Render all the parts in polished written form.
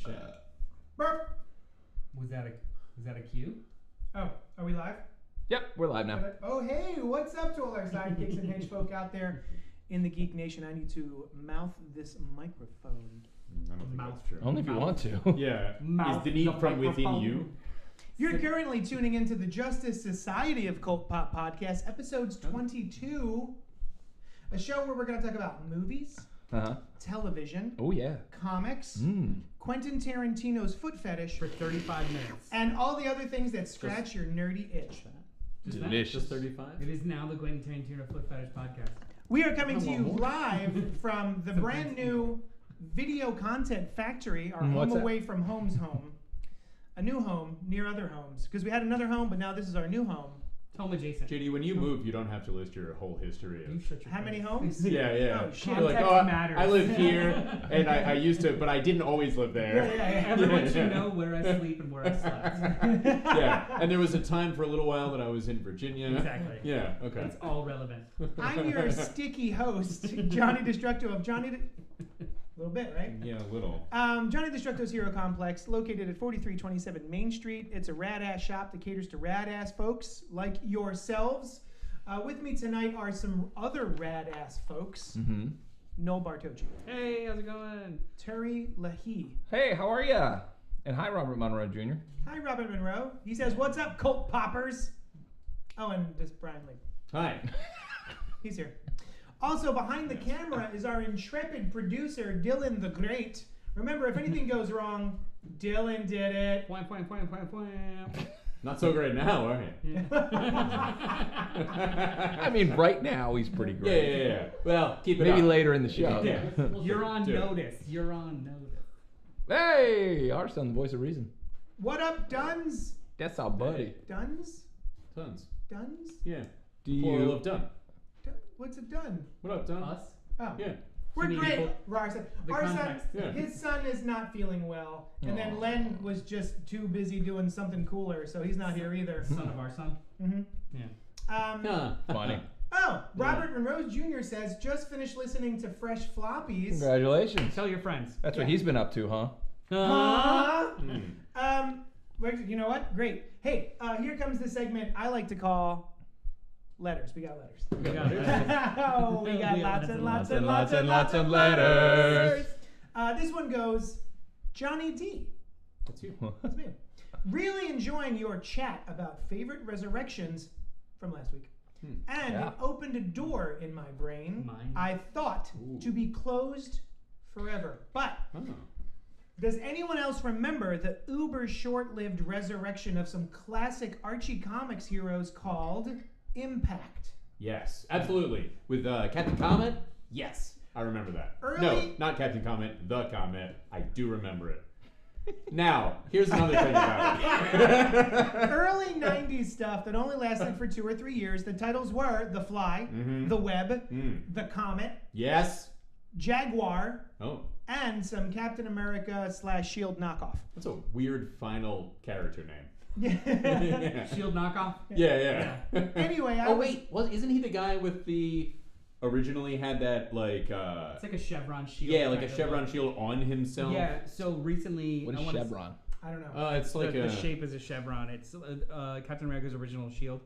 chat. Burp. Was that a cue? Oh, are we live? Yep, we're live now. Oh, hey, what's up to all our sidekicks and hench folk out there in the Geek Nation? I need to mouth this microphone. I don't think that's true. Only if you want to. Yeah. Mouth Is the need the from within microphone. you? You're currently tuning into the Justice Society of CultPop podcast, episodes 22, a show where we're going to talk about movies, television, Oh, yeah. comics, Quentin Tarantino's foot fetish, For 35 minutes. and all the other things that scratch your nerdy itch. Just that? Delicious. Just 35? It is now the Quentin Tarantino Foot Fetish podcast. We are coming to you live from the brand new Video Content Factory, our home What's that? away from home's home. A new home near other homes. Because we had another home, but now this is our new home. Home adjacent. JD, when you move, you don't have to list your whole history You of... shut your How face. many homes? Yeah. Oh, shit. You're like, Context oh, matters. I live here, and I used to, but I didn't always live there. Everyone should know where I sleep and where I slept. Yeah, and there was a time for a little while that I was in Virginia. Exactly. Yeah, okay. It's all relevant. I'm your sticky host, Johnny Destructo of Johnny... A little bit, right? Yeah, a little. Johnny Destructo's Hero Complex, located at 4327 Main Street. It's a rad-ass shop that caters to rad-ass folks like yourselves. With me tonight are some other rad-ass folks. Noel Bartocci. Hey, how's it going? Terry Leahy. Hey, how are ya? And hi, Robert Monroe Jr. Hi, Robin Monroe. He says, "What's up, cult poppers?" Oh, and this Brian Lee. Hi. He's here. Also, behind the camera is our intrepid producer, Dylan the Great. Remember, if anything goes wrong, Dylan did it. Point. Not so great now, are you? I mean, right now, he's pretty great. Yeah. Well, keep it Maybe up. later in the show. Yeah. You're on Do it. notice. You're on notice. Hey, our son, the voice of reason. What up, Duns? That's our buddy. Duns? Tons. Duns? Yeah. Do Plural you... of done. What's a dun? What up, Don? Us? Oh. Yeah. We're You mean great. equal- Our son, the our son context. Yeah. his son is not feeling well. And then Aw. Len was just too busy doing something cooler, so he's not here either. Son of our son. Mm-hmm. Yeah. Funny. Oh, Robert Monroe Jr. says, just finished listening to Fresh Floppies. Congratulations. Tell your friends. That's what he's been up to, huh? Huh? Mm. You know what? Great. Hey, here comes the segment I like to call letters. We got letters. We got it. Oh, we got We got lots and lots lots and lots and lots of letters. This one goes, Johnny D. That's you. That's me. Really enjoying your chat about favorite resurrections from last week. And Yeah. it opened a door in my brain Mine. I thought Ooh. to be closed forever. But Oh. does anyone else remember the uber short-lived resurrection of some classic Archie Comics heroes called Impact? Yes, absolutely. With Captain Comet? Yes, I remember that. No, Early- not Captain Comet, the Comet. I do remember it. Now, here's another thing about it. Early 90s stuff that only lasted for 2 or 3 years. The titles were The Fly, The Web, The Comet, Yes. Jaguar, Oh, and some Captain America / Shield knockoff. that's a weird final character name. Yeah. Shield knockoff. Yeah. Anyway, Oh wait, isn't he the guy with the originally had that like It's like a chevron shield. yeah, like a kind of chevron shield on himself? Yeah. So recently, What I is wanna chevron? I don't know. It's like the a shape is a chevron. It's Captain America's original shield.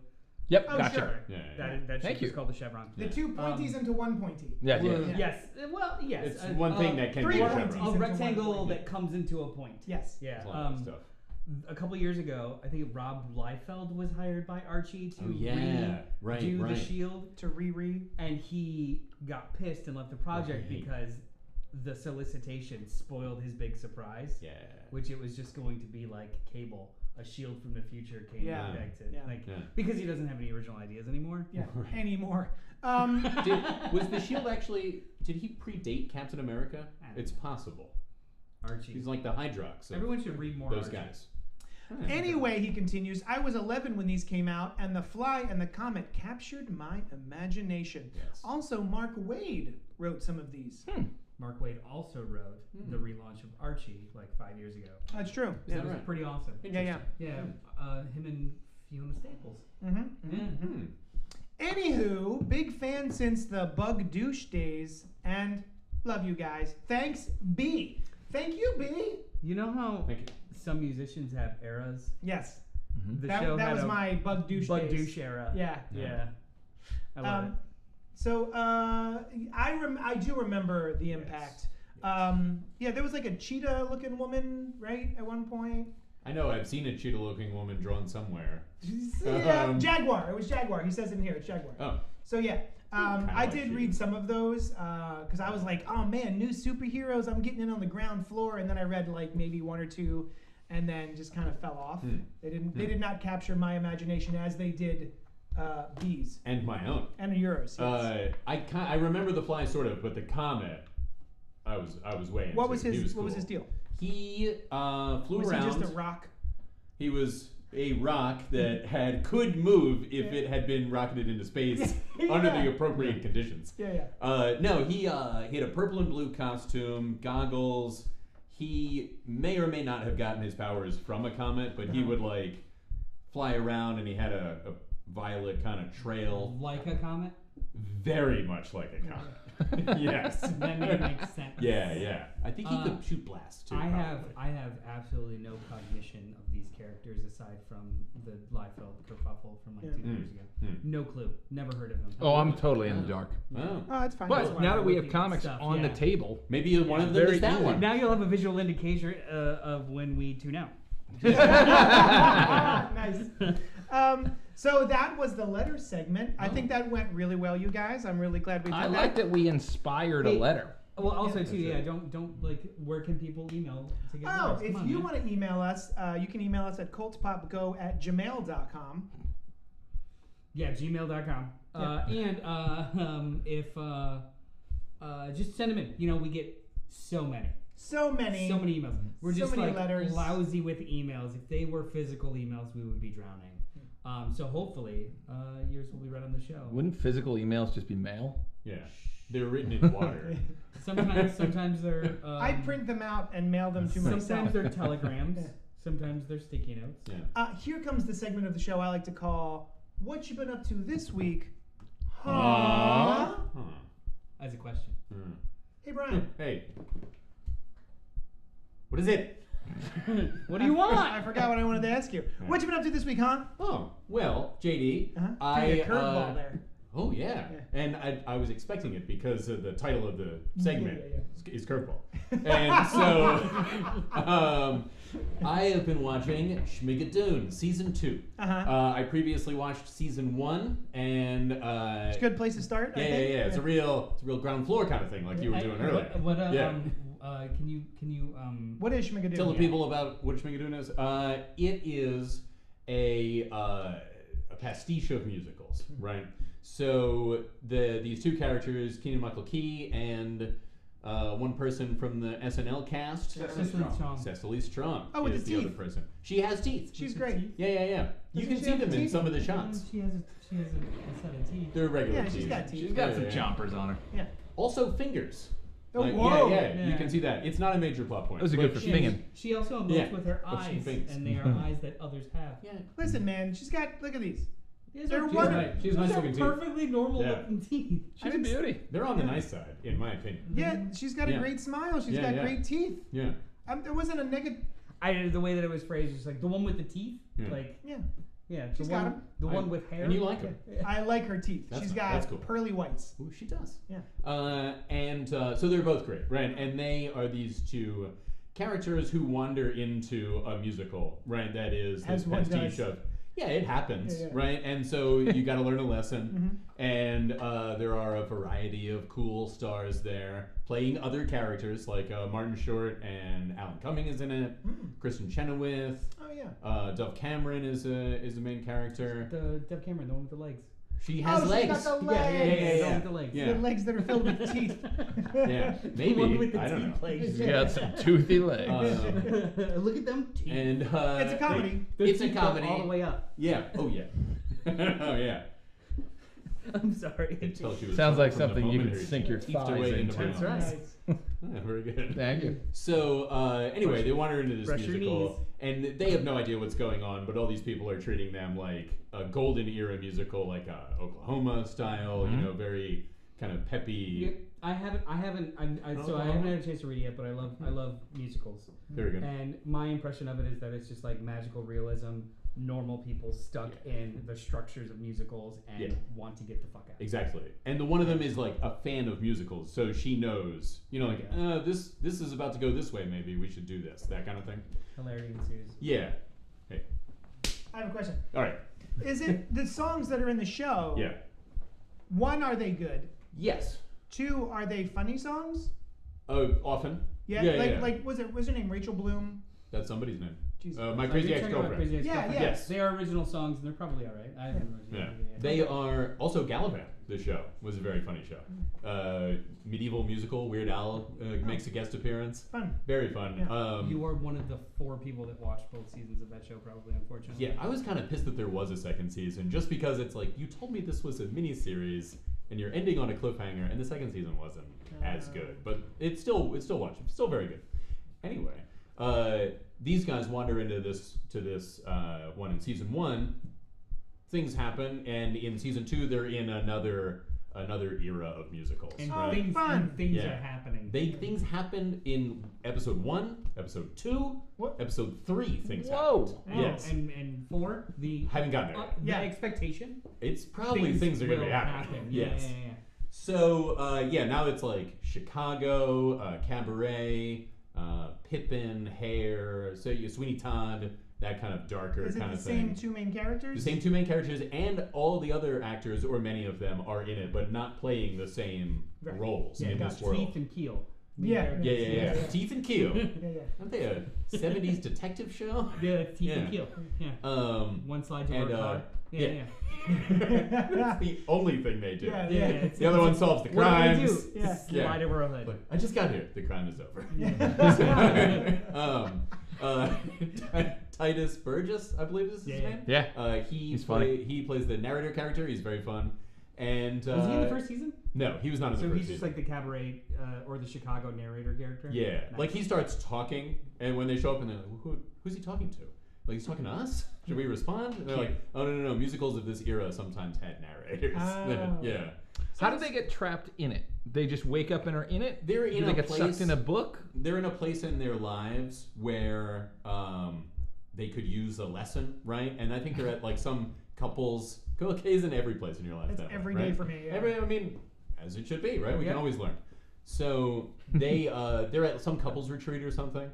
Yep, Oh, gotcha. sure. Yeah. That Thank shape you. is called the chevron. The 2 pointies into 1 pointy. Yeah, yeah. Well, Yes. Well, yes. It's one thing that can 3 be a pointies. chevron. A into rectangle 1 point. that comes into a point. Yes. Yeah. There's a lot of stuff. A couple years ago, I think Rob Liefeld was hired by Archie to Right, do right. the shield, To re. and he got pissed and left the project Right. because the solicitation spoiled his big surprise. Yeah. Which it was just going to be like Cable, a shield from the future came Yeah. and begged it. Yeah. Like, Yeah. because he doesn't have any original ideas anymore. Yeah. Right. Anymore. Was the shield actually? Did he predate Captain America? I don't It's know. possible. Archie. He's like the Hydrox. Of Everyone should read more those Archie. guys. Anyway, he continues, I was 11 when these came out, and The Fly and the Comet captured my imagination. Yes. Also, Mark Waid wrote some of these. Mark Waid also wrote the relaunch of Archie like 5 years ago. That's true. It that was right? pretty awesome. Yeah. Yeah, him and Fiona Staples. Mm-hmm. Anywho, big fan since the Bug Douche days, and love you guys. Thanks, B. Thank you, B. You know how Thank you. some musicians have eras? Yes. The That show had was a my Bug Douche Bug days. Douche era. Yeah. Yeah. I love it. So I do remember the impact. Yeah, there was like a cheetah-looking woman, right, at one point. I know. I've seen a cheetah-looking woman drawn somewhere. Yeah, Jaguar. It was Jaguar. He says it in here. It's Jaguar. Oh. So yeah, Kinda I like did you. read some of those because I was like, oh man, new superheroes. I'm getting in on the ground floor, and then I read like maybe one or two, and then just kind of fell off. They did not capture my imagination as they did B's And my own. and yours. Yes. I remember the Fly sort of, but the Comet, I was way into. What was his He was What was cool. his deal? He flew Was around. he just a rock? He was a rock that could move if it had been rocketed into space under the appropriate conditions. Yeah. No, he had a purple and blue costume, goggles. He may or may not have gotten his powers from a comet, but he would like fly around, and he had a violet kind of trail, Like a comet? very much like a comet. Yes. That makes sense. Yeah. I think he could shoot blasts too. I have probably. absolutely no cognition of these characters aside from the Liefeld kerfuffle from like 2 years ago. No clue. Never heard of them. Oh, I'm totally in the dark. Oh. Oh, that's fine. But why now I'm that we have looking at comics stuff, on the yeah. table, Maybe one of them Very is that easy. one. Now you'll have a visual indication of when we tune out. Nice. So that was the letter segment. I think that went really well, you guys. I'm really glad we did I that. like that we inspired a Hey, letter. Well, also Yeah. too, yeah. Don't like. Where can people email to get Oh, letters? if Come on, you man. want to email us, you can email us at cultpopgo@gmail.com. Yeah, gmail.com. And if just send them in. You know, we get so many So many. emails. We're so just many like letters. lousy with emails. If they were physical emails, we would be drowning. So hopefully, yours will be read on the show. Wouldn't physical emails just be mail? Yeah. They're written in water. Sometimes they're. I print them out and mail them to myself. Sometimes they're telegrams. Sometimes they're sticky notes. Yeah. Here comes the segment of the show I like to call "What You Been Up to This Week?" Huh? Huh. As a question. Hey Brian, Hey. What is it? What do you want? I forgot what I wanted to ask you. What you been up to this week, huh? Oh, well, JD, Threw you a curveball there. Oh yeah, and I was expecting it because the title of the segment is curveball, and so I have been watching Schmigadoon season 2. I previously watched season 1, and It's a good place to start. yeah, I think. It's a real ground floor kind of thing, like you were doing earlier. Can you What is Schmigadoon? Tell the people about what Schmigadoon is. It is a pastiche of musicals, right? So these two characters, Keegan-Michael Key and one person from the SNL cast, Cecily Strong, Oh, with is the the other teeth. person. She has teeth. She's great. Yeah. You Doesn't can she see have them the in teeth? some of the shots. She has a set of teeth. They're regular Yeah, teeth. she's got teeth. She's got Yeah, some yeah. chompers on her. Yeah. Also fingers. Oh, Like, whoa. Yeah, you Yeah. can see that. It's not a major plot point. Those are but good for she- finging. She also emotes Yeah, with her but she eyes, thinks. and they are eyes that others have. Yeah. Listen, man, she's got. Look at these. These They're are one- cute. She's nice Those are looking teeth. perfectly normal Yeah. looking teeth. She's a beauty. They're on the nice side, in my opinion. Yeah, she's got a Yeah. great smile. She's got Yeah. great teeth. Yeah. There wasn't a negative. The way that it was phrased was like the one with the teeth, Yeah. like Yeah, the she's one, got 'em. the one with hair. And you like them. I like her teeth. That's She's nice. got That's cool. pearly whites. Ooh, she does. Yeah. So they're both great, right? And they are these two characters who wander into a musical, right? That is this As one pastiche does. of, yeah, it happens, Yeah. right? And so you got to learn a lesson. And there are a variety of cool stars there playing other characters, like Martin Short and Alan Cumming is in it. Kristen Chenoweth. Oh yeah. Dove Cameron is a main character. The Dove Cameron, the one with the legs. She has Oh, legs. she's got the Yeah, legs. the one with the legs. Yeah. The legs that are filled with teeth. Yeah, maybe. The one with the I don't teeth know. legs. She's got some toothy legs. Look at them teeth. And It's a comedy. The It's a teeth go comedy. all the way up. Yeah. Oh yeah. Oh yeah. I'm sorry. It tells you it's Sounds like from the something you moment could her sink your teeth their thighs way into. mouth. That's right. Nice. Yeah, very good. Thank you. So anyway, they wander into this Brush your musical, and they have no idea what's going on. But all these people are treating them like a golden era musical, like Oklahoma style. You know, very kind of peppy. I haven't. So I haven't had a chance to read it yet, but I love musicals. Very good. And my impression of it is that it's just like magical realism, normal people stuck in the structures of musicals and want to get the fuck out. Exactly. And the one of them is like a fan of musicals, so she knows, this is about to go this way, maybe we should do this, that kind of thing. Hilarity ensues. Yeah. Hey. I have a question. All right. Is it the songs that are in the show? Yeah. One, are they good? Yes. Two, are they funny songs? Often. Yeah. Like was her name Rachel Bloom? That's somebody's name. Jesus. My Crazy Ex-Girlfriend. Yeah. Yes. They are original songs, and they're probably all right. I haven't They are also Gallivant. The show was a very funny show. Medieval musical. Weird Al makes a guest appearance. Fun. Very fun. Yeah. You are one of the 4 people that watched both seasons of that show, probably, unfortunately. Yeah, I was kind of pissed that there was a second season, just because it's like, you told me this was a miniseries, and you're ending on a cliffhanger, and the second season wasn't as good. But it's still watchable. It's still very good. Anyway, these guys wander into this one in season 1. Things happen, and in season 2, they're in another era of musicals. And fun. things are happening. Things happened in episode 1, episode 2, episode 3. Things Whoa. happened. Oh, Yes. and 4, the Haven't gotten there. the expectation. It's probably things are going to be will happening. happen. Yes. Yeah. So now it's like Chicago, Cabaret, Pippin, Hair, Sweeney Todd, that kind of darker Is it kind the of thing. same 2 main characters? The same 2 main characters, and all the other actors, or many of them, are in it, but not playing the same roles in this world. Teeth and Keel. Yeah. Yeah. Teeth and Keel. Yeah. Aren't they a 70s detective show? Yeah, Teeth and Keel. Yeah. One slides over a car. Yeah. That's the only thing they do. Yeah. The other one solves the crimes. What do they do? Yeah. Slide over a hood. Like, I just got here. The crime is over. Titus Burgess, I believe is his name. Yeah. He's funny. He plays the narrator character. He's very fun. And was he in the first season? No, he was not in the So first he's just season. like the Cabaret or the Chicago narrator character? Yeah. Nice. Like, he starts talking, and when they show up, and they're like, who's he talking to? Like, he's talking to us? Should we respond? And they're like, oh, no. Musicals of this era sometimes had narrators. Oh. Yeah. How did they get trapped in it? They just wake up and are in it? They're in Do they a get place, sucked in a book? They're in a place in their lives where they could use a lesson, right? And I think they're at like some couples. Isn't every place in your life It's that way, every right? day for me. Yeah. I mean, as it should be, right? We can always learn. So they're at some couples retreat or something,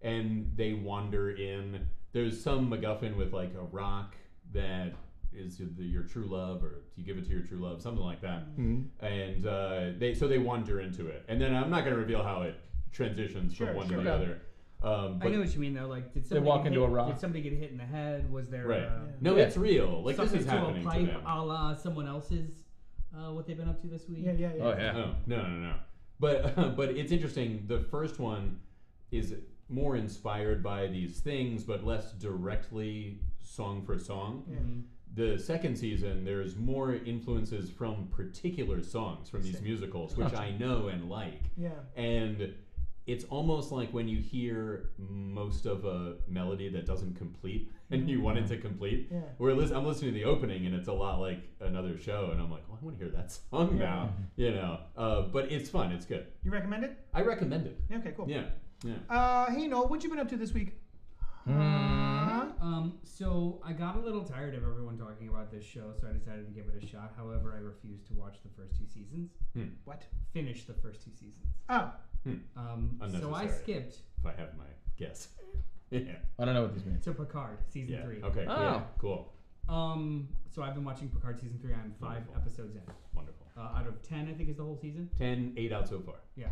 and they wander in. There's some MacGuffin with like a rock that is your true love, or you give it to your true love, something like that. Mm-hmm. And they wander into it, and then I'm not going to reveal how it transitions from one to the other. I know what you mean though. Like, did They somebody walk get into hit? a rock. Did somebody get hit in the head? Was there? Right. No, it's real. Like, this is to happening a to pipe, them. a la someone else's. What they've been up to this week? Yeah. Oh, yeah. Oh, no. But it's interesting. The first one is more inspired by these things, but less directly song for song. Mm-hmm. The second season, there's more influences from particular songs from these musicals, which I know and like. Yeah. And it's almost like when you hear most of a melody that doesn't complete and you want it to complete. Yeah. Where I'm listening to the opening and it's a lot like another show, and I'm like, well, I want to hear that song now, But it's fun. It's good. You recommend it? I recommend it. Yeah, okay, cool. Yeah. Hey Noel, what you been up to this week? So I got a little tired of everyone talking about this show, so I decided to give it a shot. However, I refused to watch the first 2 seasons. What? Finish the first 2 seasons. Oh. So I skipped If I have my guess. Yeah. I don't know what these mean. to Picard season 3. Okay. Oh. Yeah. Cool. So I've been watching Picard season 3. I'm 5 episodes in. Wonderful. Out of 10, I think is the whole season. 8 out so far. Yeah.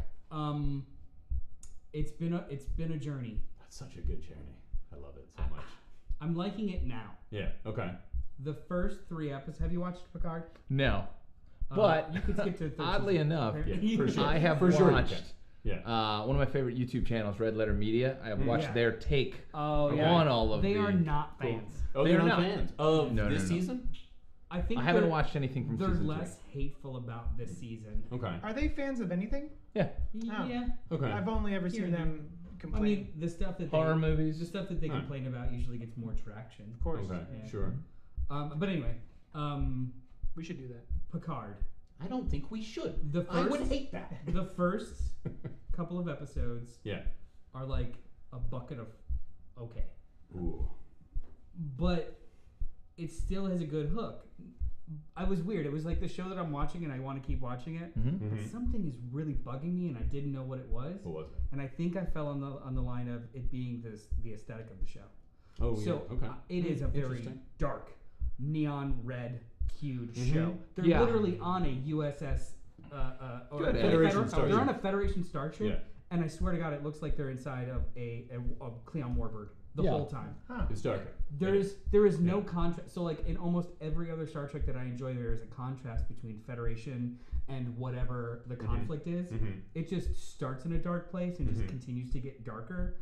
It's been a journey. That's such a good journey. I love it so much. I'm liking it now. Yeah. Okay. The first 3 episodes. Have you watched Picard? No. But you could skip to the third oddly season. enough, Yeah, for sure. I have For sure you watched can. Yeah. one of my favorite YouTube channels, Red Letter Media. I have watched Yeah. their take yeah. on all of They the... are not fans. Oh, They're they're not not. fans of No, this no. season? I think I haven't they're- watched anything from They're season less hateful about this season. Okay. Are they fans of anything? 3. Yeah. Yeah. Okay. I've only ever Here seen and them I complain. mean, the stuff that Horror they, movies. the stuff that they Huh. complain about usually gets more traction. of course. Okay. Yeah. Sure. But anyway, We should do that. Picard. I don't think we should. The I would first- hate that. The first couple of episodes Yeah. are like a bucket of okay. Ooh. But it still has a good hook. I was weird. It was like the show that I'm watching and I want to keep watching it. Mm-hmm. But something is really bugging me and I didn't know what it was. What was it? And I think I fell on the line of it being the aesthetic of the show. Oh, So yeah. Okay. it is a very Interesting. dark, neon red hued Mhm. show. They're Yeah. literally on a USS or Good. a Federation starship. They're on a Federation starship, Yeah. and I swear to God, it looks like they're inside of a Cleon Warbird the Yeah. whole time. Huh. It's darker. There is no contrast. So like in almost every other Star Trek that I enjoy, there is a contrast between Federation and whatever the conflict is. Mhm. It just starts in a dark place and just continues to get darker.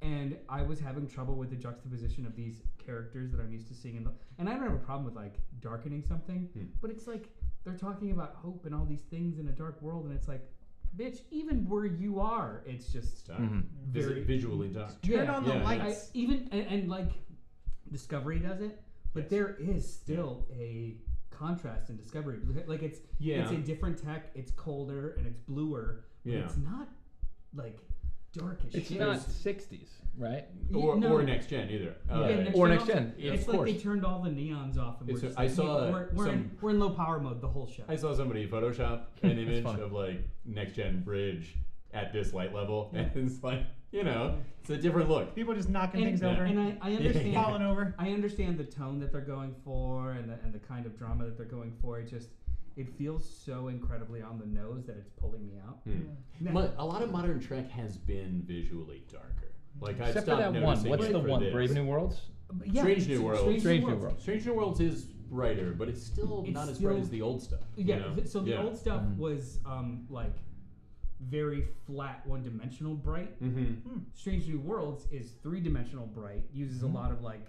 And I was having trouble with the juxtaposition of these characters that I'm used to seeing and I don't have a problem with like darkening something, but it's like they're talking about hope and all these things in a dark world, and it's like, bitch, even where you are, it's just Dark. Mm-hmm. very Visually dark. Turn on the Yeah. lights. and like Discovery does it, but Yes. there is still a contrast in Discovery. Like it's Yeah. a different tech, it's colder and it's bluer, but Yeah. it's not like dark as It's shit. not 60s, right? Or next gen either. Or Gen next gen, also- yeah, It's of like they course. turned all the neons off, and we're It's just I like, saw hey, we're some- in low power mode the whole show. I saw somebody Photoshop an image funny. of like next gen bridge at this light level, and it's like, you know, it's a different look. People just knocking And, things over, and I understand. Yeah. falling over. I understand the tone that they're going for and the kind of drama that they're going for. It feels so incredibly on the nose that it's pulling me out. A lot of modern Trek has been visually darker. Like I've Except for stopped that one. noticing What's it the for one? this. Brave New Worlds? But yeah, Strange New Worlds. Strange New Worlds. Strange New Worlds is brighter, but it's still It's not as still- bright as the old stuff. Yeah, you know? so the Yeah. old stuff was like very flat, one-dimensional bright. Mm-hmm. Strange New Worlds is three-dimensional bright. Uses a lot of like,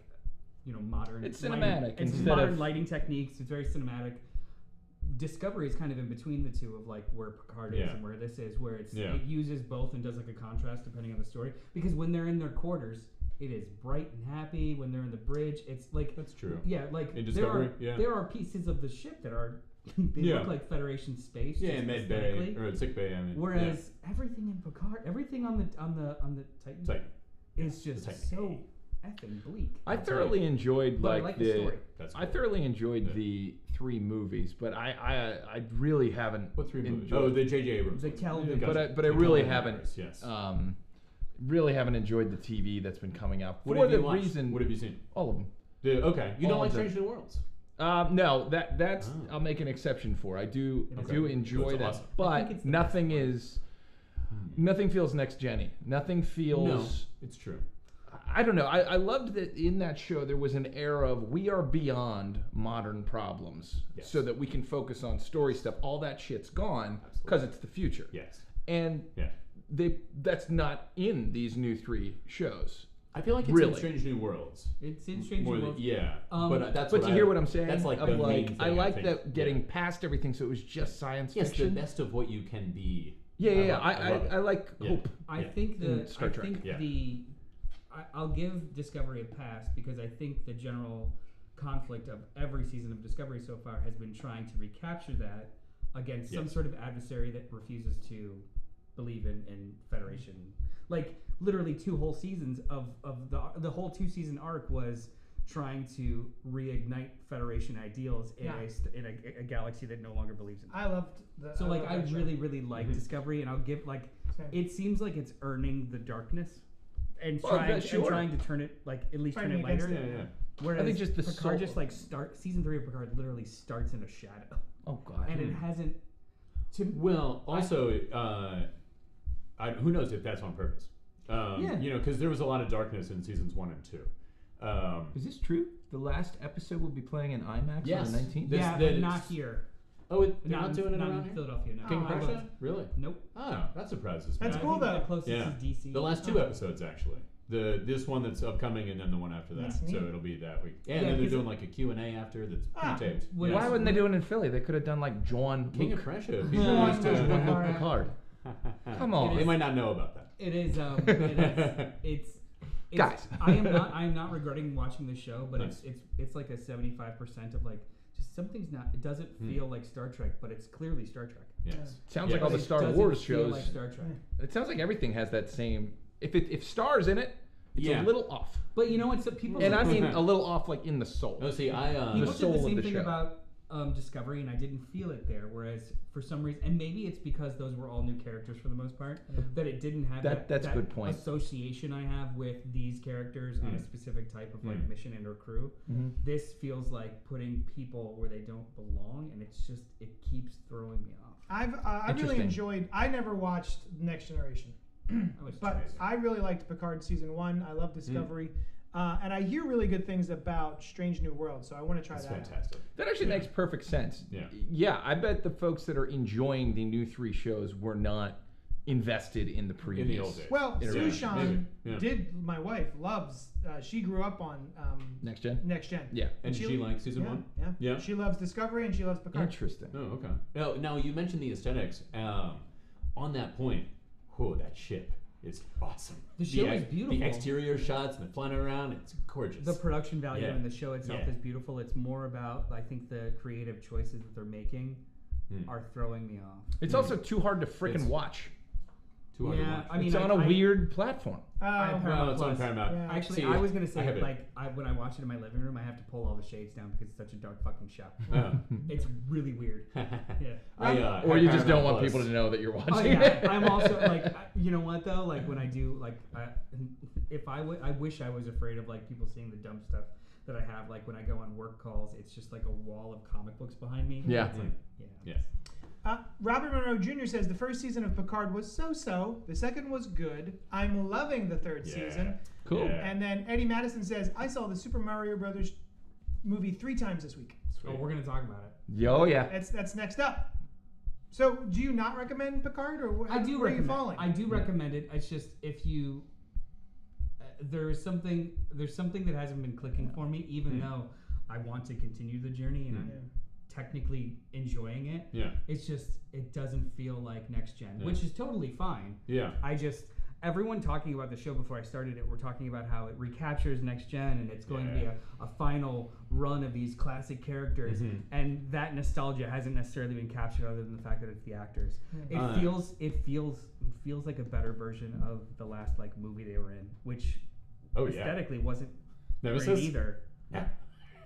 modern. It's lighting- cinematic It's instead modern of- lighting techniques. It's very cinematic. Discovery is kind of in between the two of like where Picard is Yeah. and where this is, where it Yeah. uses both and does like a contrast depending on the story. Because when they're in their quarters, it is bright and happy. When they're in the bridge, it's like That's true. yeah, like In there are Discovery, yeah. there are pieces of the ship that are they Yeah. look like Federation space. Yeah, just in med bay aesthetically. or sick bay. I mean, Whereas everything in Picard, everything on the Titan it's like is just Titan. so effing bleak. I That's thoroughly enjoyed But I like, like the story. that's. I cool. thoroughly enjoyed Yeah. the 3 movies, but I really haven't. What 3 movies? enjoyed- Oh, the J.J. Abrams. The ones. Calvin- Gotcha. But I The really Calvin haven't. Harris, Yes. Really haven't enjoyed the TV that's been coming out What for have the you watched? reason. What have you seen? All of them. Okay, you don't All like of them. Strange New Worlds. No, that's Oh. I'll make an exception for. I do Okay. do enjoy That's that, awesome. I but think it's the nothing best one. is. Nothing feels next gen-y. Nothing feels. No, it's true. I don't know. I loved that in that show there was an air of we are beyond modern problems, Yes. so that we can focus on story stuff. All that shit's gone because it's the future. Yes. And Yeah. that's not in these new 3 shows. I feel like it's in Really? Strange New Worlds. It's in Strange More New than, Worlds. yeah, Um, but that's But what you hear what I'm saying? That's like Of the main like thing, I like think. that getting Yeah. past everything, so it was just science Yes, the fiction. best of what you can be. Yeah. I love it. I like Yeah. hope. I Yeah. think In Star Trek. I'll give Discovery a pass because I think the general conflict of every season of Discovery so far has been trying to recapture that against some Yes. sort of adversary that refuses to believe in Federation. Like literally 2 whole seasons of the whole 2-season arc was trying to reignite Federation ideals in a galaxy that no longer believes in them. I loved the. So like I loved that show. really like Discovery, and I'll give like Same. it seems like it's earning the darkness and Well, trying sure. and trying to turn it like at least turn Fighting it lighter. against Yeah, yeah. Whereas I think just the Picard soul- just like season 3 of Picard literally starts in a shadow, Oh God. and it hasn't. Well, also, who knows if that's on purpose? Yeah. You know, because there was a lot of darkness in seasons 1 and 2. Is this true? The last episode will be playing in IMAX Yes. on the 19th. This- Yeah, that but not is- here. Oh, they're not doing it not around in here? Philadelphia. No. King Oh, of Prussia? Really? Nope. Oh, that surprises me. That's I cool, think the though. closest Yeah. is DC. The last 2 episodes, actually. This one that's upcoming and then the one after that. That's neat. So it'll be that week. And Yeah, then they're 'cause doing like a Q&A after that's pre-taped. When Why Yes. wouldn't they do it in Philly? They could have done like Jawns King Luke. of Prussia. John People used Luke to... Picard. Picard. Come on. They might not know about that. It is. It's Guys. I am not regretting watching the show, but Nice. it's like a 75% of like just something's not. It doesn't feel like Star Trek, but it's clearly Star Trek. Yes. Sounds Yeah. like all the It Star doesn't Wars feel shows. like Star Trek. It sounds like everything has that same. If Star's in it, it's Yeah. a little off. But you know what? So people And said I the mean same- a little off, like in the soul. No, see, people the said soul the of same the thing show. about Discovery, and I didn't feel it there. Whereas for some reason, and maybe it's because those were all new characters for the most part, that it didn't have That's a good point. association I have with these characters on a specific type of like mission and or crew. This feels like putting people where they don't belong, and it's just it keeps throwing me off. I really Interesting. enjoyed. I never watched Next Generation, but amazing. I really liked Picard season 1. I love Discovery, and I hear really good things about Strange New World. So I want to try That's that. fantastic. That actually makes perfect sense. Yeah. Yeah, I bet the folks that are enjoying the new 3 shows were not invested in the previous. In the old days. Well, Yeah, Sushan maybe. Yeah. did. My wife loves. She grew up on Next Gen? Next Gen. Yeah. And did she like season Yeah, 1? yeah. Yeah. She loves Discovery and she loves Picard. Interesting. Oh, okay. Now you mentioned the aesthetics. On that point, that ship is awesome. The show is beautiful. The exterior shots and the flying around, it's gorgeous. The production value Yeah. in the show itself Yeah. is beautiful. It's more about, I think, the creative choices that they're making are throwing me off. It's also too hard to frickin' It's- watch. Too hard to Yeah, watch. I mean, It's on a weird platform. Paramount Well, it's on Plus. Paramount. Yeah. Actually, See, I was gonna I say, have it. like, when I watch it in my living room, I have to pull all the shades down because it's such a dark fucking show. Oh. It's really weird. Yeah. Or you just don't Paramount want Plus. people to know that you're watching Oh yeah, it. I'm also like, you know what though? Like when I do, like, I wish I was afraid of like people seeing the dumb stuff that I have. Like when I go on work calls, it's just like a wall of comic books behind me. Yeah. It's like, yeah. Yes. Robert Monroe Jr. says the first season of Picard was so-so. The second was good. I'm loving the third season. Cool. Yeah. And then Eddie Madison says, I saw the Super Mario Brothers movie 3 times this week. Oh, we're gonna talk about it. Oh yeah. That's next up. So, do you not recommend Picard, or I do where are you recommend. falling? I do recommend it. It's just if you, there's something that hasn't been clicking for me, even though I want to continue the journey and I'm technically enjoying it. Yeah. It's just it doesn't feel like Next Gen, which is totally fine. Yeah. I just everyone talking about the show before I started it, we're talking about how it recaptures Next Gen and it's going to be a final run of these classic characters, and that nostalgia hasn't necessarily been captured other than the fact that it's the actors. It feels like a better version of the last like movie they were in, which aesthetically wasn't Nemesis? great either. Yeah.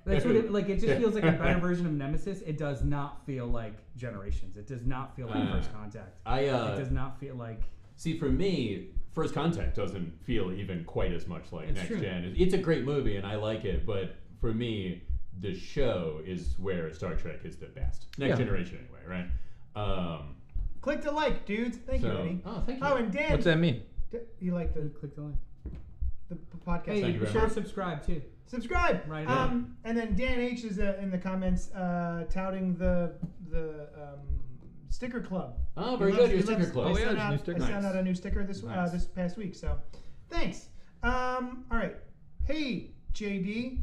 That's what it like. It just feels like a better version of Nemesis. It does not feel like Generations. It does not feel like First Contact. It does not feel like. See, for me, First Contact doesn't feel even quite as much like It's Next true. Gen. It's a great movie and I like it, but for me, the show is where Star Trek is the best. Next Generation, anyway, right? Click to like, dudes. Thank you, Eddie. Oh, thank you. Oh, and Dan, What's that mean? you like the Click the link. podcast? Hey, Thank you be very sure to much. subscribe too. Subscribe. Right. And then Dan H is in the comments touting the sticker club. Oh, He very loves- good. Your he sticker loves- club. Oh, yeah, I sent there's a new out, sticker. I sent Nice. out a new sticker this Nice. this past week. So, thanks. All right. Hey, JD,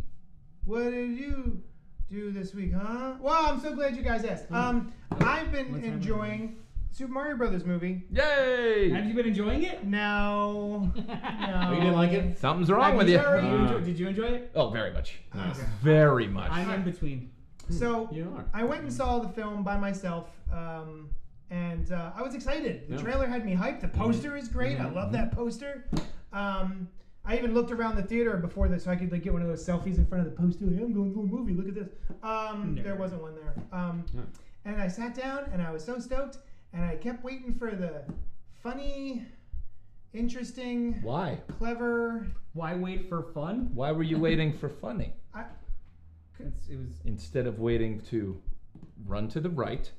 what did you do this week, huh? Well, I'm so glad you guys asked. I've been What's enjoying Super Mario Brothers movie. Yay! Have you been enjoying it? No, no. Oh, you didn't like it? Something's wrong with you. Did you enjoy it? Oh, very much. Nice. Very much. I'm in between. So You are. I went and saw the film by myself, and I was excited. The Yeah. trailer had me hyped. The poster is great. I love that poster. I even looked around the theater before this so I could like get one of those selfies in front of the poster. Hey, I'm going to a movie. Look at this. There wasn't one there. And I sat down and I was so stoked. And I kept waiting for the funny, interesting, Why? clever. Why wait for fun? Why were you waiting for funny It was. instead of waiting to run to the right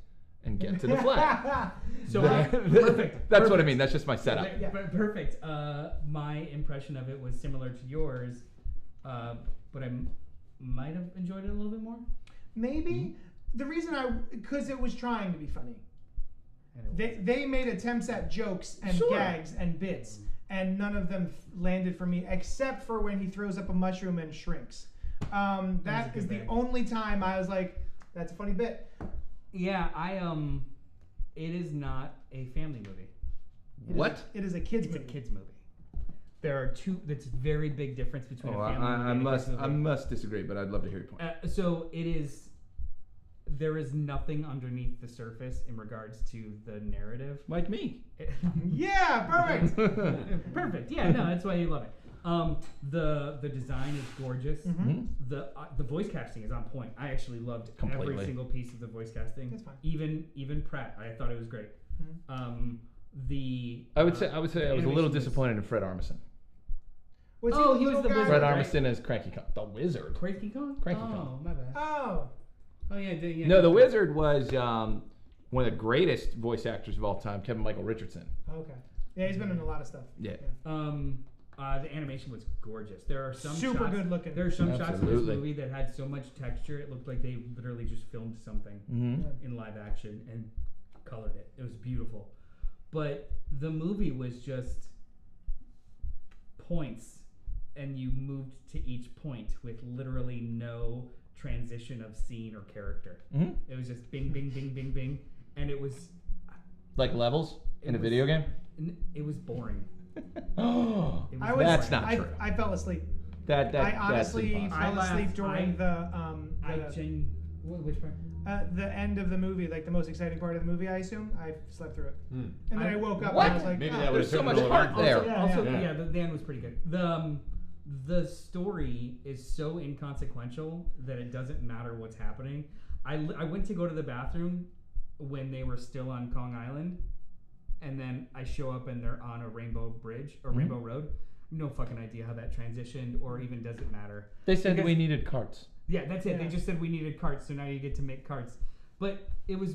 and get to the flag? So perfect. That's what I mean. That's just my setup. Perfect. My impression of it was similar to yours, but I might have enjoyed it a little bit more. Maybe the reason because it was trying to be funny. And it They made attempts at jokes and gags and bits, and none of them landed for me except for when he throws up a mushroom and shrinks. That is the bit. only time I was like, "That's a funny bit." Yeah, it is not a family movie. What? It is a kids It's a movie. kids movie. There are two. That's a very big difference between Oh, a family movie I and a must kids I movie. must disagree, but I'd love to hear your point. So it is. there is nothing underneath the surface in regards to the narrative. Like me. Yeah, perfect. Perfect. Yeah, no, that's why you love it. The design is gorgeous. Mhm. The voice casting is on point. I actually loved Completely. every single piece of the voice casting. That's fine. Even Pratt, I thought it was great. Mhm. I would say I was a little animation was- disappointed in Fred Armisen. Was Oh, he he was little the guy? wizard. Fred right? Armisen as Cranky Kong, the wizard. Cranky Kong? Cranky oh, Kong. my bad. Oh. Oh yeah, yeah. No, the wizard was one of the greatest voice actors of all time, Kevin Michael Richardson. Okay. Yeah, he's been in a lot of stuff. Yeah. The animation was gorgeous. There are some Super shots, good looking. There are some shots in this Absolutely. movie that had so much texture, it looked like they literally just filmed something Mm-hmm. in live action and colored it. It was beautiful. But the movie was just points, and you moved to each point with literally no transition of scene or character. Mm-hmm. It was just bing, bing, bing, bing, bing, and it was Like levels in a video game? It was boring. Oh, It I was, That's not I, true. I fell asleep. that I honestly that's impossible. fell I asleep laughed. during Which part? the end of the movie, like the most exciting part of the movie. I assume I slept through it, and then I woke up What? and I was like, Maybe oh. that There's was so much Terminal heart Alarm. there. Yeah, Also, yeah. yeah, the end was pretty good. The story is so inconsequential that it doesn't matter what's happening. I went to go to the bathroom when they were still on Kong Island, and then I show up and they're on a Rainbow Bridge or Rainbow Road. No fucking idea how that transitioned, or even does it matter. They said Because- we needed carts. Yeah, that's it. Yeah. They just said we needed carts, so now you get to make carts. But it was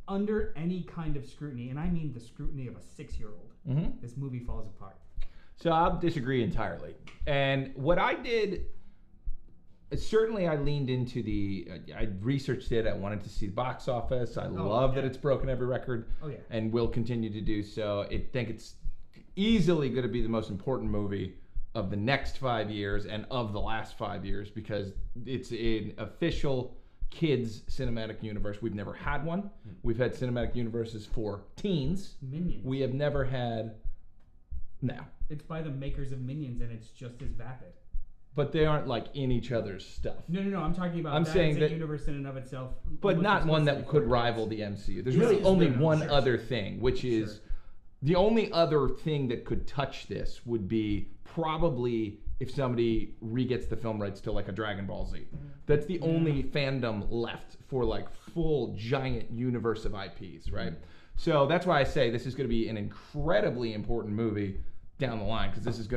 under any kind of scrutiny, and I mean the scrutiny of a 6-year-old. Mm-hmm. This movie falls apart. So I'll disagree entirely. And what I did, certainly I leaned into I researched it. I wanted to see the box office. I love that yeah. it's broken every record Oh yeah. and will continue to do so. I think it's easily going to be the most important movie of the next 5 years and of the last 5 years because it's an official kids cinematic universe. We've never had one. We've had cinematic universes for teens. Minions. We have never had... No. It's by the makers of Minions, and it's just as vapid. But they aren't like in each other's stuff. No. I'm talking about I'm that saying as a that- universe in and of itself. But almost not one that explicitly could for rival kids. the MCU. There's Yes, really yes, only no, one sure, other thing, which is Sure. the only other thing that could touch this would be probably if somebody re-gets the film rights to like a Dragon Ball Z. That's the only fandom left for like full giant universe of IPs, right? So that's why I say this is going to be an incredibly important movie down the line because this is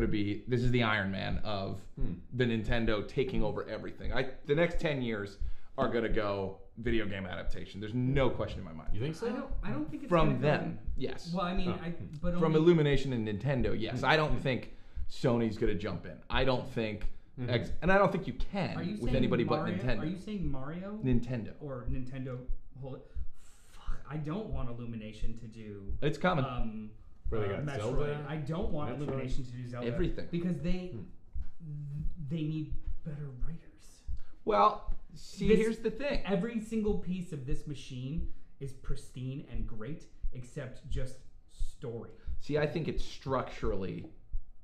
the Iron Man of the Nintendo taking over everything. The next 10 years are going to go video game adaptation. There's no question in my mind. You think so? I don't think it's From gonna go- them, yes. Well, I mean, but From only, Illumination and Nintendo, yes. I don't think Sony's going to jump in. I don't think, and I don't think you are you can with saying anybody Mario, but Nintendo. Are you saying Mario Nintendo. or Nintendo? Fuck, I don't want Illumination to do. It's coming. Where they got Metroid. Zelda? I don't want Metroid? Illumination to do Zelda. Everything. Because they need better writers. Well, see, This- here's the thing. Every single piece of this machine is pristine and great, except just story. See, I think it's structurally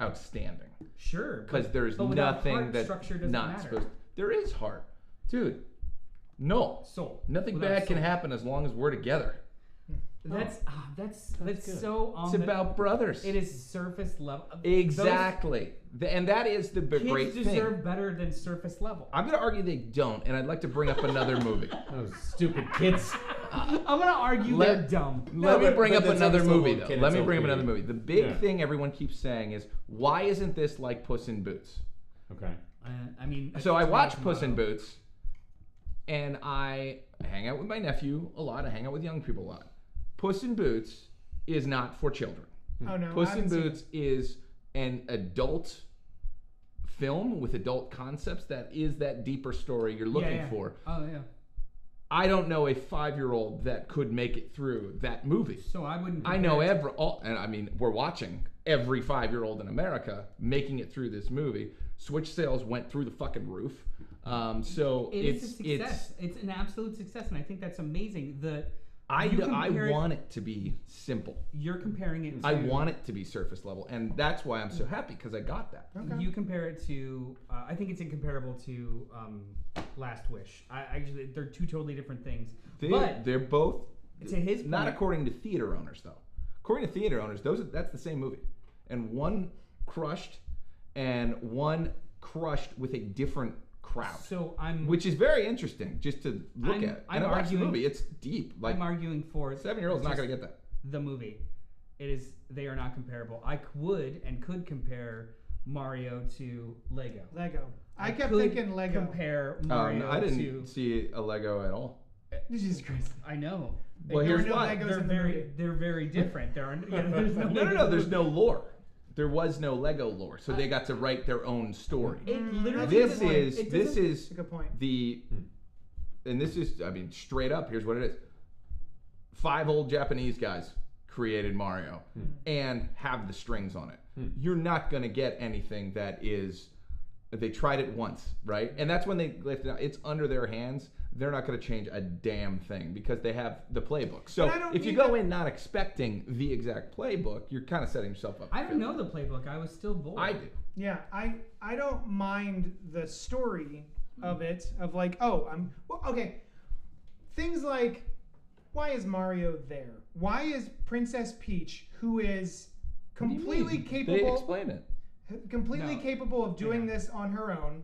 outstanding Sure, because there's but without nothing heart, that's structure doesn't not matter. supposed. There is heart, dude. No, Soul. nothing Without bad can soul. happen as long as we're together. That's good. so. It's about brothers. It is surface level. Exactly, and that is the Those great kids thing. deserve better than surface level. I'm going to argue they don't, and I'd like to bring up another movie. Those stupid kids. I'm gonna argue Let- they're dumb. Let me but- bring but up that's another also movie, a though. kid, Let it's me bring up okay. another movie. The big Yeah. thing everyone keeps saying is, why isn't this like Puss in Boots? Okay. I mean, So I it's watch not Puss in tomorrow. Boots, and I hang out with my nephew a lot. I hang out with young people a lot. Puss in Boots is not for children. Oh no, I Puss in haven't seen Boots is an adult film with adult concepts that is that deeper story you're looking Yeah. for. Oh yeah. I don't know a 5-year-old that could make it through that movie. So I wouldn't. I know compare it and I mean, we're watching every 5-year-old in America making it through this movie. Switch sales went through the fucking roof. So It is a success. It's an absolute success, and I think that's amazing. I You compare it- want it to be simple. You're comparing it to... I want it to be surface level, and that's why I'm so happy, because I got that. Okay. You compare it to... I think it's incomparable to Last Wish. I actually, they're two totally different things. But They're both... to his Not point- according to theater owners, though. According to theater owners, that's the same movie. And one crushed, and one crushed with a different crowd. So I'm... Which is very interesting, just to look at. I'm And I watched the arguing- movie. It's deep. Like, I'm arguing for... 7-year-old's not just going to get that. the movie. They are not comparable. I would and could compare Mario to Lego. Lego. I kept could thinking Lego. compare Oh, Mario no, I didn't to... see a Lego at all. Jesus Christ. I know. Well, There here's were no why. Legos They're in the very, movie. they're very different. There are there's no. No, there's no lore. There was no Lego lore, so they got to write their own story. It literally. This doesn't- is it this doesn't- is That's a good point. and this is, I mean, straight up. Here's what it is: 5 old Japanese guys created Mario and have the strings on it. You're not gonna get anything that is. They tried it once, right? And that's when they left it out. It's under their hands. They're not going to change a damn thing because they have the playbook. So But I don't if you need go that- in not expecting the exact playbook, you're kind of setting yourself up. I for don't failure. know the playbook. I was still bored. I do. Yeah, I don't mind the story of it, of like, okay. Things like, why is Mario there? Why is Princess Peach, who is What do you completely mean? capable... They explain it. completely No. capable of doing Yeah. this on her own.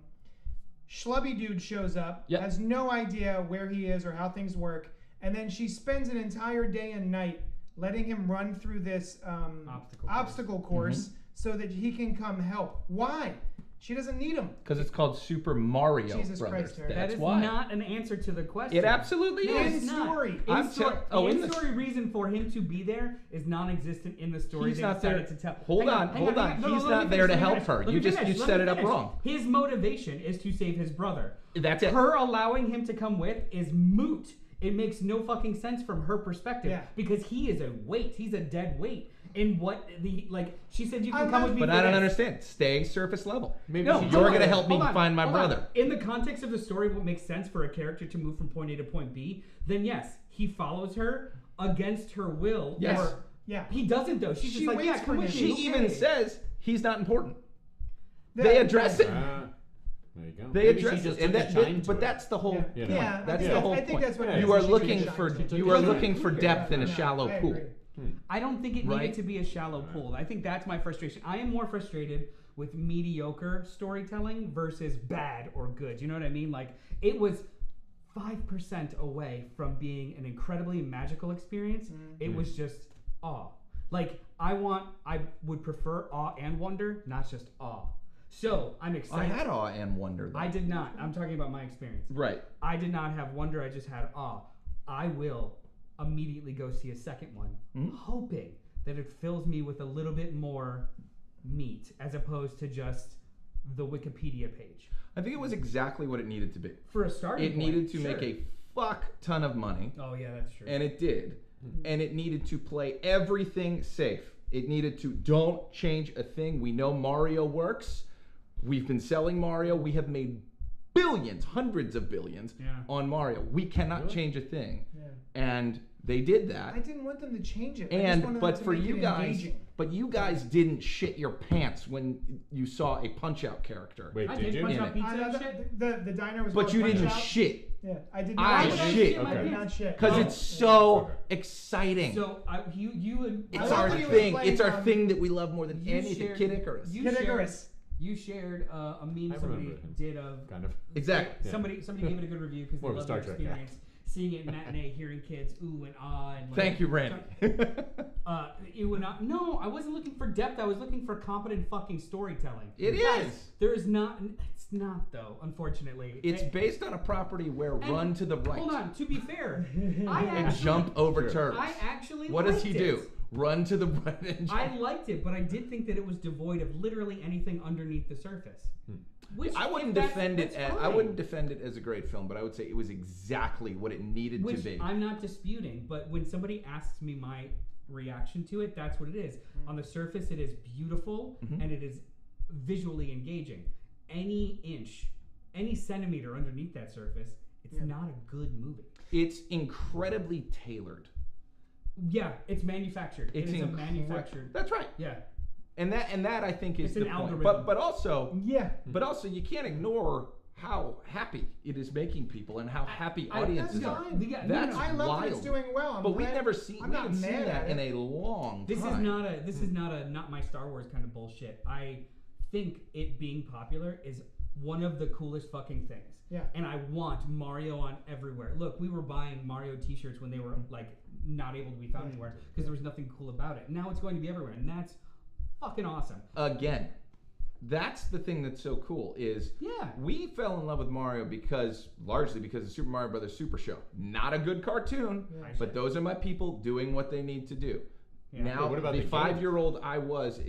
Schlubby dude shows up, Yep. has no idea where he is or how things work, and then she spends an entire day and night letting him run through this obstacle course so that he can come help. Why? She doesn't need him. Because it's called Super Mario Jesus Brothers. Christ, Eric. That That's is why. not an answer to the question. It absolutely No, In it's is. not. story. I'm in the- In-story reason for him to be there is non-existent in the story. He's they not there. decided to tell. Hold Hang on. hang No, let he's me not finish, there to let me help finish, her. let me You just- finish, you let set me it up finish. wrong. His motivation is to save his brother. That's it. Her allowing him to come with is moot. It makes no fucking sense from her perspective Yeah. because he is a weight. He's a dead weight. In what she said, you can I'm come not- with me. But for I don't this. understand. Stay surface level. Maybe No, she You're hold going to on, help me hold on, find my hold on. brother. In the context of the story, what makes sense for a character to move from point A to point B, then yes, he follows her against her will. Yes. Or Yeah. he doesn't though. She's She just like, waits yeah, for come with him. me. She okay. even says he's not important. That- They address it. There you go. They Maybe she address just it, and took a shine to but it. that's the whole Yeah. You point. know. Yeah, That's I the whole think point. that's what it is. You are She took looking a shine for to it. you are Because looking for depth in a No, shallow I pool. agree. I don't think it Right? needed to be a shallow pool. I think that's my frustration. I am more frustrated with mediocre storytelling versus bad or good. You know what I mean? Like it was 5% away from being an incredibly magical experience. It was just awe. Like I would prefer awe and wonder, not just awe. So I'm I excited. had awe and wonder. Though. I did not. I'm talking about my experience. Right. I did not have wonder. I just had awe. I will immediately go see a second one, hoping that it fills me with a little bit more meat as opposed to just the Wikipedia page. I think it was exactly what it needed to be. For a starting It point, needed to sure. make a fuck ton of money, Oh yeah, that's true. and it did. And it needed to play everything safe. It needed to don't change a thing. We know Mario works. We've been selling Mario. We have made billions, hundreds of billions Yeah. on Mario. We cannot change a thing. Yeah. And they did that. I didn't want them to change it. I just And wanted but them to for make you it guys, engaging. but you guys didn't shit your pants when you saw a Punch Out character. Wait, I did did you? punch In out it. pizza I and know shit. the diner was But called you Punch didn't Out. shit. Yeah, I did I not. shit. I did Okay. not shit. Because Oh. it's so Okay. exciting. So you and It's I our thought he was thing. playing It's our on- thing that we love more than You anything. shared- Kid Icarus. You Kid shared, Icarus. you shared a meme I somebody remember him. did of Kind of. Exactly. somebody gave it a good review because they More of a loved their Star Trek guy. experience. Seeing it in matinee, hearing kids ooh and ah. And like, Thank you, Randy. Ooh and ah. No, I wasn't looking for depth. I was looking for competent fucking storytelling. It Guys, is. There is not. It's not though. Unfortunately, It's And- based on a property where and run to the right Hold on. To be fair, I and actually, jump over Sure. turtles. I actually. What does liked he it. do? Run to the right and jump. I liked it, but I did think that it was devoid of literally anything underneath the surface. Which, I wouldn't if that's- defend it. that's I fine. wouldn't defend it as a great film, but I would say it was exactly what it needed Which to be. I'm not disputing, but when somebody asks me my reaction to it, that's what it is. On the surface, it is beautiful and it is visually engaging. Any inch, any centimeter underneath that surface, it's Yeah. not a good movie. It's incredibly tailored Yeah, it's manufactured. It's It is a manufactured. That's right. Yeah. And that I think is It's the an point. algorithm. But also you can't ignore how happy it is making people and how happy audiences that's are. fine. That's I love wild. that it's doing well. But we haven't seen I'm not mad that at in it. a long This time. is not a not my Star Wars kind of bullshit. I think it being popular is one of the coolest fucking things. Yeah. And I want Mario on everywhere. Look, we were buying Mario t-shirts when they were like not able to be found anywhere because there was nothing cool about it. Now it's going to be everywhere, and that's fucking awesome. Again, that's the thing that's so cool is we fell in love with Mario largely because of Super Mario Brothers Super Show. Not a good cartoon, but those are my people doing what they need to do. Yeah. Now, what about the the 5-year-old I was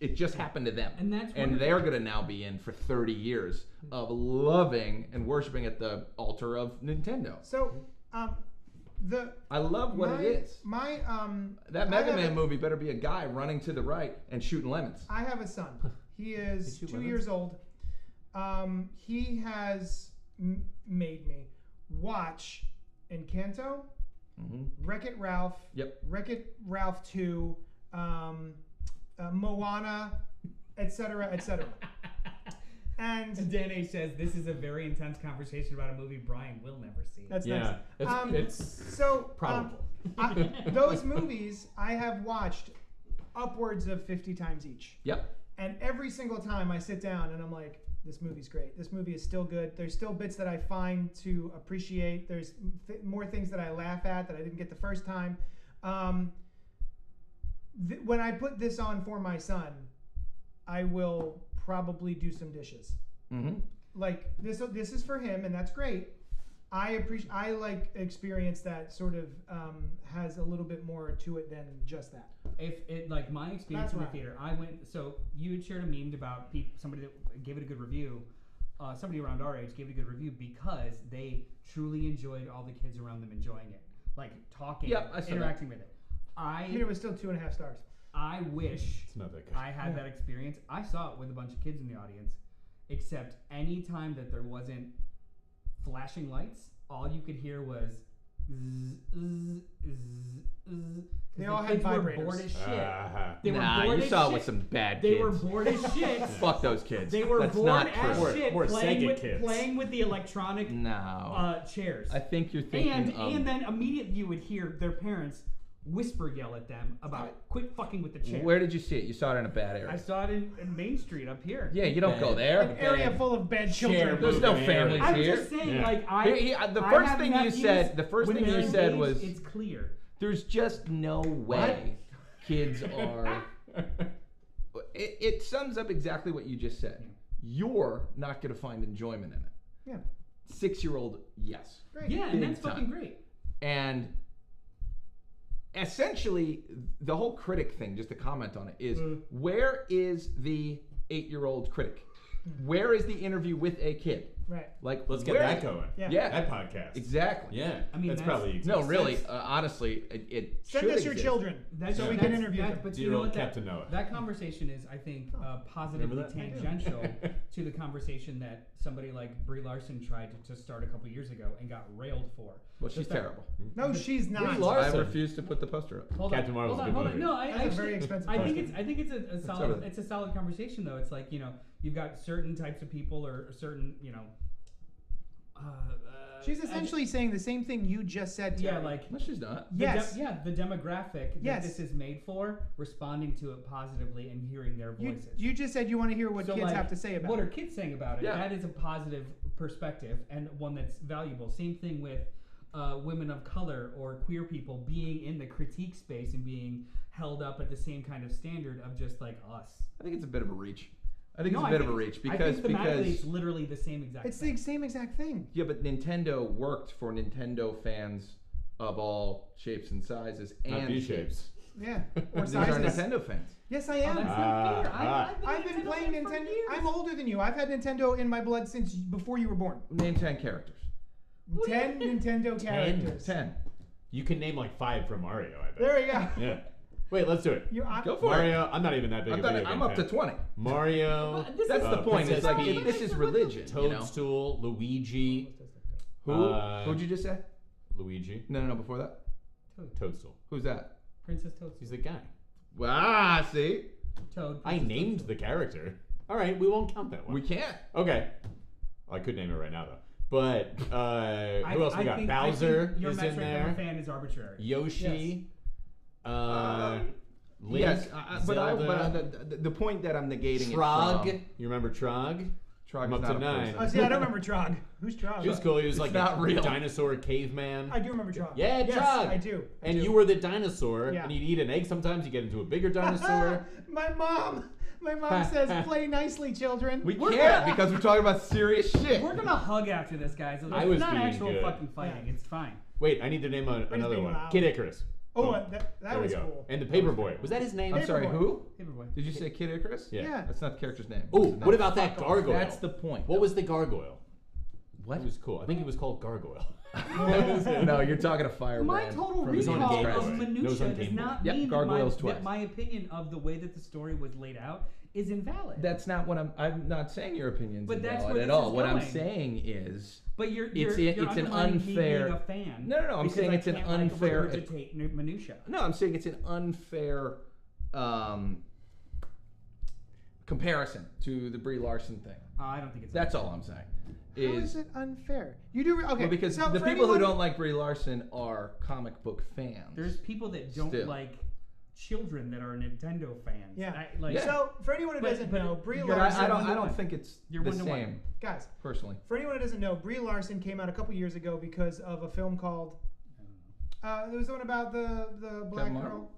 it just happened to them. And they're going to now be in for 30 years of loving and worshiping at the altar of Nintendo. So, I love what it is. That Mega Man movie better be a guy running to the right and shooting lemons. I have a son. He is 2 years old. He has made me watch Encanto, Wreck-It Ralph, Wreck-It Ralph 2, Moana, etc., etc. And Dane says this is a very intense conversation about a movie Brian will never see. That's nice. It's so probable. Those movies I have watched upwards of 50 times each. Yep. And every single time I sit down and I'm like, this movie's great. This movie is still good. There's still bits that I find to appreciate. There's more things that I laugh at that I didn't get the first time. When I put this on for my son, I will probably do some dishes. Like this is for him, and that's great. I like experience that sort of has a little bit more to it than just that. If it like my experience That's in the right. theater, I went. So you had shared a meme about somebody that gave it a good review. Somebody around our age gave it a good review because they truly enjoyed all the kids around them enjoying it, like talking, interacting with it. I mean, it was still 2.5 stars. I wish It's not that good. I had that experience. I saw it with a bunch of kids in the audience, except any time that there wasn't flashing lights, all you could hear was zzz, zzz, zzz, zzz. They all had kids were vibrators. bored as shit. They were Nah, bored you as saw it shit. with some bad They kids. were bored as shit. Fuck those kids. They were That's bored not as true. shit More playing Sega with, kids. playing with the electronic No. chairs. I think you're thinking of... And then immediately you would hear their parents whisper yell at them about quit fucking with the chair. Where did you see it? You saw it in a bad I area. saw it in Main Street up here. Yeah, you don't go there. An area full of bad children. There's no moving families I'm here. just saying, Yeah. like The I first have thing you nephews, said- the first when thing you they're said engaged, was- it's clear. There's just no way kids are... It sums up exactly what you just said. You're not going to find enjoyment in it. Yeah. 6-year-old, yes. Great. Yeah, and Big that's time. fucking great. And essentially, the whole critic thing, just to comment on it, is where is the 8-year-old critic? Where is the interview with a kid? Right. Like, Let's get where- that going. Yeah. That podcast. Exactly. Yeah. I mean, that's that's- probably No, exists. really, honestly, it Send should us your exist. children so we can interview them. But you know Zero what? Captain Noah. That conversation is, I think, positively Remember that? tangential to the conversation that somebody like Brie Larson tried to start a couple years ago and got railed for. Well, she's terrible. No, she's not. Brie I Larson. refuse to put the poster up. Hold Captain on, Marvel's hold a on, good hold on. movie. No, I That's a actually, very expensive I think poster. it's a over solid there. it's a solid conversation though. It's like, you know, you've got certain types of people or certain, you know. She's essentially saying the same thing you just said to yeah, her. like No, she's not. Yes. the demographic Yes. that this is made for, responding to it positively and hearing their voices. You just said you want to hear what So, kids like, have to say about what it. are kids saying about it? Yeah. That is a positive perspective and one that's valuable. Same thing with women of color or queer people being in the critique space and being held up at the same kind of standard of just like us. I think it's a bit of a reach. I think No, it's a bit of a reach I because think thematically it's literally the same exact It's thing. the same exact thing. yeah, but Nintendo worked for Nintendo fans of all shapes and sizes Not and these shapes. Yeah. Or These are sizes. Nintendo fans. Yes, I Oh, am. that's not fair. Ah. I've been playing fan for Nintendo. years. I'm older than you. I've had Nintendo in my blood since before you were born. Name 10 characters. 10 Nintendo characters. 10. You can name like 5 from Mario, I bet. There we go. Yeah. Wait, let's do it. Go for Mario, I'm not even that big it. a video I'm game up to fan. 20. Mario. This That's is- the point. It's like Princess this is religion. You know? Toadstool, Luigi. Who'd you just say? Luigi. No, before that. Toadstool. Who's that? Princess Toadstool. He's the guy. See? Toad. I Princess named Toadstool. the character. All right, we won't count that one. We can't. Okay. Well, I could name it right now though. But who else we got? I Bowser think your is metric in of a there. fan is arbitrary. Yoshi. Link, Yes, Zelda, the point that I'm negating Trog. it from. You remember Trog? Trog I'm is up not to a 9. Oh, person. see, I don't remember Trog. Who's Trog? He was cool. He was like not a real. dinosaur caveman. I do remember Trog. Yeah, yes, Trog. I do. And you were the dinosaur, Yeah. and you'd eat an egg sometimes. You get into a bigger dinosaur. My mom says, "Play nicely, children." We can't because we're talking about serious shit. We're gonna hug after this, guys. It's I was not being actual good. fucking fighting. Yeah. It's fine. Wait, I need to name another being one. loud. Kid Icarus. Oh, Boom. that There we was go. cool. And the Paperboy. Was that his name? I'm sorry, Paperboy. who? Paperboy. Did you say Kid Icarus? Yeah. That's not the character's name. Oh, It's what about that fuck off. gargoyle? That's the point. What was the gargoyle? What? He was cool. I think he was called Gargoyle. No, you're talking to Firebrand. My total from his own recall scratch. of Nose minutia on does Game not Boy. Yep, mean gargoyles that twice. my opinion of the way that the story was laid out is invalid. That's not what I'm not saying your opinion's But that's invalid where at this all. is What I'm going. saying is But you're it's an undermining me unfair- being a fan. No, I'm because saying I it's an can't, unfair- Like, regurgitate minutia. No, I'm saying it's an unfair comparison to the Brie Larson thing. I don't think it's. That's all I'm saying. How is it unfair? You do okay Well, because so the for people who anyone- don't like Brie Larson are comic book fans. There's people that don't Still. like children that are Nintendo fans. Yeah. I, like, Yeah. So for anyone who But- doesn't but know, Brie you're but Larson. I one to don't one. think it's You're the one to one. same Guys, personally. for anyone who doesn't know, Brie Larson came out a couple years ago because of a film called. There was the one about the black Captain girl. Marvel?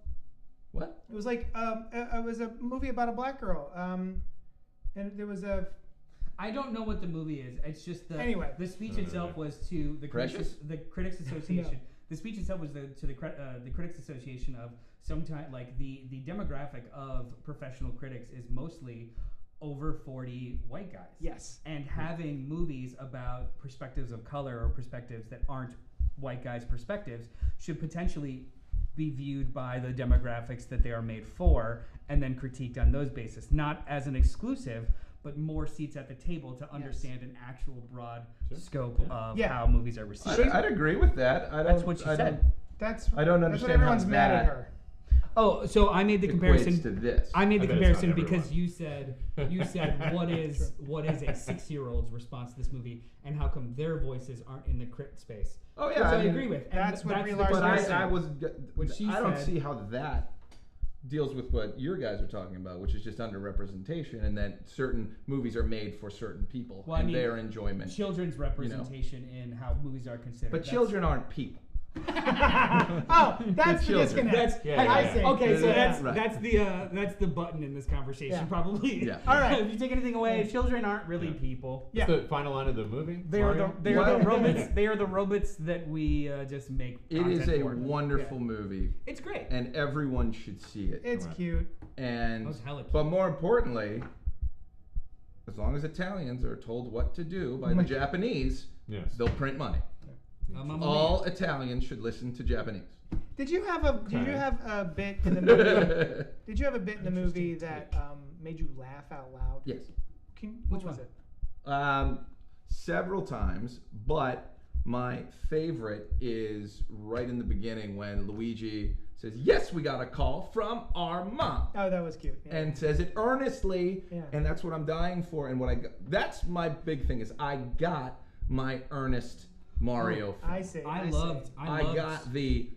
What? It was like it was a movie about a black girl. And there was a. I don't know what the movie is. It's just the Anyway. The speech itself was to the Precious? Critics Association. The speech itself was to the Critics Association of sometime like the demographic of professional critics is mostly over 40 white guys. Yes. And having movies about perspectives of color or perspectives that aren't white guys' perspectives should potentially be viewed by the demographics that they are made for and then critiqued on those basis, not as an exclusive, but more seats at the table to understand an actual broad scope of Yeah. how movies are received. I'd agree with that. That's what she said. That's. I don't That's understand what everyone's how mad at that her. Oh, so I made the equates comparison. to this. I made the I bet it's not comparison because everyone. you said what is a 6-year-old's response to this movie and how come their voices aren't in the crit space. Oh Which yeah, I I mean, agree with. And that's what Brie the Larson But was comparison. I was. What she I don't said- see how that deals with what your guys are talking about, which is just underrepresentation, and that certain movies are made for certain people Well, I and mean, their enjoyment. children's representation in how movies are considered. But children aren't people. Oh, that's the children. disconnect. That's Yeah, I yeah, see. yeah. okay. So Yeah. that's the button in this conversation, Yeah. probably. Yeah. All right. If you take anything away, children aren't really people. Yeah. What's the final line of the movie? They are Mario? the What? robots. They are the robots that we just make. It is content a for. wonderful movie, It's great. and everyone should see it. It's Right. cute. And That was hella cute. but more importantly, as long as Italians are told what to do by the Japanese, Yes. they'll print money. Mamma All Italians should listen to Japanese. Did you have a Okay. bit in the movie? Did you have a bit in the movie that made you laugh out loud? Yes. What Which was one? it? Several times, but my favorite is right in the beginning when Luigi says, "Yes, we got a call from our mom," Oh, that was cute. Yeah. and says it earnestly, Yeah. and that's what I'm dying for. And what I got, that's my big thing is I got my earnest Mario. film. I see. I see. loved. I got the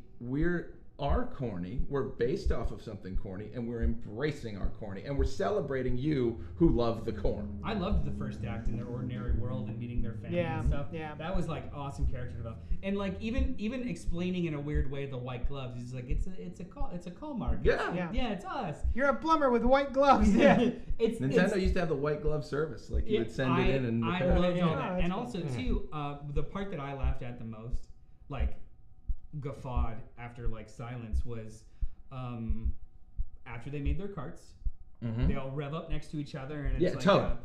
are corny. We're based off of something corny, and we're embracing our corny, and we're celebrating you who love the corn. I loved the first act in their ordinary world and meeting their family Yeah, and stuff. yeah. That was like awesome character development. And like even explaining in a weird way the white gloves. He's like it's a call mark. Yeah. Yeah. It's us. You're a plumber with white gloves. Yeah. it's Nintendo used to have the white glove service, like you would send it in and I repair. loved all Yeah, that. that's And cool. also too, the part that I laughed at the most, like guffawed after like silence, was after they made their carts, they all rev up next to each other and it's Yeah, like Toad.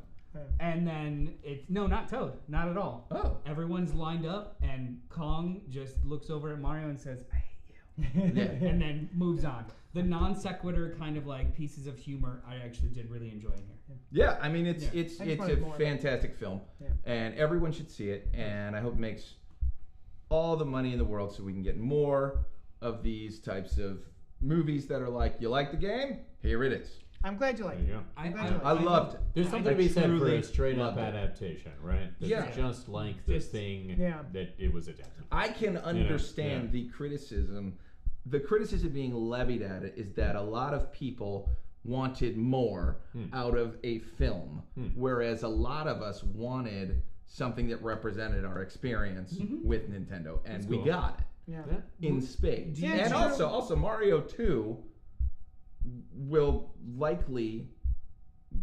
and then it's no, not Toad, not at all. Oh. Everyone's lined up and Kong just looks over at Mario and says, "I hate you," Yeah. and then moves on. The non sequitur kind of like pieces of humor I actually did really enjoy in here. Yeah, I mean it's Yeah. it's I just it's wanted a more of it. fantastic film, Yeah. and everyone should see it. And I hope it makes all the money in the world so we can get more of these types of movies that are like, you like the game? Here it is. I'm glad you like There you it. go. I loved it. There's something to be said for a straight up adaptation, right? That's Yeah. just like the thing that it was adapted. I can understand the criticism. The criticism being levied at it is that a lot of people wanted more out of a film, whereas a lot of us wanted something that represented our experience with Nintendo, and we got it in spades. Yeah, and true. also Mario 2 will likely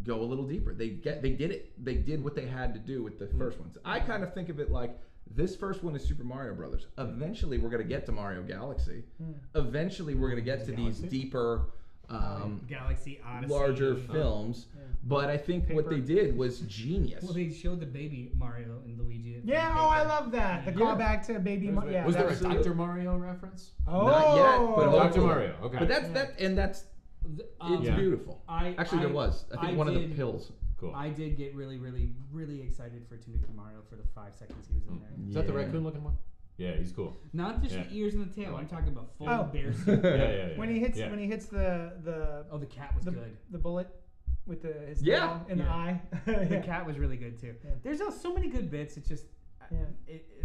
go a little deeper. They did it. They did what they had to do with the first ones. I kind of think of it like this first one is Super Mario Brothers. Eventually, we're going to get to Mario Galaxy. Eventually, we're going to get to these deeper, Galaxy Odyssey, larger films. But I think what they did was genius. Well, they showed the baby Mario and Luigi. Yeah, I love that. The callback to Baby Mario. Yeah, Was there a absolutely. Dr. Mario reference? Oh, Not yet, but Dr. hopefully. Mario, okay. But that's it's beautiful. Actually, there was. I think one of the pills. Cool. I did get really, really, really excited for Tanuki Mario for the 5 seconds he was in there. Is that the raccoon looking one? Yeah, he's cool. Not just the ears and the tail. I'm talking about full bear suit. Yeah. When he hits the Oh, the cat was good. the bullet with his Yeah. tail in the eye. The cat was really good too. Yeah. There's so many good bits. It's just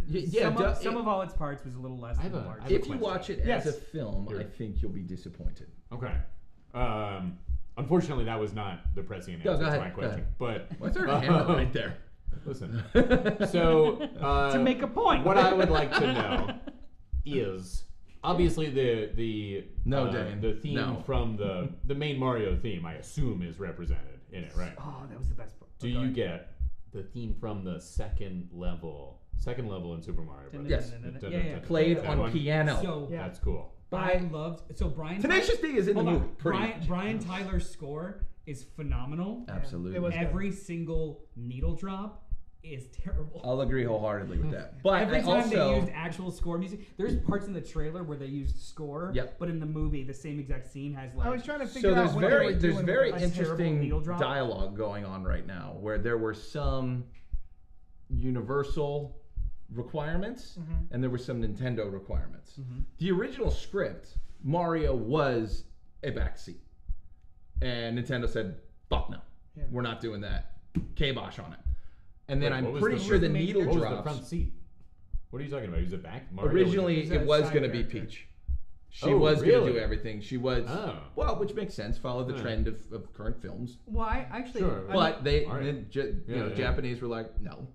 Yeah, some of all its parts was a little less than large. I have a If you watch it Yes. as a film, I think you'll be disappointed. Okay. Unfortunately, that was not the pressing answer go to ahead, my go question. ahead. But What's our hammer right there? listen. So to make a point. what I would like to know is obviously the Dane, the theme no. from the main Mario theme. I assume is represented in it, right? Oh, that was the best part. Do you get the theme from the second level in Super Mario Bros? Yes. Yeah. Played That on one? piano. So That's cool. I loved Brian. Tenacious D is in the Hold on. movie. Pretty much. Brian Tyler's score is phenomenal. Absolutely. It was Every single needle drop is terrible. I'll agree wholeheartedly with that. But Every I time also they used actual score music, there's parts in the trailer where they used score. Yep. But in the movie, the same exact scene has like. I was trying to figure so out what they were there's doing very with a terrible interesting needle drop. dialogue going on right now where there were some Universal requirements and there were some Nintendo requirements. The original script, Mario was a backseat, and Nintendo said, "Fuck no, we're not doing that." Kibosh on it. And then Wait, what I'm was pretty the- sure the what was the needle What was the drops. front seat? What are you talking about? He was a back? Mario Originally, was it a was side going to be character. Peach. She Oh, was going to do really? everything. She was Oh. well, which makes sense. Follow the Yeah. trend of current films. Well, I actually. Sure. But they, All right. Yeah. Japanese were like, no,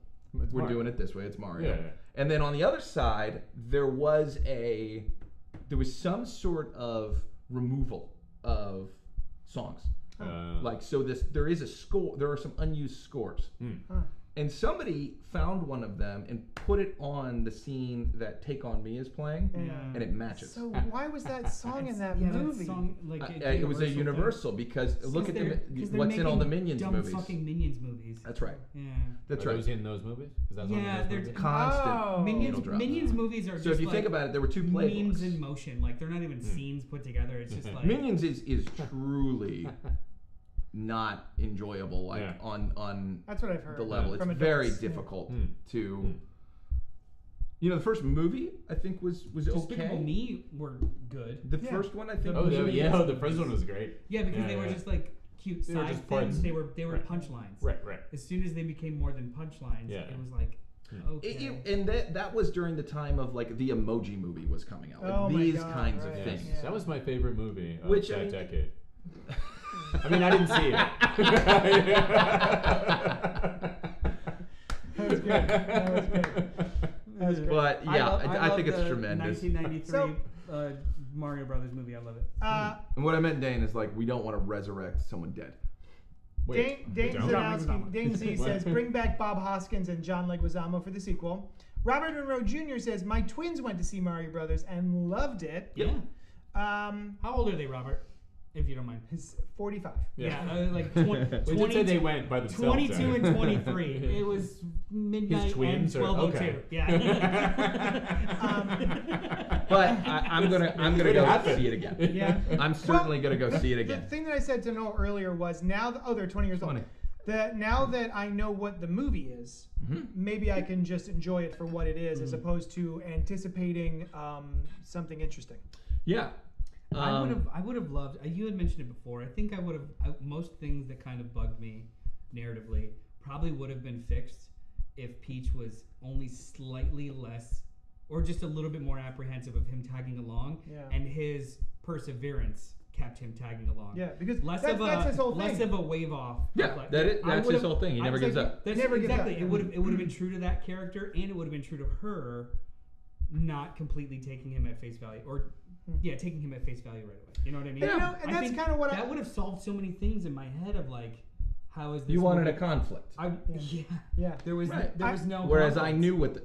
It's we're Mario. doing it this way. It's Mario. Yeah. And then on the other side, there was some sort of removal of songs. There is a score. There are some unused scores. And somebody found one of them and put it on the scene that Take On Me is playing, and it matches. So why was that song in that Yeah, movie? that song, like, It was a thing. Universal because look at they're what's in all the Minions dumb movies. fucking Minions movies. That's right. Yeah. That's Are right. those in those movies? Is that one Yeah, of those they're movies? Constant. Oh. Minions, drop. Minions movies are just So if you like think about it, there were two playbooks. memes in motion. Like they're not even scenes put together. It's just like Minions is truly not enjoyable. Like Yeah. on That's what I've heard. the level. It's from very adults. difficult to. You know, the first movie I think was Despicable okay. Me were good. The Yeah. first one I think. Oh, was the first one was great. Yeah, because Yeah, they were yeah. just like cute They were side just parts. things. They were Right. punchlines. Right. As soon as they became more than punchlines, Yeah. it was like okay. And that was during the time of like the Emoji Movie was coming out. Like Oh my these God, kinds right. of Yes. things. Yeah. That was my favorite movie of Which, that I mean- decade. I mean, I didn't see it. That was good. That was good. That was good. But yeah, I love think it's the tremendous. 1993 Mario Brothers movie. I love it. And what I meant, Dane, is like we don't want to resurrect someone dead. Wait, Dane don't? Zanowski, Dane Z What? says, bring back Bob Hoskins and John Leguizamo for the sequel. Robert Monroe Jr. says, my twins went to see Mario Brothers and loved it. Yeah. How old are they, Robert? If you don't mind. He's 45. Yeah, like 20, We did say they went by themselves. 22 and 23. It was midnight His twins and are 12:02. okay. Yeah. But I'm gonna Could go happen. see it again. Yeah. I'm certainly gonna go see it The again. thing that I said to Noel earlier was now, they're 20 years old. 20. Now that I know what the movie is, maybe I can just enjoy it for what it is as opposed to anticipating something interesting. Yeah. I would have loved. You had mentioned it before. I think I would have. Most things that kind of bugged me, narratively, probably would have been fixed if Peach was only slightly less, or just a little bit more apprehensive of him tagging along, and his perseverance kept him tagging along. Yeah, because less that's his whole thing. Less of a wave off. Yeah, like, that's his whole thing. He never gives up. That's never gives exactly. up. It would have been true to that character, and it would have been true to her, not completely taking him at face value, or taking him at face value right away. You know what I mean? Yeah, and that's kind of what that would have solved so many things in my head of like, how is this? You wanted movie- a conflict. Yeah. There was no. Whereas I conflict. knew what.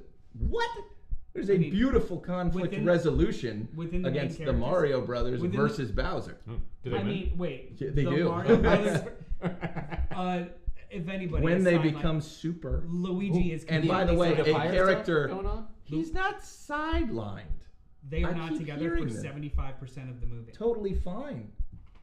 There's a beautiful conflict resolution within the main against the characters. Mario Brothers versus Bowser. Do they win? Wait. Yeah, they the do. Mario Brothers, if anybody, When has they sidelined- become super. Luigi is. And by the completely way, The a fire character. stuff going on? He's not sidelined. They are I not keep together hearing for this. 75% of the movie. Totally fine.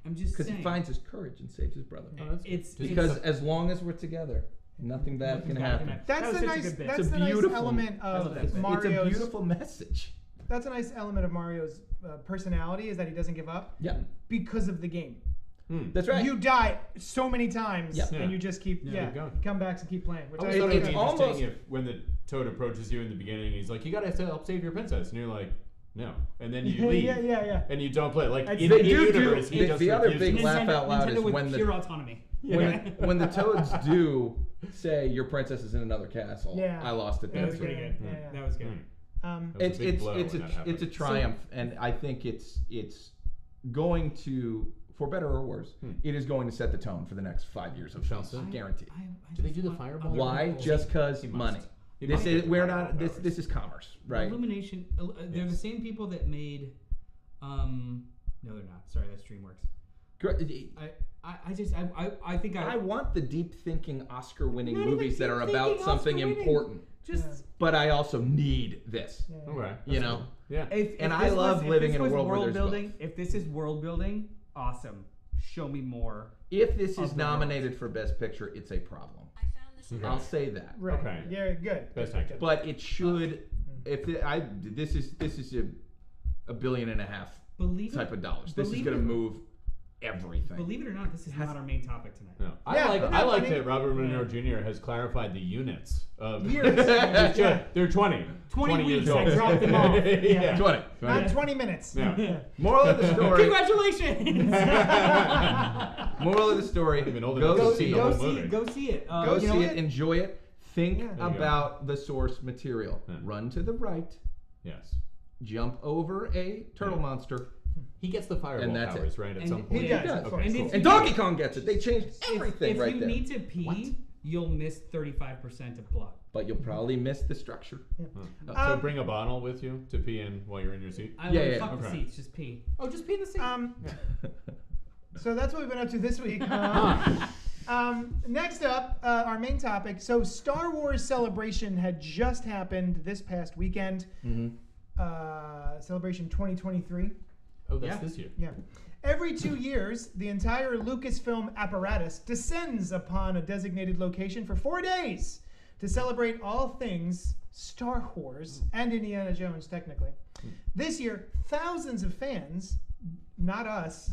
I'm just Because saying. he finds his courage and saves his brother. Oh, that's It's Because as long as we're together, nothing bad can happen. That's the nice. That's It's a the nice beautiful- element of It's Mario's. a beautiful message. That's a nice element of Mario's personality is that he doesn't give up Yeah, because of the game. that's right. You die so many times, Yeah. and you just keep keep going. come back and keep playing. Which I I always thought it would it's be almost- interesting if when the Toad approaches you in the beginning, he's like, "You gotta help save your princess," and you're like, "No," and then you leave, yeah. and you don't play. Like They in do universe, he the just other refuses. big laugh out loud Nintendo is with when the pure autonomy. when the Toads do say your princess is in another castle. Yeah. I lost it. That there was too. pretty good. Yeah. That was good. That was It's a big blow when that it's happened. a triumph, and I think it's going to, for better or worse, it is going to set the tone for the next 5 years of films, guaranteed. Do they do the fireball? Why? Just because He must. money. He This must is get we're fireball not. powers. This is commerce, right? Illumination. They're the same people that made. No, they're not. Sorry, that's DreamWorks. I think I want the deep thinking Oscar-winning Not even movies that are deep-thinking about something Oscar-winning. important. just. But I also need this. Okay. You know. Yeah. If And this I love was- if living this in a was world where world there's building. both. If this is world building, awesome. Show me more. If this Of is the nominated for Best Picture, it's a problem. Okay. I'll say that. Right. Okay. Yeah. Good. Best Good, actor. good. But it should. If it, I this is $1.5 billion Believe type it, of dollars. This is believe going it- to move everything. Believe it or not, this is not our main topic tonight. No. Yeah, I like funny. that Robert Monroe Jr. has clarified the units of Years. They're 20. 20 years weeks, old. I dropped them off. Yeah. 20. Not 20 minutes. Yeah. Moral of the story. Congratulations! Moral of the story. I've been old Go enough to see see it. the whole Go see movie. it. Go see it. Go You see know it. what? Enjoy it. Think Yeah. There you go. about the source material. Yeah. Run to the right. Yes. Jump over a turtle monster. He gets the fireball And that's it. powers, right? At And some he point. He does. does. Of Okay, course. cool. And And Donkey Kong gets it. They changed everything if right you there. need to pee, you'll miss 35% of plot. But you'll probably miss the structure. So bring a bottle with you to pee in while you're in your seat. I Yeah, would yeah. fuck the Okay. seats, just pee. Oh, just pee in the seat. So that's what we've been up to this week. Next up, our main topic. So Star Wars Celebration had just happened this past weekend. Celebration 2023. Oh, that's Yeah. this year. Yeah. Every 2 years, the entire Lucasfilm apparatus descends upon a designated location for 4 days to celebrate all things Star Wars and Indiana Jones, technically. This year, thousands of fans, not us,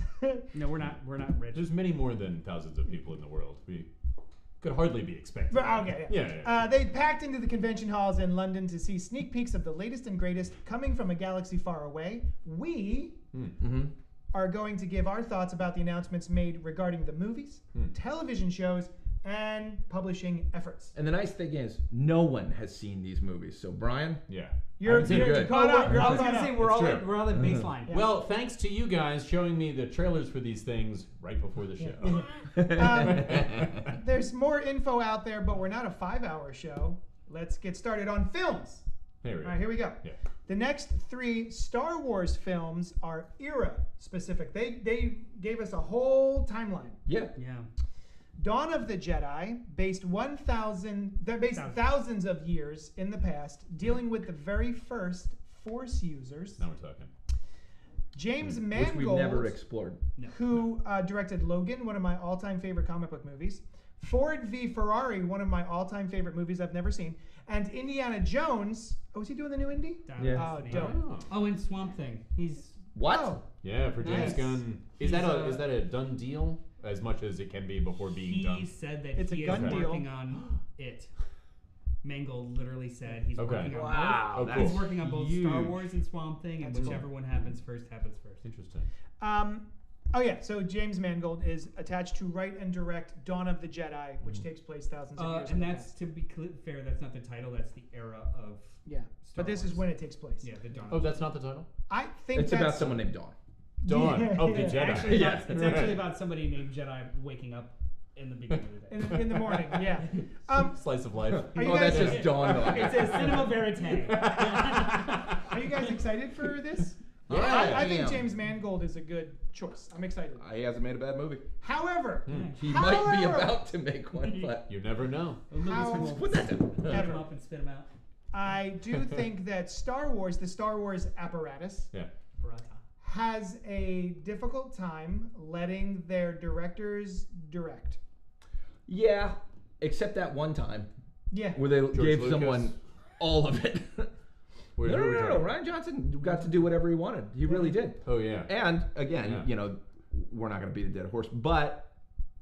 No, we're not rich. There's many more than thousands of people in the world. We could hardly be expected. okay, Yeah. they packed into the convention halls in London to see sneak peeks of the latest and greatest coming from a galaxy far away. We are going to give our thoughts about the announcements made regarding the movies, television shows, and publishing efforts. And the nice thing is, no one has seen these movies. So, Brian, Yeah. You're seen good. caught up. You're I all was caught gonna up. say we're all It's at, true. we're all at baseline. Yeah. Well, thanks to you guys showing me the trailers for these things right before the show. There's more info out there, but we're not a 5-hour show. Let's get started on films. There we All go. right, here we go. Yeah. The next 3 Star Wars films are era specific. They gave us a whole timeline. yeah, Yeah. Dawn of the Jedi, they're based thousands of years in the past, dealing with the very first Force users. Now we're talking. James which we've never Mangold, explored. who directed Logan, one of my all-time favorite comic book movies, Ford v Ferrari, one of my all-time favorite movies I've never seen, and Indiana Jones. Oh, is he doing the new Indy? Down Yeah. in Oh, the city. dope. Oh. Oh, and Swamp Thing. He's What? Oh, Yeah, for James Nice. Gunn. He's, Is that a done deal? As much as it can be before being He done. said that It's a he is gun deal. working on it. Mangold literally said he's Okay. working on Wow, both. that's He's working on both huge. Star Wars and Swamp Thing, and That's whichever one happens first happens first. Interesting. oh yeah. So James Mangold is attached to write and direct Dawn of the Jedi, which takes place thousands of years. And in the that's past. to be fair. That's not the title. That's the era of. Yeah. Star But this Wars. is when it takes place. Yeah, the dawn. Oh, that's not the title? I think It's that's about someone named Dawn. Dawn of the Yeah. Jedi. Actually, Yeah. it's actually about somebody named Jedi waking up in the beginning of the day. in the morning. Yeah. Slice of life. Are you Oh, guys- that's just Dawn. It's a cinema verite. Are you guys excited for this? Yeah, I think am. James Mangold is a good choice. I'm excited. He hasn't made a bad movie. However, He might be However- about to make one, but You never know. How- Lucas will put that down. pick Ever. him up and spit him out. I do think that Star Wars, the Star Wars apparatus, Yeah. Barata. has a difficult time letting their directors direct. Yeah, except that one time Yeah. where they gave Lucas. someone all of it. Who are we talking about? Ryan Johnson got to do whatever he wanted. He really did. Oh, yeah. And again, Yeah. you know, we're not going to beat a dead horse, but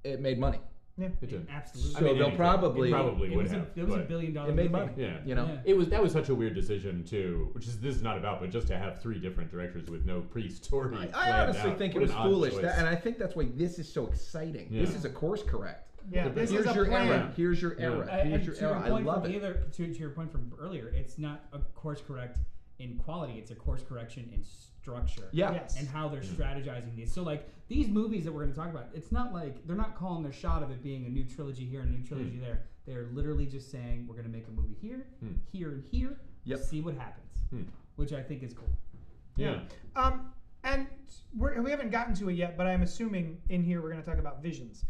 it made money. Yeah. It did. Absolutely. So they'll anything. probably- It probably It would was have. it was a but- $1 billion It made money. movie. Yeah. You know, Yeah. That was such a weird decision too, which is this is not about, but just to have 3 different directors with no pre-story. I planned honestly out. think it What was an odd foolish, choice. and I think that's why this is so exciting. Yeah. This is a course correct. Yeah. But This Here's is a your plan. era. Here's your Yeah. era. And Here's your to your era. I point love from it. either, to your point from earlier, it's not a course correct in quality; it's a course correction in structure. Yeah. Yes. And how they're strategizing these. So, like these movies that we're going to talk about, it's not like they're not calling their shot of it being a new trilogy here and a new trilogy there. They're literally just saying we're going to make a movie here, here, and here. Yep. See what happens, which I think is cool. Yeah. And we haven't gotten to it yet, but I'm assuming in here we're going to talk about visions.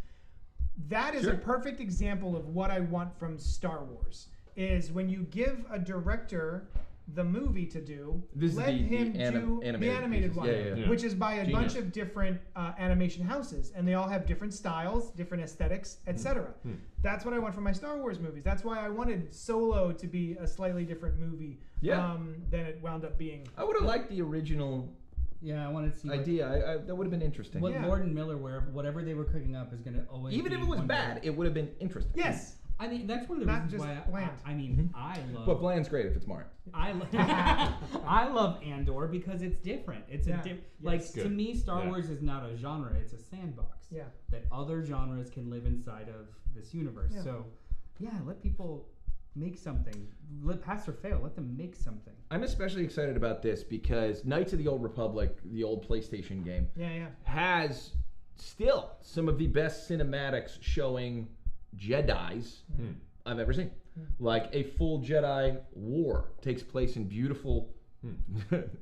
That is Sure. a perfect example of what I want from Star Wars. Is when you give a director the movie to do, This is let the him do animated the animated pieces. one, Yeah, yeah. which is by a Genius. bunch of different animation houses, and they all have different styles, different aesthetics, etc. That's what I want from my Star Wars movies. That's why I wanted Solo to be a slightly different movie Yeah. than it wound up being. I would have liked the original Yeah, I wanted to see idea. That would have been interesting. what Yeah. Lord and Miller, whatever they were cooking up, is going to always. Even be if it was one bad, way. it would have been interesting. Yes. I mean, that's one of the Not reasons just why bland. I mean, I love. But bland's great if it's Mario. I love Andor because it's different. It's Yeah. like Yes. to Good. me, Star Yeah. Wars is not a genre; it's a sandbox. Yeah. That other genres can live inside of this universe. Yeah. So, yeah, let people make something. Let pass or fail. Let them make something. I'm especially excited about this because Knights of the Old Republic, the old PlayStation game, Yeah. has still some of the best cinematics showing Jedis I've ever seen. Like a full Jedi war takes place in beautiful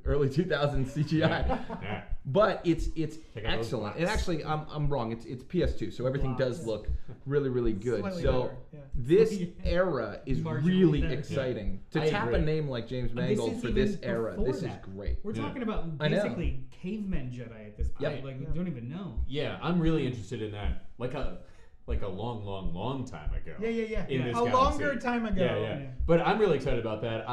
early 2000s CGI. Yeah. But it's Check out those excellent. And blocks. actually, I'm wrong. It's PS2, so everything does Blocks. look really, really good. Slightly So better, yeah. this era is Marginally really better. exciting. Yeah. To I tap agree. a name like James This Mangold is for even this era, before this that. is great. We're Yeah. talking about I know. basically cavemen Jedi at this point. Yep. Like we Yeah. don't even know. Yeah, I'm really interested in that. Like a long time ago. Yeah. In this A galaxy. longer time ago. Yeah. But I'm really excited about that.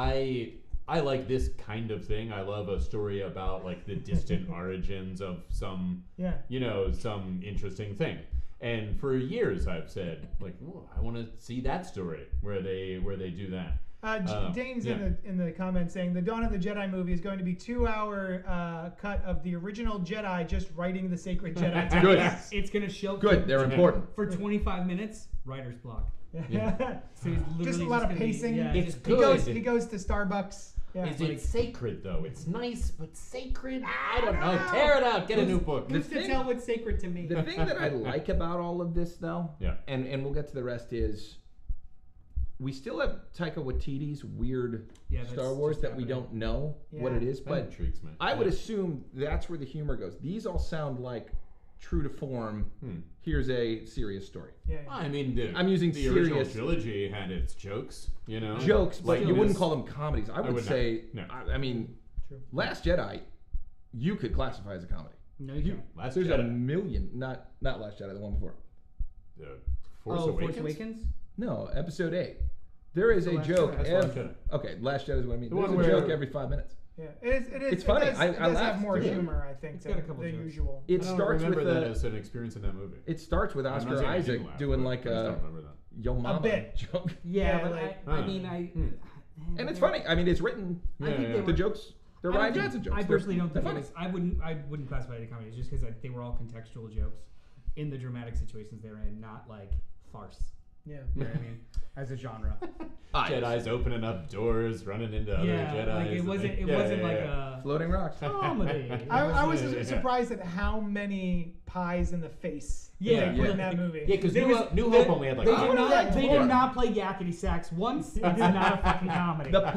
I like this kind of thing. I love a story about like the distant origins of some, Yeah. some interesting thing. And for years I've said like, oh, I want to see that story where they do that. Dane's yeah. in the comments saying the Dawn of the Jedi movie is going to be 2-hour cut of the original Jedi just writing the sacred Jedi. text. Good. It's gonna show Good, they're important. for 25 minutes. Writer's block. Yeah. So he's literally Just a lot of gonna be- pacing. yeah, It's just- good. He goes to Starbucks. Yeah. Is it sacred though? It's nice, but sacred? I don't I know. don't know. Tear it out. Get a new book. Who's to thing- tell what's sacred to me? The thing that I like about all of this, though, Yeah. and we'll get to the rest, is we still have Taika Waititi's weird Yeah, that's Star Wars just that we happening. don't know what Yeah. it is, That but intrigues me. I would assume that's where the humor goes. These all sound like true to form. Here's a serious story. Yeah. I mean, I'm using the original serious- trilogy had its jokes, Jokes, but Like you wouldn't this- call them comedies. I would would not. say, No. I mean, True. Last Jedi, you could classify as a comedy. No, you can't. Last There's a Jedi. million, not Last Jedi, the one before. Force Oh, Awakens? Force Awakens? No, Episode 8. There is a Last joke. Jedi. That's Last Jedi. Okay, Last Jedi is what I mean. The There's one a where- joke every 5 minutes. Yeah, it is. It's funny. It does, I it does have laughed more through it. humor, I think, It's than got a couple the jokes. usual. It I don't starts remember with that a, as an experience in that movie. it starts with I'm not Oscar saying I Isaac didn't laugh, doing but like I just a don't remember that. Yo Mama bit. joke. Yeah, Yeah, but like- I mean, And it's funny. I mean, it's written. I think they The were. jokes. They're I don't Ryan think- Johnson jokes. I personally don't They're think it funny. was. I wouldn't classify it as comedy just because they were all contextual jokes in the dramatic situations they're in, not like farce. Yeah. You know what I mean? As a genre. Jedi's opening up doors, running into other Jedis. like it wasn't like a Floating rocks. comedy. I was Yeah. surprised at how many pies in the face Yeah, they put yeah. in that movie. Yeah, because There was- New Hope only had like They five. did not. like They four. did not play yakety sax once. It's not a fucking comedy. The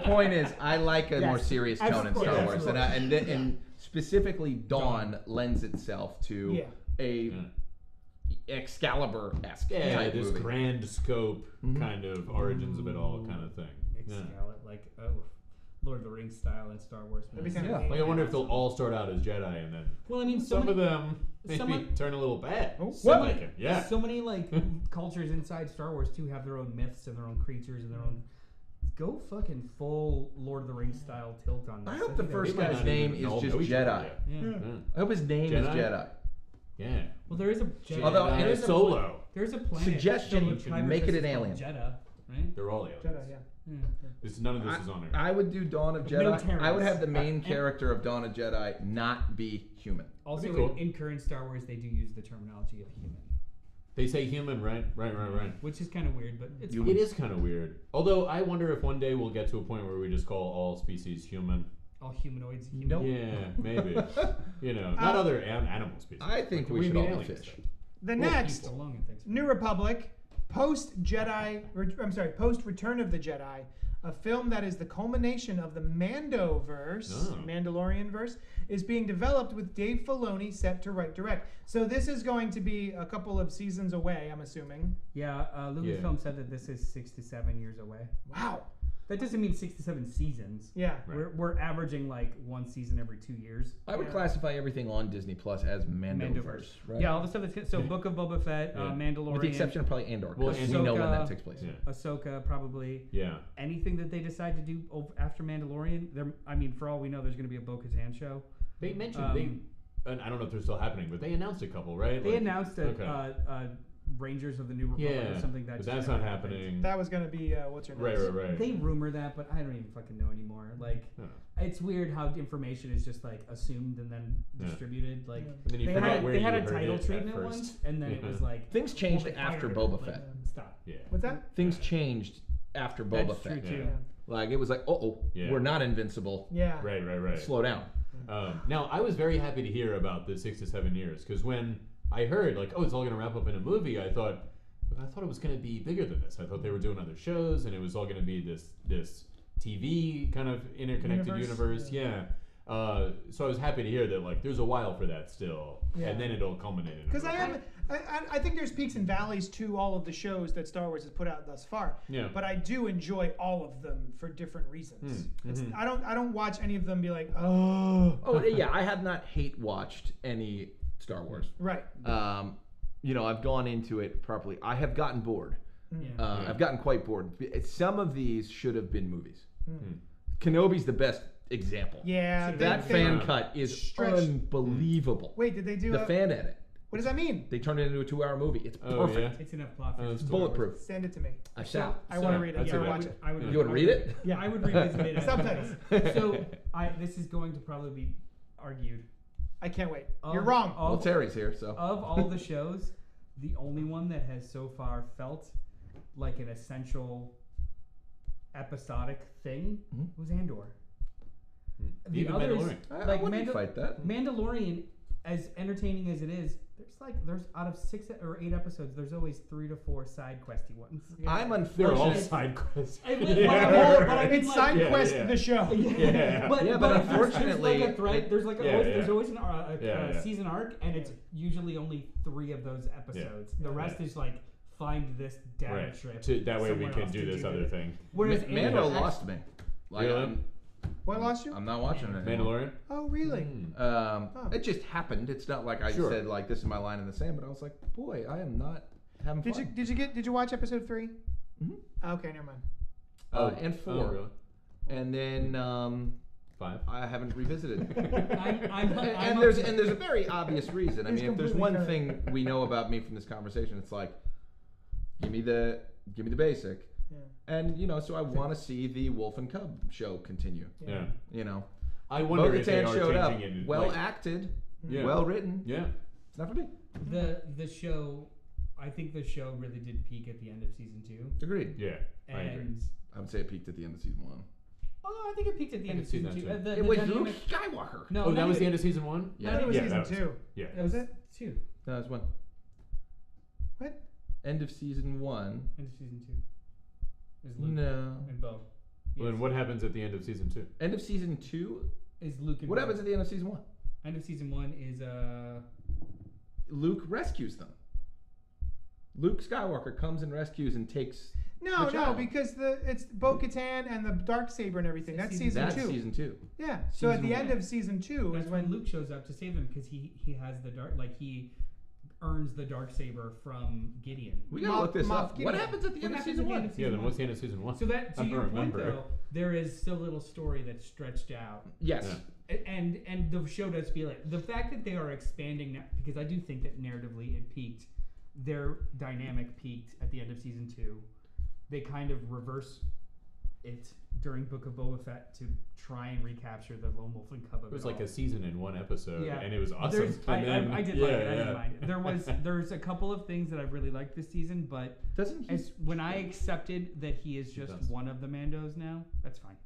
point is, I like a Yes. more serious tone in Absolutely. Star Wars, and Absolutely. and specifically Dawn lends itself to Yeah. a Excalibur-esque Yeah, type this movie. grand scope kind of origins of it all kind of thing. Yeah. Excalibur, like Lord of the Rings style in Star Wars. That'd be movies. kind Yeah. of Like I wonder if they'll all start out as Jedi and then Well, I mean, some of them maybe some- turn a little bad. Oh, So what? like it, yeah. So many like cultures inside Star Wars too have their own myths and their own creatures and their own. Go fucking full Lord of the Rings style tilt on this. I hope think the that first would be might guy's not name even is all just know each other Jedi. yet. Yeah. Yeah. I hope his name is Jedi? Jedi. Yeah. Well, there is a Jedi. Although Jedi it is a Solo. There's a planet. Suggestion, that Tribe make it Princess an is called alien. Jeddah, right? They're all aliens. Jedi, yeah. None of this is on there. I would do Dawn of No Jedi. Terrans. I would have the main character of Dawn of Jedi not be human. Also, That'd be cool. in current Star Wars, they do use the terminology of human, They say human, right? Right. which is kind of weird, but it's It fine. is kind of weird. Although I wonder if one day we'll get to a point where we just call all species human. All humanoids. Human. Nope. Yeah, maybe. Not other animal species. I think Like, we we should mean all be aliens fish. then. The Well, next, people. Along and things. New Republic, post Return of the Jedi, a film that is the culmination of the Mandoverse, Oh. Mandalorian verse, is being developed with Dave Filoni set to write direct. So this is going to be a couple of seasons away, I'm assuming. Yeah, Lucasfilm said that this is 6 to 7 years away. Wow. That doesn't mean 6 to 7 seasons. Yeah. Right. We're averaging like one season every 2 years. I would Yeah. classify everything on Disney Plus as Mandoverse, right? Yeah, all the stuff that's so Book of Boba Fett, Yeah. Mandalorian, With the exception of probably Andor, Well, because we know when that Ahsoka- takes place. Yeah. Ahsoka, probably Yeah. anything that they decide to do after Mandalorian. I mean, for all we know, there's going to be a Bo-Katan show. They mentioned Um, and I don't know if they're still happening, but they announced a couple, right? They Like- announced that okay. Rangers of the New Republic Yeah, or something but that's that's not happening. That was going to be, what's her name? Right. They rumor that, but I don't even fucking know anymore. Like, Yeah. it's weird how information is just like assumed and then Yeah. distributed. Like, Yeah. And then you they forget had, where they you had a heard title it at treatment first. once, and then it was like Things changed well, they after fired Boba him. Fett. Stop. Yeah. What's that? Things changed after Boba That's Fett. true too. Yeah. Like it was like, Yeah. we're not invincible. Yeah. Right. Slow down. Now, I was very happy to hear about the 6 to 7 years because when I heard like, oh, it's all going to wrap up in a movie, I thought it was going to be bigger than this. I thought they were doing other shows and it was all going to be this TV kind of interconnected universe. Yeah. So I was happy to hear that like there's a while for that still, Yeah. and then it'll culminate. Because I think there's peaks and valleys to all of the shows that Star Wars has put out thus far. Yeah. But I do enjoy all of them for different reasons. Mm-hmm. I don't watch any of them and be like, oh. Oh yeah, I have not hate watched any Star Wars. Right. I've gone into it properly. I have gotten bored. Yeah. I've gotten quite bored. Some of these should have been movies. Mm. Kenobi's the best example. Yeah. That fan cut is Stretched. unbelievable. Wait, did they do The fan edit. What does that mean? They turned it into a 2-hour movie. It's Oh, perfect. yeah? It's enough plot. Oh, for it's Star Wars. Bulletproof. Send it to me. I shall. I want to read it. That's I a want good to watch one. it. You would read it? Yeah. I would revisit it. Subtitles. So this is going to probably be argued. I can't wait. Of- You're wrong. Well, Terry's here, so. Of all the shows, the only one that has so far felt like an essential episodic thing was Andor. The Even others, Mandalorian. I wouldn't fight that. Mandalorian, as entertaining as it is, there's out of 6 or 8 episodes, there's always 3 to 4 side questy ones. Yeah. I'm They're all unfortunate. side quests. But I mean, It's like- Side Yeah, Quest yeah. the show. Yeah. But unfortunately, there's like a thread. There's like there's always a Yeah. season arc, and it's usually only 3 of those episodes. The rest is like find this data Right. trip. That way we somewhere can else do to this do other it. thing. Whereas Mando Andor lost me. Like, Really? What lost you? I'm not watching it anymore. Mandalorian. Oh, really? It just happened. It's not like I Sure. said like this is my line in the sand, but I was like, boy, I am not having Did fun. you watch episode 3? Mhm. Okay, never mind. And 4. Oh, really? and then 5. I haven't revisited. I'm and there's a very obvious reason. I He's mean, if there's completely one correct. thing we know about me from this conversation, it's like, give me the basic, Yeah. and so I want to see the Wolf and Cub show continue. Yeah. I wonder if they Bo-Katan are showed up, changing it. well like, acted, Yeah. well written. Yeah. It's not for me. the show. I think the show really did peak at the end of season 2, Agreed. Yeah. I agree. and I would say it peaked at the end of season 1. although I think it peaked at the end of can see season that 2. too. It was Luke dynamic- Skywalker. No, Oh, that not was the even- end of season 1? I thought it was Yeah, season that was- 2. Yeah. That was it? 2. No, it's 1. What? End of season 1. End of season 2. Is Luke No. and Bo. Well, then what happens at the end of season 2? End of season 2. Is Luke and What Bo. happens at the end of season 1? End of season 1 is Luke rescues them. Luke Skywalker comes and rescues and takes. No, the child. because it's Bo-Katan and the Darksaber and everything. That's season That's 2. season 2. Yeah. So at Season the end one. of season 2 that's is when when Luke shows up to save them because he has the dark he earns the Darksaber from Gideon. We gotta Moff- look this Moff up. What Gideon. happens at the What end of happens season at the end 1? of Yeah, season then 1? what's the end of season 1? So that to I your don't point remember. though, there is still a little story that's stretched out. Yes. Yeah. And the show does feel it. The fact that they are expanding now, because I do think that narratively it peaked, their dynamic peaked at the end of season 2. They kind of reverse it during Book of Boba Fett to try and recapture the Lone Wolf and Cub of It was it like all. a season in one episode, Yeah. and it was awesome. I did like it. I didn't mind it. There's a couple of things that I really liked this season, but Doesn't he? as when I accepted that he is just does. one of the Mandos now, that's fine.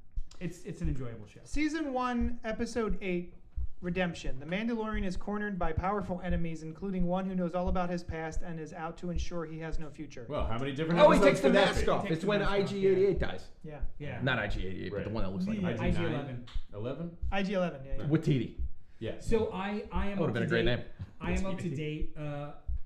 It's an enjoyable show. Season 1, Episode 8, Redemption. The Mandalorian is cornered by powerful enemies, including one who knows all about his past and is out to ensure he has no future. Well, how many different Oh, he episodes takes the could that mask be? off. Takes It's the when mask off, IG-88 dies. Yeah. Yeah. Not IG-88, but Right. the one that looks like The- an IG. IG-11. 11? IG-11, yeah. With TD. Yeah. So I am That would have up been to a great date. name. I am up to date,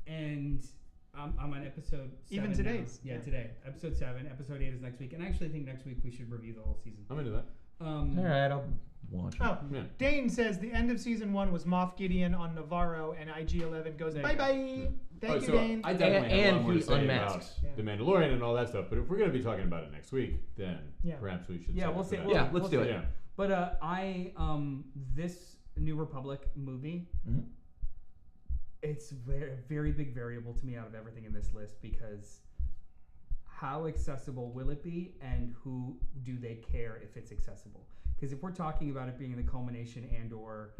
and I'm on episode 7 Even now. today's, Yeah, yeah. today. Episode 7. Episode 8 is next week, and I actually think next week we should review the whole season. I'm into that. All right, I'll watch it. Oh, Yeah. Dane says the end of season 1 was Moff Gideon on Navarro, and IG-11 goes, There you bye-bye. Thank you, so Dane. I definitely have a And lot more he to say unmasks. about the Mandalorian and all that stuff, but if we're going to be talking about it next week, then Yeah. perhaps we should Yeah, save we'll it say- for that. we'll- Yeah, let's do it. Yeah. But this New Republic movie, Mhm. it's very very big variable to me out of everything in this list because how accessible will it be, and who do they care if it's accessible? Because if we're talking about it being the culmination and or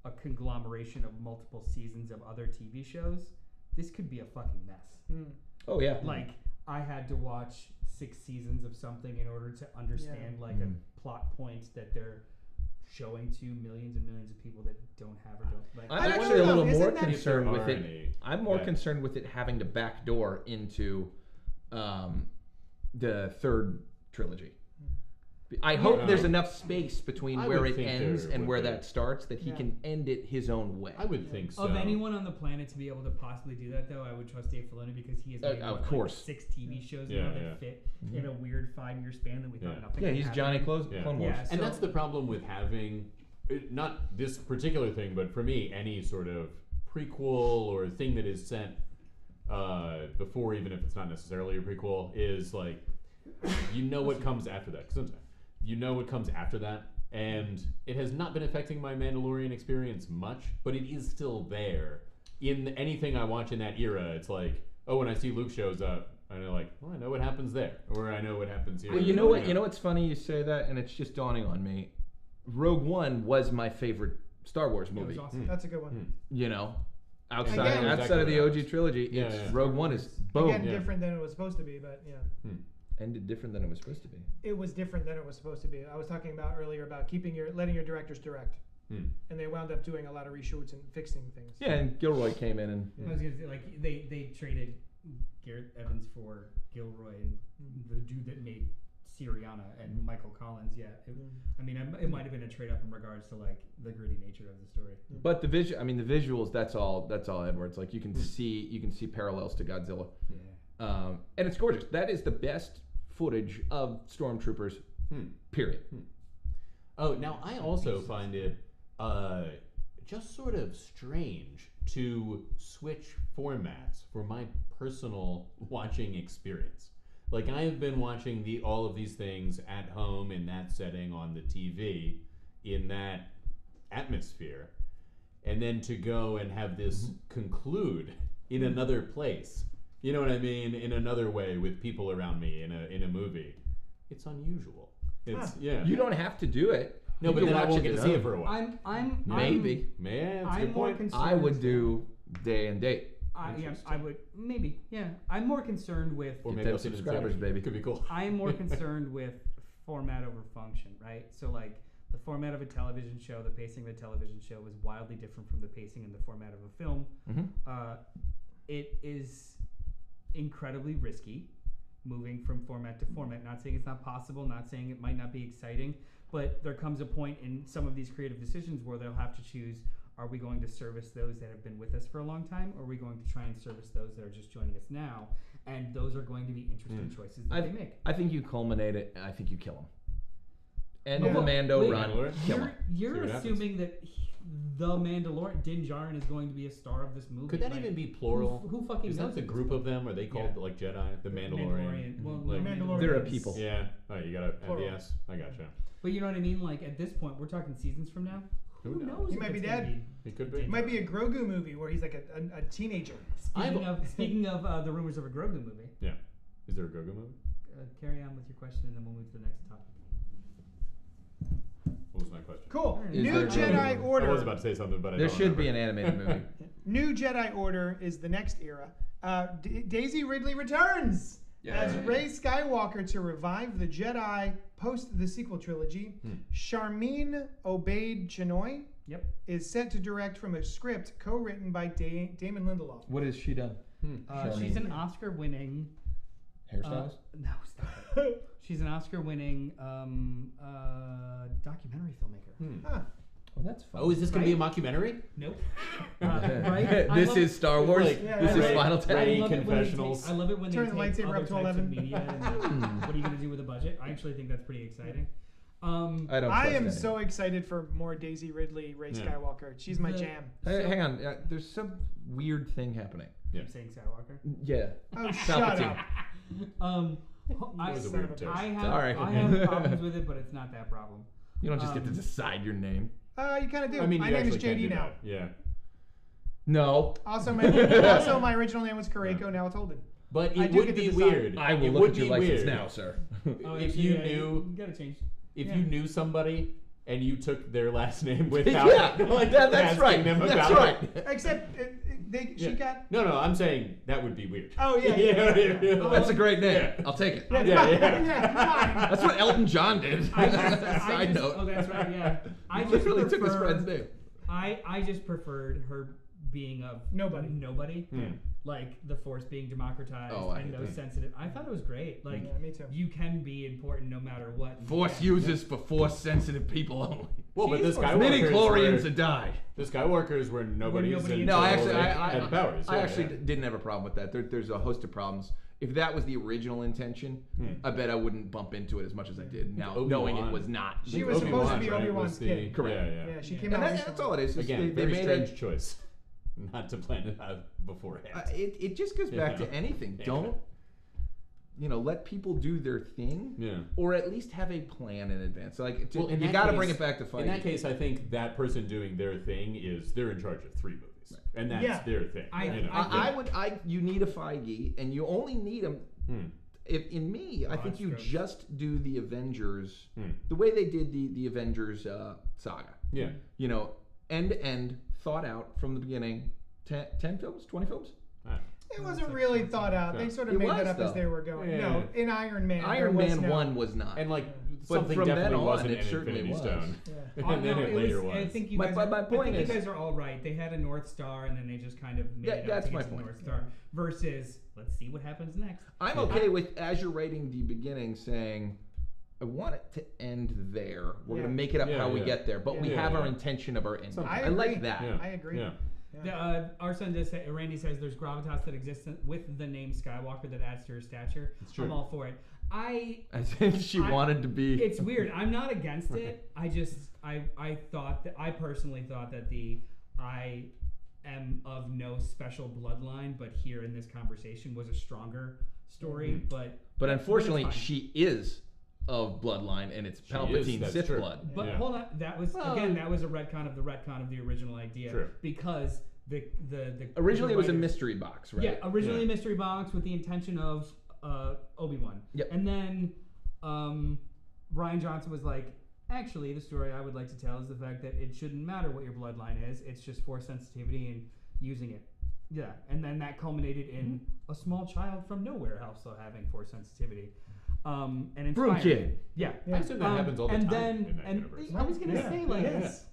a conglomeration of multiple seasons of other TV shows, this could be a fucking mess. Mm. Oh, yeah. Like I had to watch 6 seasons of something in order to understand like Mm. a plot point that they're showing to millions and millions of people that don't have or don't like. I'm I don't actually a know, little isn't more that- If there concerned with are it. any I'm more that- concerned with it having to backdoor into the third trilogy. I hope Yeah. there's enough space between I where would it think ends there and would where be. that starts, that he Yeah. can end it his own way. I would think so. Of anyone on the planet to be able to possibly do that, though, I would trust Dave Filoni because he has made of what, course. like 6 TV shows Yeah, now that yeah. fit in a weird 5-year span that we thought Yeah. nothing. Yeah, could he's happen Johnny in. Clone Yeah. Wars. Yeah, And so- that's the problem with having, not this particular thing, but for me, any sort of prequel or thing that is sent before, even if it's not necessarily a prequel, is like, you know what comes after that. 'Cause sometimes you know what comes after that, and it has not been affecting my Mandalorian experience much, but it is still there. In anything I watch in that era, it's like, oh, when I see Luke shows up, and I'm like, well, I know what happens there, or I know what happens here. Well, you know what? You know what's funny? You say that, and it's just dawning on me. Rogue One was my favorite Star Wars It was movie. awesome. That's a good one. You know, outside Again- outside of the OG trilogy, Yeah, it's yeah. Rogue One is boom. Again, yeah. different than it was supposed to be, but yeah. Ended different than it was supposed to be. It was different than it was supposed to be. I was talking about earlier about letting your directors direct. And they wound up doing a lot of reshoots and fixing things. Yeah, and Gilroy came in and I was gonna say like they traded Garrett Evans for Gilroy and the dude that made Syriana and Michael Collins. Yeah, I mean it might have been a trade up in regards to like the gritty nature of the story. but the visuals, that's all Edwards. Like you can see parallels to Godzilla. Yeah. And it's gorgeous. That is the best footage of stormtroopers. Period. Oh, now I also find it just sort of strange to switch formats for my personal watching experience. Like I have been watching all of these things at home in that setting on the TV, in that atmosphere, and then to go and have this conclude in another place. You know what I mean? In another way with people around me in a movie. It's unusual. It's You don't have to do it. No, You but can then I watch won't get to see it alone. for a while. Maybe. Man, that's a I'm good more point. concerned. I would do day and date. I would maybe. Yeah, I'm more concerned with. Or Get maybe them I'll see it in subscribers, theater. baby. Could be cool. I'm more concerned with format over function, right? So like the format of a television show, the pacing of a television show is wildly different from the pacing and the format of a film. It is incredibly risky moving from format to format. Not saying it's not possible, not saying it might not be exciting, but there comes a point in some of these creative decisions where they'll have to choose, are we going to service those that have been with us for a long time, or are we going to try and service those that are just joining us now? And those are going to be interesting choices that they make. I think you culminate it, and I think you kill him. End Yeah. of the Mando Wait, run. Kill him. You're See what assuming that the Mandalorian, Din Djarin, is going to be a star of this movie. Could that Like, even be plural? Who fucking Is knows that the at this group point? of them? Are they called like Jedi? The Mandalorian? Well, Like- no, Mandalorian. There are people. Yeah. Oh, you gotta add Plural. the S. I gotcha. But you know what I mean? Like at this point, we're talking seasons from now. Who Who knows? knows? He if might be it's gonna dead. It could It be. might be a Grogu movie where he's like a teenager. Speaking of the rumors of a Grogu movie, Yeah. Is there a Grogu movie? carry on with your question, and then we'll move to the next topic. What was my question? Cool. Is New there Jedi Grogu? I was Order. about to say something, but I There don't should be an remember. animated movie. New Jedi Order is the next era. Daisy Ridley returns as Rey Skywalker to revive the Jedi post the sequel trilogy. Charmin Obaid-Chinoy Yep. is set to direct from a script co-written by Damon Lindelof. What has she done? She's an Oscar-winning. Hairstyles? No, stop it. She's an Oscar-winning documentary filmmaker. Huh. Well, that's fun. Oh, is this gonna be a mockumentary? Nope. Right? I This love- is Star Wars. Like, This is Ray- Final Ray- Tale. I love it when they confessionals. I love it when Turn they the take lightsaber other up to types 11. of media and like, what are you going to do with a budget? I actually think that's pretty exciting. I don't. I trust am any. so excited for more Daisy Ridley, Rey Yeah. Skywalker. She's my The- jam. Hey, hang on. There's some weird thing happening. Yeah. I'm saying Skywalker. Yeah. Oh, shut up. I, was a weird touch. I have Sorry. I have problems with it, but it's not that problem. You don't just get to decide your name. You kind of do. I mean, my you name is actually can JD do now. that. Yeah. No. Also, my original name was Kareko. Now it's Holden. But I it do would get to be decide. weird. I will it look would at your be license weird now, sir. If you knew, gotta change. if Yeah. you knew somebody and you took their last name without, Yeah, like, that's asking right. them That's about right. it. Except she Yeah. got. No, I'm saying that would be weird. Oh yeah. You know what I mean? Oh, that's a great name. Yeah. I'll take it. Yeah, yeah. yeah. That's what Elton John did. Side note. Oh, that's right. Yeah. I just Literally took his prefer- friend's name. I just preferred her being of nobody. Like the Force being democratized Oh, I and hate no that. sensitive. I thought it was great. Like Yeah, me too. you can be important no matter what. and Force you can- uses for Force-sensitive people only. Well, but the She's Skywalkers Midi-chlorians were, had died. the Skywalkers were nobody's nobody- until No, actually, they I had powers. I Yeah, actually yeah. didn't have a problem with that. There's a host of problems. If that was the original intention, I bet I wouldn't bump into it as much as I did now, Obi-Wan. knowing it was not. She was supposed to be right, Obi-Wan's was the- kid. Correct. Yeah, Yeah, yeah. she came And out. that's all it is. Again, They very made strange choice. Not to plan it out beforehand. it just goes back Yeah. to anything. Yeah. Don't let people do their thing, Yeah. or at least have a plan in advance. Like Well, in you that got to case- bring it back to fighting. In that case, I think that person doing their thing they're in charge of 3 movies, and that's Yeah. their thing. You need a Feige, and you only need him. If in me, I think you strokes. just do the Avengers the way they did the Avengers saga. Yeah. End to end, thought out from the beginning. 10 films, 20 films. It wasn't really thought out. They sort of It made was, that up as though. they were going. Yeah. No, in Iron Man. Iron there was Man no- 1 was not. And like But something from then definitely on, wasn't it an certainly Infinity was. Stone, Yeah. and then no, it later I was. think you My- guys. my I point think is- you guys are all right. They had a North Star, and then they just kind of made Yeah, it up that's to my get to point. North Star. Versus, let's see what happens next. I'm okay with, as you're writing the beginning, saying, I want it to end there. We're Yeah. going to make it up Yeah, how we yeah. get there, but we Yeah, have yeah. our intention of our ending. Something. I like agree. that. Yeah. I agree. Yeah. Our son does say, Randy says there's gravitas that exists with the name Skywalker that adds to her stature. It's true. I'm all for it. As if she wanted to be. It's weird. I'm not against it. I personally thought that am of no special bloodline, but here in this conversation was a stronger story. But unfortunately, it's fine. she is of bloodline, and it's Palpatine that's Sith true. blood. But hold on, that was that was a retcon of the original idea. True. Because the Originally, it was a writers- mystery box, right? Yeah, originally a mystery box with the intention of Obi-Wan. Yep. And then Rian Johnson was like, actually, the story I would like to tell is the fact that it shouldn't matter what your bloodline is. It's just Force sensitivity and using it. Yeah, and then that culminated in a small child from nowhere also having Force sensitivity. And Broom inspiring. kid. Yeah. I assume that happens all the and time then, in that and universe. I was gonna say like Yes.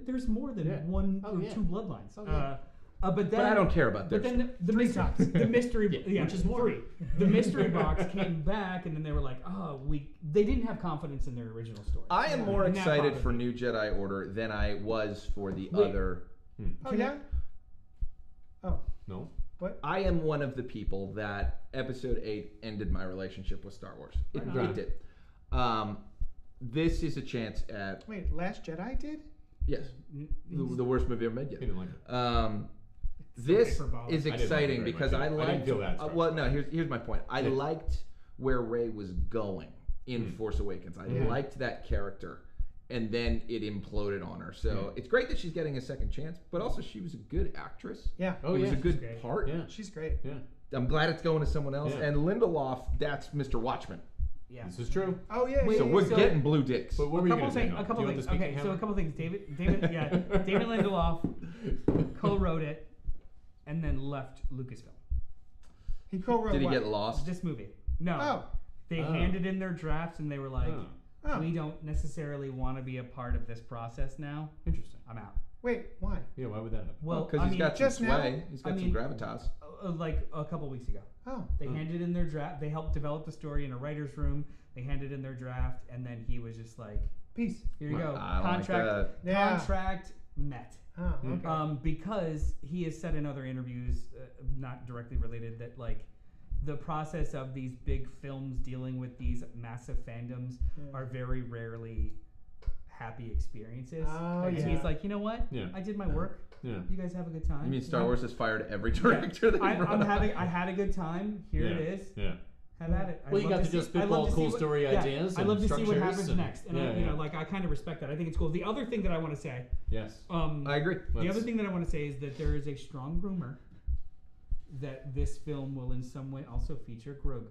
there's more than Yeah. one Oh, or yeah. two bloodlines. Oh, yeah. But then But I don't care about But this. then the Three mystery, times. the mystery, which is more. 3. The mystery box came back, and then they were like, "Oh, they didn't have confidence in their original story." I am more And that excited bothered for me. New Jedi Order than I was for the Wait. other. Oh yeah. Oh. No. I am one of the people that Episode 8 ended my relationship with Star Wars. It Right. did. This is a chance at Wait, Last Jedi did? yes, the worst movie ever made He yet. didn't like it. This hyperbolic. is I didn't like it exciting very because much. I I liked. didn't feel that strong. Well, no. Here's my point. I Yeah. liked where Rey was going in Force Awakens. I Yeah. liked that character, and then it imploded on her. So it's great that she's getting a second chance, but also she was a good actress. Yeah. Oh, it was yeah. a good great. part. Yeah. She's great. Yeah. I'm glad it's going to someone else. Yeah. And Lindelof, that's Mr. Watchmen. Yeah. This is true. Oh yeah. Wait, So yeah, we're yeah. getting blue dicks. But what A were you couple going to say? things. Noah? A couple Do you want things. the speaking Okay, so hammer? a couple things. David Lindelof co-wrote it, and then left Lucasfilm. He co-wrote Did he what? get lost? This movie. No. Oh. They Oh. handed in their drafts, and they were like, Oh, Oh. "We don't necessarily want to be a part of this process now. interesting. I'm out." Wait, why? Yeah, why would that happen? Well, Because I he's mean, got some just now- sway. He's got I some mean- gravitas. like a couple weeks ago. Oh. They handed in their draft. They helped develop the story in a writer's room. They handed in their draft, and then he was just like, Peace. "Here you go, I like contract, Yeah. contract met." Oh, okay. Because he has said in other interviews, not directly related, that like the process of these big films dealing with these massive fandoms are very rarely happy experiences. Oh, and yeah. he's like, you know what? Yeah. I did my work. Yeah. You guys have a good time. You mean Star Yeah. Wars has fired every director they I, brought I'm on? I had a good time. Here it is. Yeah. Have at it. I'd Well, you love got to see- just I'd love spitball to see cool what- story yeah, ideas I'd love and to see what structures happens and- next, and yeah, yeah. I kind of respect that. I think it's cool. The other thing that I want to say, Yes. I agree. the Let's- other thing that I want to say is that there is a strong rumor that this film will in some way also feature Grogu,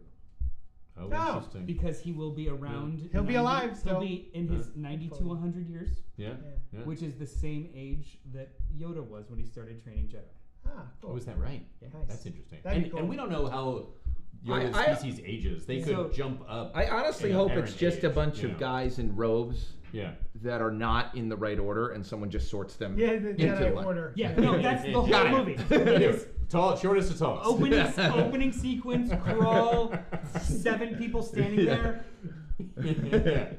Oh, No. interesting. because he will be around. He'll be alive still. He'll be in his 90 to 100 years, Yeah. Yeah. Yeah. which is the same age that Yoda was when he started training Jedi. Ah, cool. Oh, is that right? Nice. That's interesting. That'd be And, cool. and we don't know how Yoda's I- species ages. They So- could jump up. I honestly in hope apparent it's just a age, bunch you of know. guys in robes Yeah. that are not in the right order, and someone just sorts them. Yeah, the into Jedi line. Order. Yeah, no, that's the whole Got it. movie. It is Tall, shortest of talls. opening sequence, crawl, 7 people standing there. Yeah.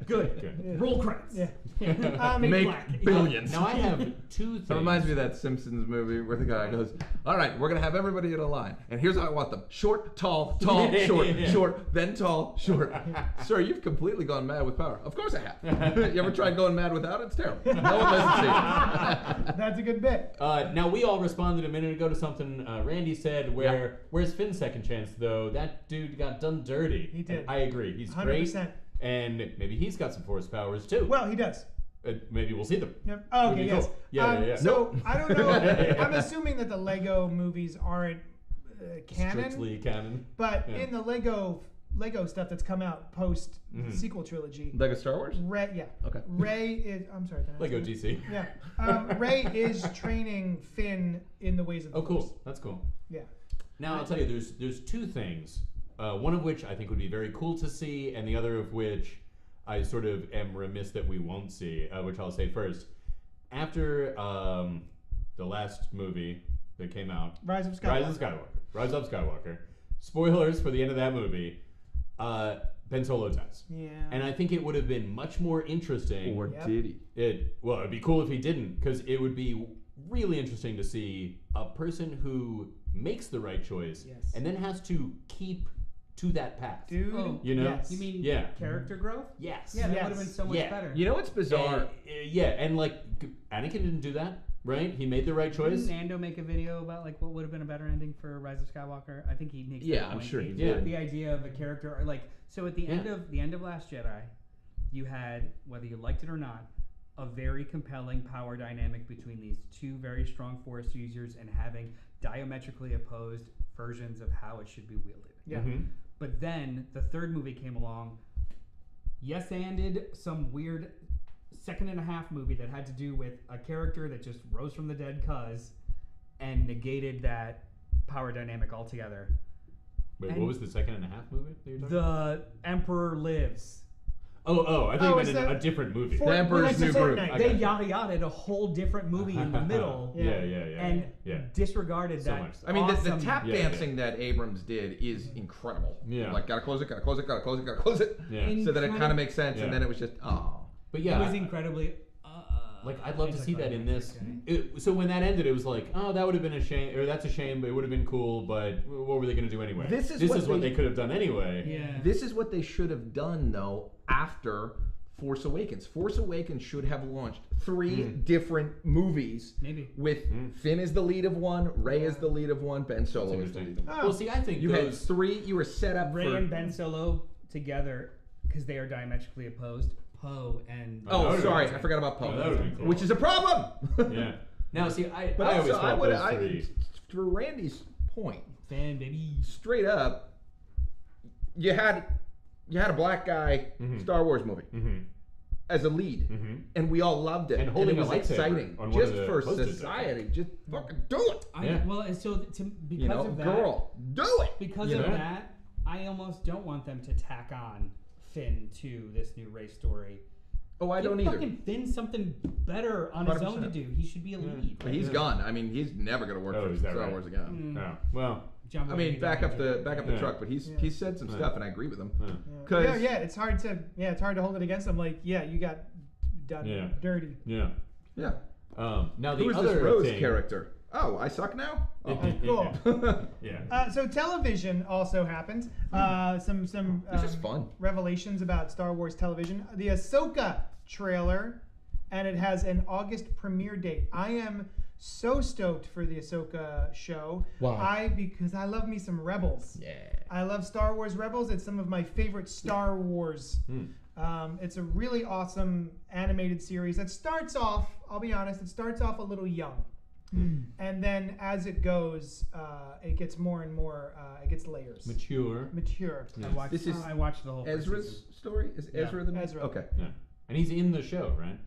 Good. Good. Roll credits. Yeah. Big Make black. billions. Now I have two things. That reminds me of that Simpsons movie where the guy goes, "All right, we're gonna have everybody in a line, and here's how I want them: short, tall, tall, short, short, then tall, short." Sir, you've completely gone mad with power. Of course I have. You ever tried going mad without it? It's terrible. No one listens to you. That's a good bit. Now we all responded a minute ago to something Randy said. Where's Finn's second chance though? That dude got done dirty. He did. And I agree. He's 100%. great, and maybe he's got some force powers too. Well, he does. Maybe we'll see them. Yep. Oh, Would okay, be yes. cool. Yeah. So, I don't know. I'm assuming that the Lego movies aren't canon. Strictly canon. But Yeah. in the Lego stuff that's come out post sequel trilogy, Lego Star Wars? Okay. Ray is. I'm sorry. did I Lego say- DC. Yeah. Ray is training Finn in the ways of the Oh, Force. cool. That's cool. Yeah. Now I'll tell you, there's two things. One of which I think would be very cool to see, and the other of which I sort of am remiss that we won't see. Which I'll say first. After the last movie that came out, Rise of Skywalker. Rise of Skywalker. Spoilers for the end of that movie. Ben Solo dies. Yeah. And I think it would have been much more interesting. Or Yep. did he? It'd be cool if he didn't, because it would be really interesting to see a person who makes the right choice Yes. and then has to keep to that path. Dude. Oh, You know? Yes. You mean Yeah. character growth? Yes. Yeah, that Yes. would have been so much Yeah. better. You know what's bizarre? And, yeah, and like Anakin didn't do that. right? He made the right choice. Didn't Nando make a video about like what would have been a better ending for Rise of Skywalker? I think he makes. Yeah, that I'm point. sure he did. The idea of a character, or like, so at the end of Last Jedi, you had, whether you liked it or not, a very compelling power dynamic between these two very strong Force users and having diametrically opposed versions of how it should be wielded. Yeah. But then the third movie came along, yes-anded some weird second and a half movie that had to do with a character that just rose from the dead and negated that power dynamic altogether. Wait, And what was the second and a half movie that you're talking The Emperor Lives. Oh, I think it's you meant the- a different movie. For- The Emperor's that's the New Groove. Fortnite. I They got you. yada yada a whole different movie in the middle Yeah. and Yeah. disregarded So that. much stuff. I mean, the awesome- tap Yeah, dancing that Abrams did is incredible. Yeah. Like, gotta close it, gotta close it, gotta close it, gotta close it. Yeah. So that it kind of makes sense, Yeah. and then it was just, oh. But It yeah, was incredibly. like I'd love to see that in this. Okay. So when that ended, it was like, oh, that would have been a shame, or that's a shame, but it would have been cool. But what were they going to do anyway? This is what what they they- could have done anyway. Yeah. This is what they should have done, though, after Force Awakens. Force Awakens should have launched 3 different movies Maybe. with Finn as the lead of one, Rey as the lead of one, Ben That's Solo as the interesting. lead of one. Well, see, I think You had those. 3, you were set up Rey for... and Ben Solo together because they are diametrically opposed. Poe and. That Oh, would've sorry, been I forgot about Poe. Yeah, that would've been cool. Which is a problem! Yeah. Now, see, I But always also, I felt would, those three. for Randy's point, Fan, baby. straight up, you had a black guy Star Wars movie as a lead, and we all loved it, And holding it was a lightsaber exciting on one of just the for posters, I society. Just fucking do it, Yeah. Well, and so because you know, of that, girl, do it. because you of know? that, I almost don't want them to tack on Finn to this new race story. Oh, I don't Give either. fucking Finn something better on his own to 100%. do. He should be a lead. But he's gone. I mean, he's never gonna work Oh, for is that Star right? Wars again. Oh, well. John I mean, Boyega back up the Yeah. truck, but he's said some Yeah. stuff, and I agree with him. Yeah. Cause It's hard to hold it against them. Like, yeah, you got done Yeah. dirty. Yeah. yeah, Now who the is other this Rose thing. character? Oh, I suck now. Oh. Cool. Yeah. So television also happened. Some This is fun. revelations about Star Wars television. The Ahsoka trailer, and it has an August premiere date. I am so stoked for the Ahsoka show. Why? Because I love me some Rebels. Yeah. I love Star Wars Rebels. It's some of my favorite Star Wars. It's a really awesome animated series that starts off, I'll be honest, it starts off a little young. And then as it goes, it gets more and more, it gets layers. Mature. This is I watched the whole first Ezra's season. story? Is Ezra the Ezra. Okay. Yeah. And he's in the show, right?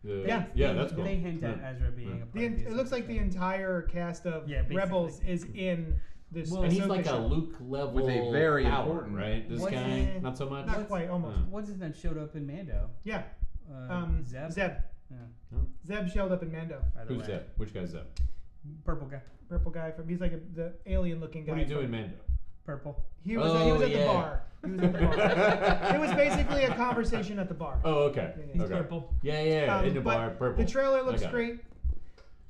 Yeah, that's cool. They hint at Yeah. Ezra being a part of It looks like the entire cast of basically. Rebels is in this. Well, And he's Ahsoka like a show. Luke level With a very power, important- right? This What's guy, his- not so much. Not quite, almost. What's his name showed up in Mando? Yeah. Zeb. Zeb. Yeah. Zeb showed up in Mando. By the Who's way. that? Which guy's that? Purple guy. Purple guy from. He's like the alien-looking guy. What do you do from- in Mando? Purple. He was at yeah. the bar. He was at the bar. It was basically a conversation at the bar. Oh, okay. He's Okay. purple. Yeah, in the but bar, purple. The trailer I looks got it. great.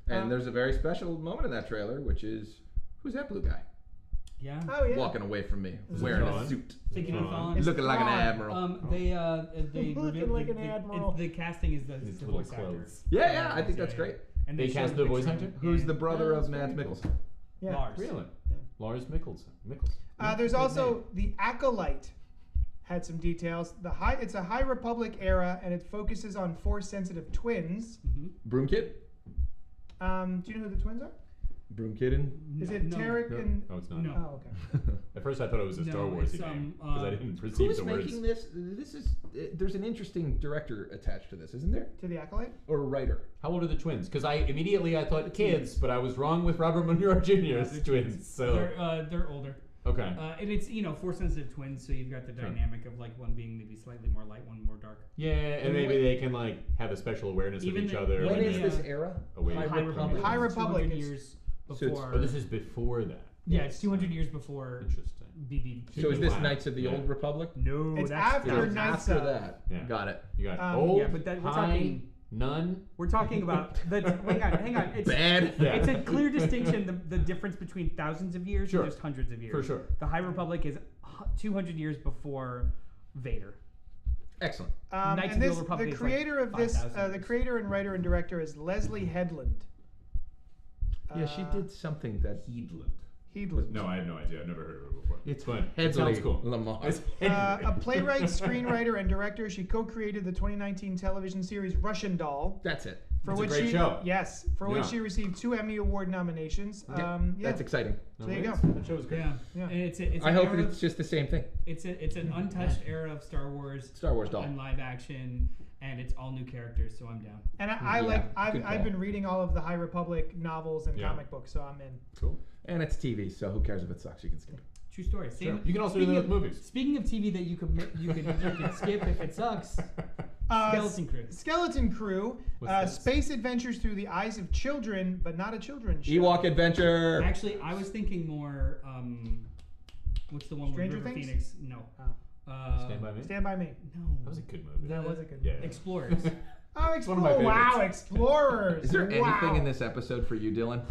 And there's a very special moment in that trailer, which is who's that blue guy Yeah. Oh yeah. walking away from me Is it wearing a Thrawn? suit, Thinking of Thrawn. Thrawn. It's looking like an Thrawn. admiral? They Looking revealed like an admiral. The casting is the His the little voice actor. clothes. Yeah, I think that's great. And They showed cast a the voice picture actor? Who's Yeah. the brother of that's Mads very Mikkelsen? Yeah. Lars. Really? Yeah. Lars Mikkelsen. There's also the Acolyte. Had some details. It's a High Republic era, and it focuses on Force-sensitive twins. Broom Kid? Do you know who the twins are? Broom Kid and Is it No. Tarek No. and? Oh, it's not. No. Oh, okay. At first I thought it was a Star No, Wars it's, name because I didn't perceive who's the words. making this? This is there's an interesting director attached to this, isn't there? To the Acolyte. Or a writer? How old are the twins? Because I thought kids, but I was wrong with Robert Monroe Jr.'s they're twins. So They're older. okay. And it's force sensitive twins, so you've got the dynamic of like one being maybe slightly more light, one more dark. Yeah, and maybe they can like have a special awareness of Even each the- other. when When when is they're this era? away High from Republic. it. High Republic, 200 it's- years So it's- before. Oh, this is before that. Yeah, it's 200 years before Interesting. BB. So is this Wow. Knights of the Yeah. Old Republic? No, It's that's after It's Knights after of- that. Yeah. Got it. You got Um, old, yeah, but that- we're high, talking- none. We're talking about the. hang on. It's Bad. Yeah. It's a clear distinction. The difference between thousands of years Sure. and just hundreds of years. For sure. The High Republic is 200 years before Vader. Excellent. Knights And of the Old Republic the is creator like of this, 5,000 the creator and writer and director is Leslie Headland. Yeah, she did something that Heedland. No, I have no idea. I've never heard of her before. it's but it sounds cool. Lamar. A playwright, screenwriter, and director, she co-created the 2019 television series Russian Doll. That's it. For It's a which great she, show. Yes, for which Yeah. she received 2 Emmy Award nominations. Yeah. That's exciting. No, There you it go. is. That show was great. Yeah. Yeah. And it's I an hope era it's just the same thing. it's an untouched era of Star Wars. Star Wars doll. And live action, and it's all new characters, so I'm down. And I Yeah, like. good I've call. been reading all of the High Republic novels and Yeah. comic books, so I'm in. Cool. And it's TV, so who cares if it sucks? You can skip it. True story. Sure. You can also do that with movies. Speaking of TV that you can skip if it sucks. Skeleton Crew. Skeleton Crew. What's that? Space adventures through the eyes of children, but not a children's show. Ewok Adventure. Actually, I was thinking more. What's the one Stranger with River Things? Phoenix? No. Stand by Me. Stand by Me. No. That was a good movie. That was a good Yeah. movie. Explorers. Oh, one of my favorites. Wow, Explorers. Is there Wow. anything in this episode for you, Dylan?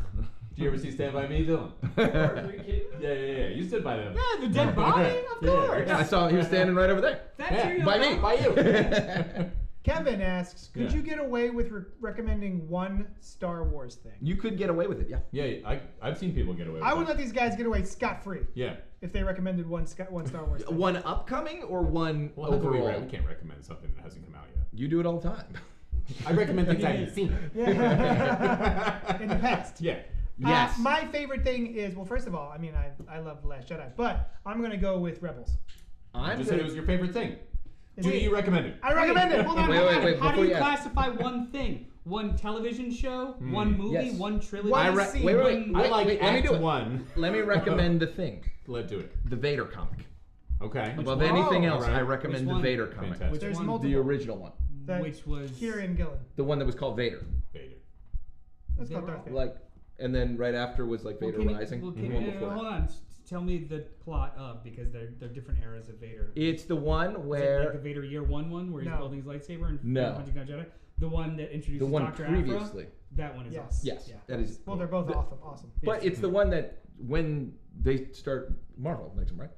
Do you ever see Stand by Me, Dylan? Are you kidding? Yeah. You stood by them. Yeah, the dead body, of course. I saw he was standing right over there. That's Yeah, your by me. By you. Kevin asks, could Yeah. you get away with recommending one Star Wars thing? You could get away with it, yeah. Yeah, I've seen people get away with I would that. let these guys get away scot-free Yeah. if they recommended one Star Wars thing. One upcoming or one Well, that's what we overall? we can't recommend something that hasn't come out yet. You do it all the time. I recommend things I haven't seen. Yeah. In the past. Yeah. Yes. My favorite thing is, well, first of all, I mean, I love The Last Jedi, but I'm going to go with Rebels. You I'm just said it gonna, was your favorite thing. Is Do it- you recommend it? I recommend it. Hold on, Wait, hold wait, on. wait, How do before you you ask. classify one thing? One television show? One movie? Yes. One trilogy? One wait, scene. wait, wait, I wait, like wait, let me Act do it. 1. Let me recommend the thing. Let's do it. The Vader comic. Okay. Above one? anything Oh, else, alright. I recommend Which the one? Vader comic. Fantastic. There's one? multiple. The original one. That Which was Kieran Gillen. The one that was called Vader. Vader. Let's They go were Darth all- Vader. Like, and then right after was like Vader Rising. Well, the can one you, before. hold on. Tell me the plot of, because they're different eras of Vader. It's the one Is it where like the Vader Year One where he's No. building his lightsaber and No. hunting down Jedi? The one that introduces the one Dr. previously. Afra? That one is Yes. awesome. Yes, Yeah. that is. Well, they're both the- awesome. But it's the one that when they start Marvel makes them right.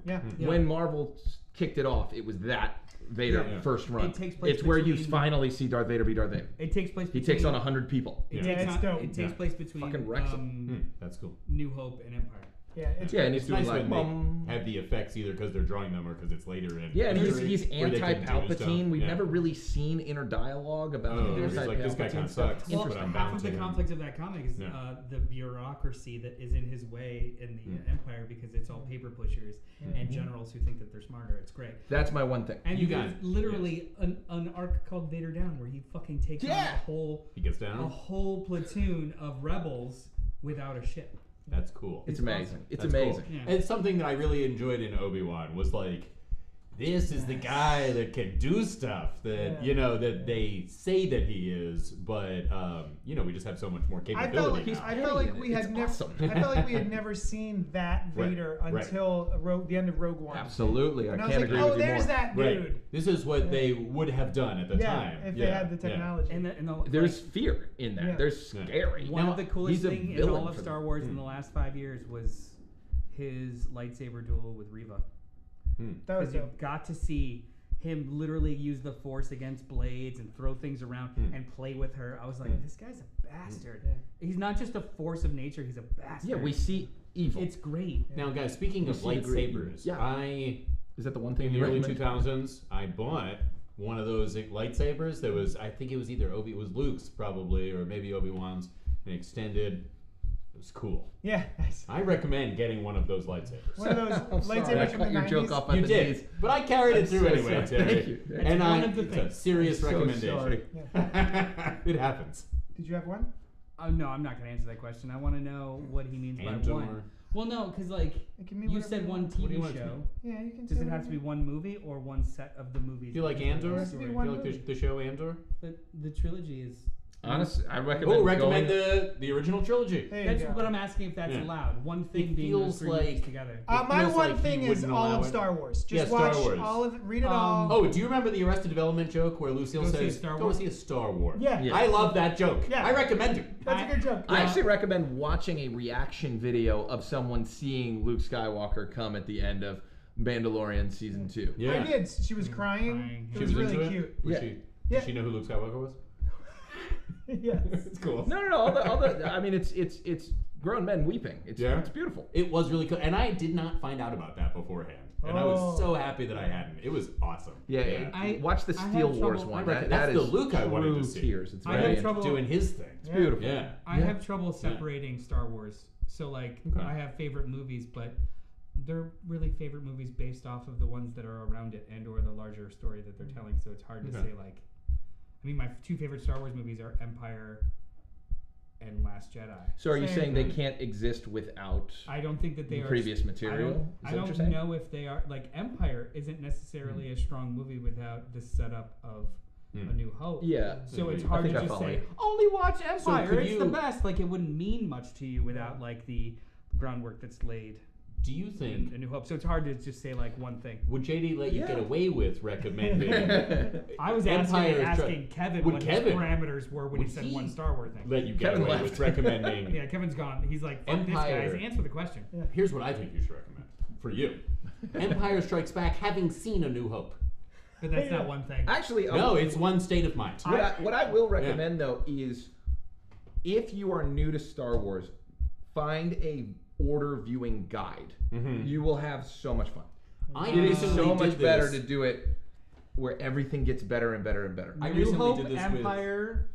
Yeah. Yeah. When Marvel kicked it off, it was that Vader Yeah. first run. It takes place it's where you between- finally see Darth Vader be Darth Vader. It takes place He between, takes on 100 people. It Yeah, takes it's dope. It takes Yeah. place between Fucking wrecks 'em. That's cool. New Hope and Empire. Yeah, it's Yeah, and he's It's doing nice like, when they have the effects either because they're drawing them or because it's later in. yeah, and history he's where they can do anti-Palpatine. stuff. We've Yeah. never really seen inner dialogue about Oh, the he's like, this guy anti-Palpatine kinda stuff. sucks. Well, But I'm half bound of to the him. conflict of that comic is Yeah. the bureaucracy that is in his way in the Empire, because it's all paper pushers and generals who think that they're smarter. It's great. That's my one thing. And You there's got it. literally an arc called Vader Down where he fucking takes on Yeah. a He gets down. whole platoon of rebels without a ship. That's cool. It's It's amazing. awesome. It's That's amazing. cool. Yeah. And it's something that I really enjoyed in Obi-Wan was like, this is the guy that can do stuff that Yeah. that they say that he is, but we just have so much more I capability. felt like now. I felt like we It's had never. awesome. I felt like we had never seen that Right, Vader right. until the end of Rogue One. Absolutely. I And I can't was like, agree oh, with you there's more. that dude. Right. This is what they would have done at the Yeah, time. if they had the technology. And the There's fear in that. Yeah. There's Yeah. scary. one Now, of the coolest he's a things in villain all of for Star them. Wars in the last 5 years was his lightsaber duel with Reva. That was Because you dope. got to see him literally use the Force against blades and throw things around and play with her. I was like, this guy's a bastard. Yeah. He's not just a force of nature, he's a bastard. Yeah, we see evil. It's great. Now, guys, speaking of see great- lightsabers, yeah. Is that the one thing in you the early recommend? 2000s, I bought one of those lightsabers that was, I think it was either it was Luke's probably, or maybe Obi-Wan's, an extended. It was cool. Yeah. Nice. I recommend getting one of those lightsabers. One of those I'm sorry, I lightsabers from cut the your 90s. joke off at You the did, knees. but I carried it I'm through so anyway, sorry. Terry. Thank you. That's And one of the it's a things. serious I'm so recommendation. sorry. It happens. Did you have one? No, I'm not going to answer that question. I want to know what he means by Andor. one. Well, no, because like It can mean you whatever said you one want. What do you TV want it to show. Yeah, you can. Does say it have to be whatever. one movie or one set of the movies? Do you like that goes with Andor? the has to be story? Do one you like movie. the show Andor? The trilogy is. Honestly, I recommend. Oh, recommend going- the original trilogy. There you That's go. what I'm asking, if that's Yeah. allowed. One thing It being feels those three movies like- together. My feels one like he thing is wouldn't all allow of it. Star Wars. Yeah, Just Star watch Wars. all of it. Read it all. Oh, do you remember the Arrested Development joke where Lucille Go see a says, Star "Go Wars?" see a Star Wars"? Yeah. Yeah. I love that joke. Yeah. I recommend it. That's a good joke. I actually recommend watching a reaction video of someone seeing Luke Skywalker come at the end of Mandalorian season 2. Yeah. I did. She was crying. Crying. It She was was really into cute. it? Was Yeah. she? Yeah. Did she know who Luke Skywalker was? Yes. It's cool. No. All the. I mean, it's grown men weeping. It's beautiful. It was really cool, and I did not find out about that beforehand, and I was Oh. so happy that I hadn't. It was awesome. Yeah. I- Watch the I Steel had Wars trouble- one. I reckon that's that the is Luke I wanted to true see. tears. It's I very had trouble- Doing his thing. It's beautiful. Yeah. I have trouble separating Star Wars. So like Okay. I have favorite movies, but they're really favorite movies based off of the ones that are around it and or the larger story that they're telling. So it's hard to Okay. say like. I mean, my two favorite Star Wars movies are Empire and Last Jedi. So are you Same. saying they can't exist without I don't think that they the are previous material? I Is that what you're don't saying? know if they are like Empire isn't necessarily a strong movie without the setup of A New Hope. Yeah. So it's I hard to think I just follow say you. only watch Empire. could It's the you- best. Like it wouldn't mean much to you without like the groundwork that's laid Do you in think A New Hope. So it's hard to just say like one thing. would JD let you Yeah. get away with recommending? I was Empire is asking Kevin Would what Kevin- his parameters were when he would said he one Star Wars thing. let you get Kevin away left. with recommending? Yeah, Kevin's gone. He's like, fuck Empire. this, guys. Answer the question. Here's what I think you should recommend for you: Empire Strikes Back. Having seen A New Hope. But that's not one thing. Actually, No, it's one state of mind. what I will recommend though is if you are new to Star Wars, find a order viewing guide. You will have so much fun. I It is recently so did much better this. to do it where everything gets better and better and better. I New recently Hope, did this with- Empire,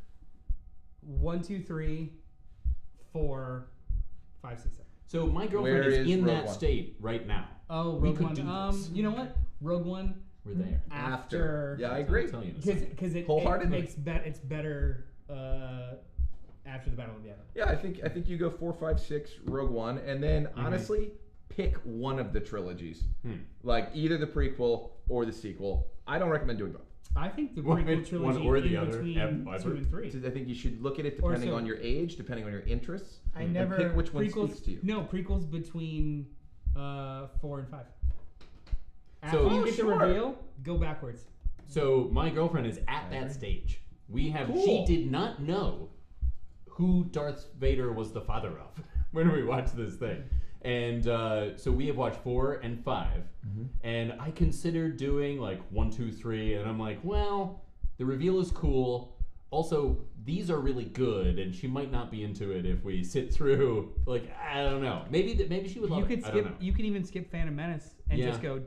1, 2, 3, 4, 5, 6, 7. So my girlfriend Where is is in Rogue that One? state right now. Oh, We Rogue could One. do this. You know what? Rogue One We're there. after. Yeah, I agree. I'm telling you in a second. Because it Wholeheartedly. makes it's better after the Battle of Yavin. Yeah, I think you go 4, 5, 6, Rogue One, and then honestly pick one of the trilogies, like either the prequel or the sequel. I don't recommend doing both. I think the One prequel trilogy or the in other, between Empire. 2 and 3. I think you should look at it Or depending so- on your age, depending on your interests. I and never pick which one Prequels, speaks to you. No, prequels between 4 and 5. After So- you Oh, get sure. the reveal, go backwards. So my girlfriend is at that stage. We have. Cool. She did not know who Darth Vader was the father of when we watched this thing, and so we have watched 4 and 5, and I considered doing like 1, 2, 3, and I'm like, well, the reveal is cool. Also, these are really good, and she might not be into it if we sit through. Like, I don't know. Maybe she would love You it. could I don't skip. know. You could even skip Phantom Menace and Yeah. just go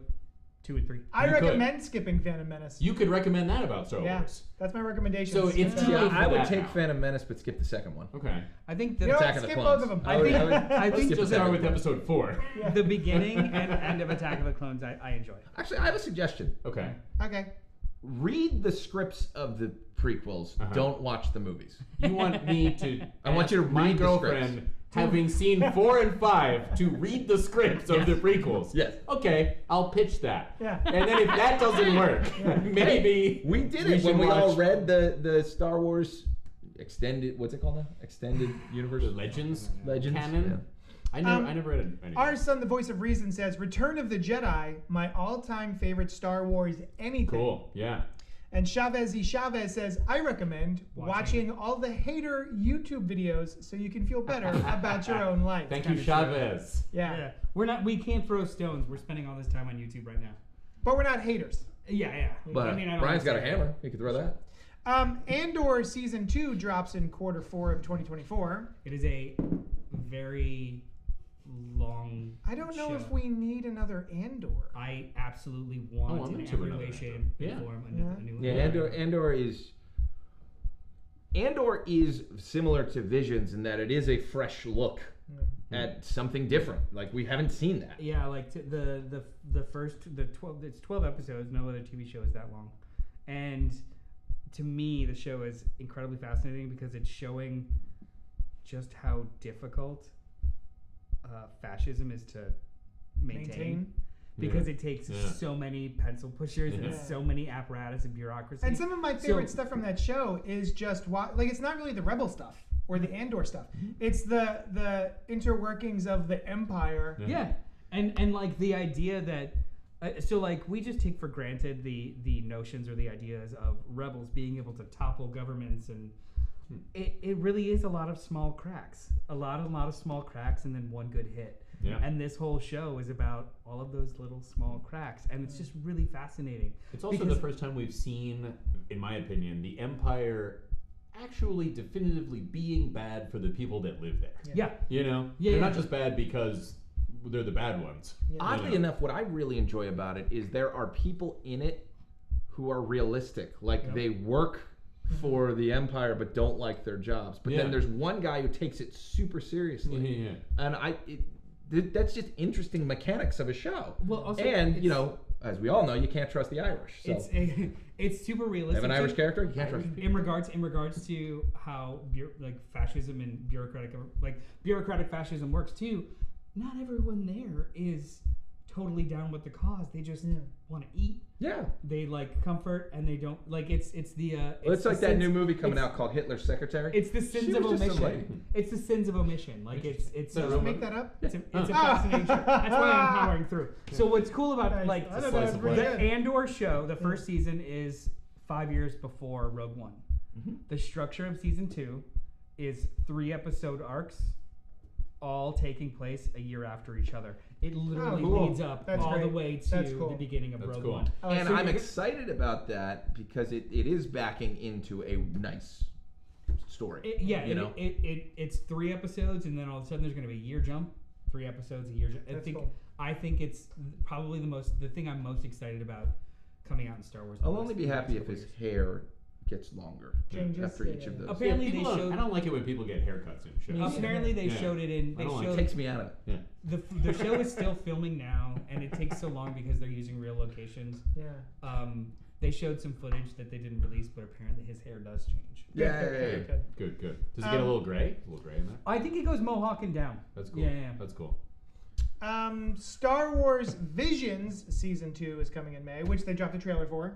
2 and 3. I You could. recommend skipping Phantom Menace. You could recommend that about Star Yeah, Wars. that's my recommendation. So it's too Yeah, late for I would that take now. Phantom Menace, but skip the second one. Okay. I think the You know what? Attack of the Skip Clones. both of them. I would- I would- I Let's think just the- start with episode 4. the beginning and end of Attack of the Clones I enjoy. Actually, I have a suggestion. Okay. Okay. Read the scripts of the prequels. Don't watch the movies. You want me to? I want you to ask my read the girlfriend, having seen 4 and 5, to read the scripts of the prequels. Yes. Okay, I'll pitch that. Yeah. And then if that doesn't work, maybe We did we it when should we all watch read the Star Wars extended. What's it called now? Extended universe. the Legends canon. Yeah. I never read it. Our son, the voice of reason, says, "Return of the Jedi, my all-time favorite Star Wars anything." Cool. Yeah. And Chavez says, "I recommend watching all the hater YouTube videos so you can feel better about your own life." Thank you, kinda Chavez. Yeah. We can't throw stones. We're spending all this time on YouTube right now. But we're not haters. Yeah. But I don't Brian's got a understand. hammer. He could throw that. Andor Season 2 drops in Q4 of 2024. It is a very long. I don't know show. if we need another Andor. I absolutely want I'm in into every another way, Andor. shape, Yeah. and form a new. Yeah, Andor is similar to Visions in that it is a fresh look at something different. Like we haven't seen that. Yeah, like the first 12. It's 12 episodes. No other TV show is that long, and to me, the show is incredibly fascinating because it's showing just how difficult fascism is to maintain. Because it takes so many pencil pushers and so many apparatus and bureaucracy. And some of my favorite stuff from that show is just it's not really the rebel stuff or the Andor stuff. It's the interworkings of the Empire. Yeah, and like the idea that so like we just take for granted the notions or the ideas of rebels being able to topple governments, and it really is a lot of small cracks, a lot of small cracks, and then one good hit. Yeah. And this whole show is about all of those little small cracks, and it's just really fascinating. It's also Because- the first time we've seen, in my opinion, the Empire actually definitively being bad for the people that live there. Yeah. You know, Yeah, they're yeah. not just bad because they're the bad ones. Yeah. Oddly enough, what I really enjoy about it is there are people in it who are realistic. Like they work for the Empire but don't like their jobs. But then there's one guy who takes it super seriously. And that's just interesting mechanics of a show. Well, also, and, you know, as we all know, you can't trust the Irish. So. It's super realistic. Have an Irish character? You can't trust in regards to how fascism and bureaucratic fascism works too. Not everyone there is totally down with the cause. They just want to eat. Yeah. They like comfort, and they don't like it's the. It's like that new movie coming out called Hitler's Secretary. It's the sins of omission. It's the sins of omission. Like it's. Did you make that up? It's a fascination. That's why I'm powering through. So what's cool about Nice. I don't know, that's pretty the good. Andor show? The first season is 5 years before Rogue One. The structure of season 2 is 3-episode arcs, all taking place a year after each other. It literally leads up all the way to the beginning of Rogue One. And I'm excited about that because it is backing into a nice story. It's 3 episodes, and then all of a sudden there's going to be a year jump. 3 episodes, a year jump. I think it's probably the thing I'm most excited about coming out in Star Wars. I'll only be happy if his hair gets longer after each of those. Apparently they showed. I don't like it when people get haircuts in shows. Apparently they showed it in. It takes me out of it. Yeah. The show is still filming now, and it takes so long because they're using real locations. Yeah. They showed some footage that they didn't release, but apparently his hair does change. Good. Does it get a little gray? A little gray in there? I think it goes mohawking down. That's cool. Yeah. That's cool. Star Wars Visions Season 2 is coming in May, which they dropped a trailer for.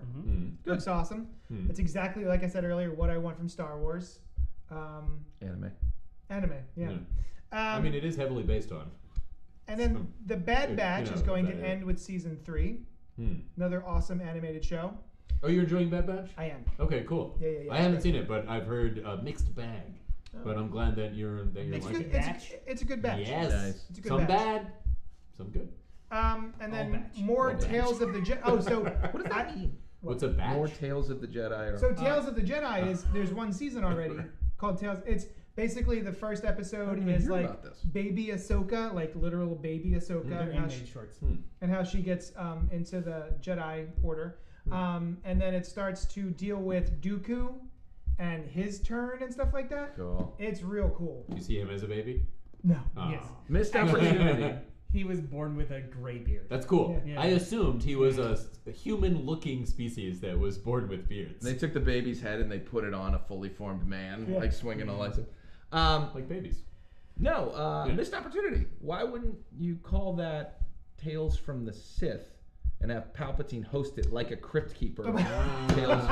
Looks awesome. It's exactly, like I said earlier, what I want from Star Wars. Anime, yeah. I mean, it is heavily based on. And then The Bad Batch is going to end with Season 3. Another awesome animated show. Oh, you're enjoying Bad Batch? I am. Okay, cool. Yeah. I haven't seen it, but I've heard mixed bag. But I'm glad that you're liking it. It's a good batch. Yes. Nice. It's a good Some batch. bad, some good. And then batch. more All batch. Tales of the Jedi. Oh, so What does that mean? What's a batch? More Tales of the Jedi. So Tales of the Jedi is there's one season already called Tales. It's basically the first episode didn't even is hear like about this. baby Ahsoka, like literal baby Ahsoka, They're and how animated she, shorts. and how she gets into the Jedi Order. And then it starts to deal with Dooku and his turn and stuff like that. Cool. It's real cool. You see him as a baby? No. Oh. Yes. Missed opportunity. He was born with a gray beard. That's cool. Yeah. I assumed he was a human-looking species that was born with beards. They took the baby's head and they put it on a fully formed man, like swinging a lightsaber. Like babies. No, missed opportunity. Why wouldn't you call that Tales from the Sith and have Palpatine host it like a Crypt Keeper? Tales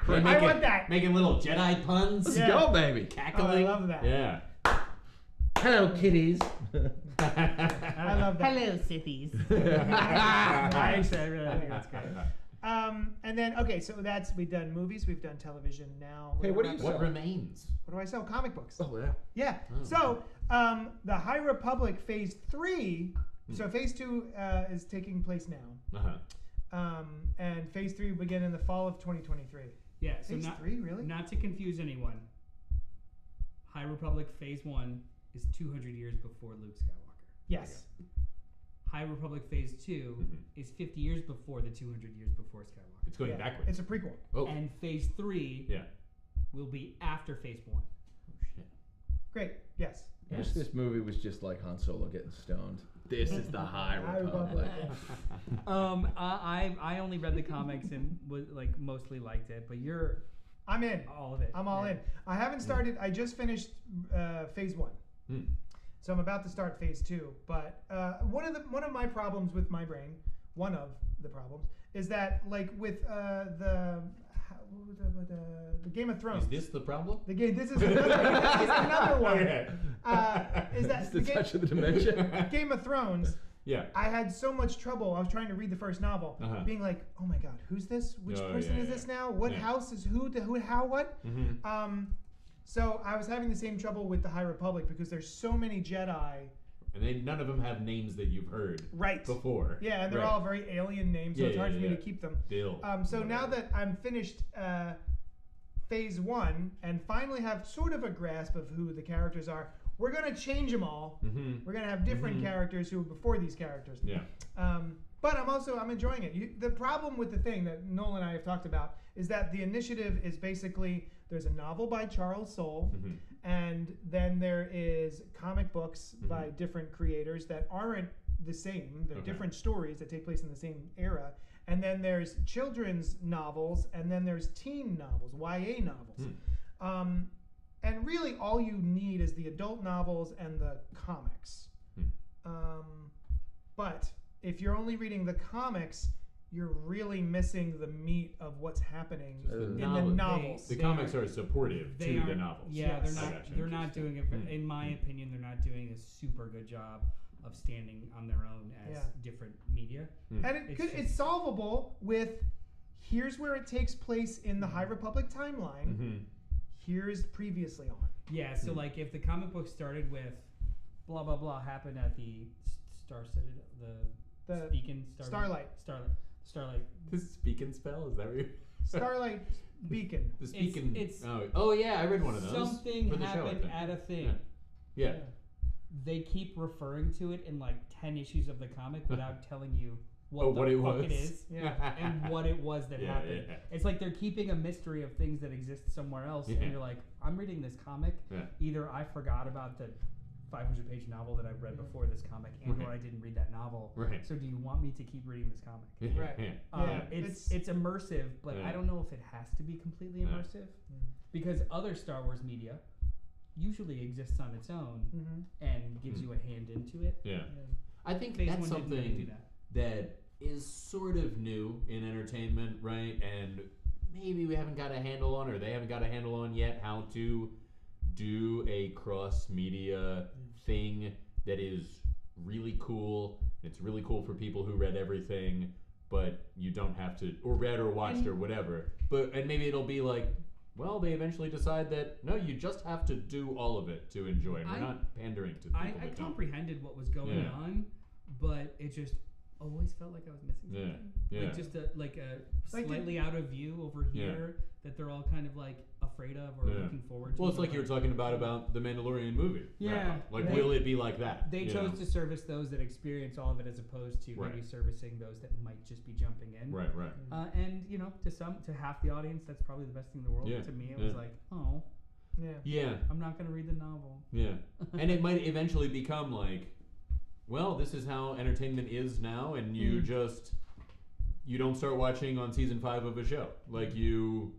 from the I want that. Making little Jedi puns. Let's go, baby. Cackling. I love that. Yeah. Hello, kitties. I love that. Hello, Sithies. I really think that's good. And then so we've done movies, we've done television. Now Hey, what do you What sell? remains? What do I sell? Comic books. Oh, yeah. Yeah. So the High Republic Phase 3. So Phase 2 is taking place now. And Phase 3 will begin in the fall of 2023. Yeah, so Phase 3, really? Not to confuse anyone, High Republic Phase 1 is 200 years before Luke Skywalker. Yes. High Republic Phase 2 is 50 years before the 200 years before Skywalker. It's going backwards. It's a prequel. Oh. And Phase 3 will be after Phase 1. Oh, shit. Great. Yes. I wish this movie was just like Han Solo getting stoned. This is the High Republic. I only read the comics and was mostly liked it, but you're I'm in. all of it. I'm all in. I haven't started. I just finished Phase 1. So I'm about to start Phase 2. But one of my problems with my brain, one of the problems, is that with the Game of Thrones. Is this the problem? The game. This is another one. Okay. Is that Just the touch of the dimension. Game of Thrones? Yeah. I had so much trouble. I was trying to read the first novel, being like, "Oh my God, who's this? Which person is this now? What house is who? Who? How? What?" So I was having the same trouble with the High Republic because there's so many Jedi. And none of them have names that you've heard before. Yeah, and they're all very alien names, so it's hard for me to keep them. Bill. So now that I'm finished phase 1 and finally have sort of a grasp of who the characters are, we're going to change them all. We're going to have different characters who were before these characters. Yeah. But I'm enjoying it. The problem with the thing that Noel and I have talked about is that the initiative is basically there's a novel by Charles Soule, and then there is comic books by different creators that aren't the same. They're different stories that take place in the same era. And then there's children's novels, and then there's teen novels, YA novels. And really all you need is the adult novels and the comics. But if you're only reading the comics, you're really missing the meat of what's happening in the novels. The comics are supportive to the novels. Yeah, Yes. they're not doing it. In my opinion, they're not doing a super good job of standing on their own as different media. And it's solvable with here's where it takes place in the High Republic timeline. Here's previously on. Yeah, so like if the comic book started with blah blah blah happened at the The Starlight. The speak and spell, is that what you're Starlight Beacon. The speak and It's oh yeah, I read one of those. something for the show, I happened think. at a thing. Yeah. They keep referring to it in like 10 issues of the comic without telling you what what the it fuck was. it is and what it was that happened. Yeah. It's like they're keeping a mystery of things that exist somewhere else, and you're like, I'm reading this comic. Either I forgot about the 500-page novel that I read before this comic, and or I didn't read that novel. Right. So do you want me to keep reading this comic? Right. It's immersive, but I don't know if it has to be completely immersive, because other Star Wars media usually exists on its own and gives you a hand into it. Yeah. I think Phase that's 1 didn't really something do that. that is sort of new in entertainment, right? And maybe we haven't got a handle on, or they haven't got a handle on yet, how to do a cross-media thing that is really cool. It's really cool for people who read everything, but you don't have to, or read or watched or whatever. And maybe it'll be like, well, they eventually decide that, no, you just have to do all of it to enjoy it. We're not pandering to people I that don't. comprehended what was going on, but it just always felt like I was missing something. Like just a slightly out of view over here that they're all kind of like afraid of or looking forward to. Well, it's like you were talking about the Mandalorian movie. Yeah. Like, will it be like that? They chose to service those that experience all of it as opposed to maybe servicing those that might just be jumping in. Right. And to half the audience, that's probably the best thing in the world. Yeah. To me, it was like, oh, Yeah. I'm not going to read the novel. Yeah. And it might eventually become like, well, this is how entertainment is now, and you you don't start watching on season 5 of a show. Like you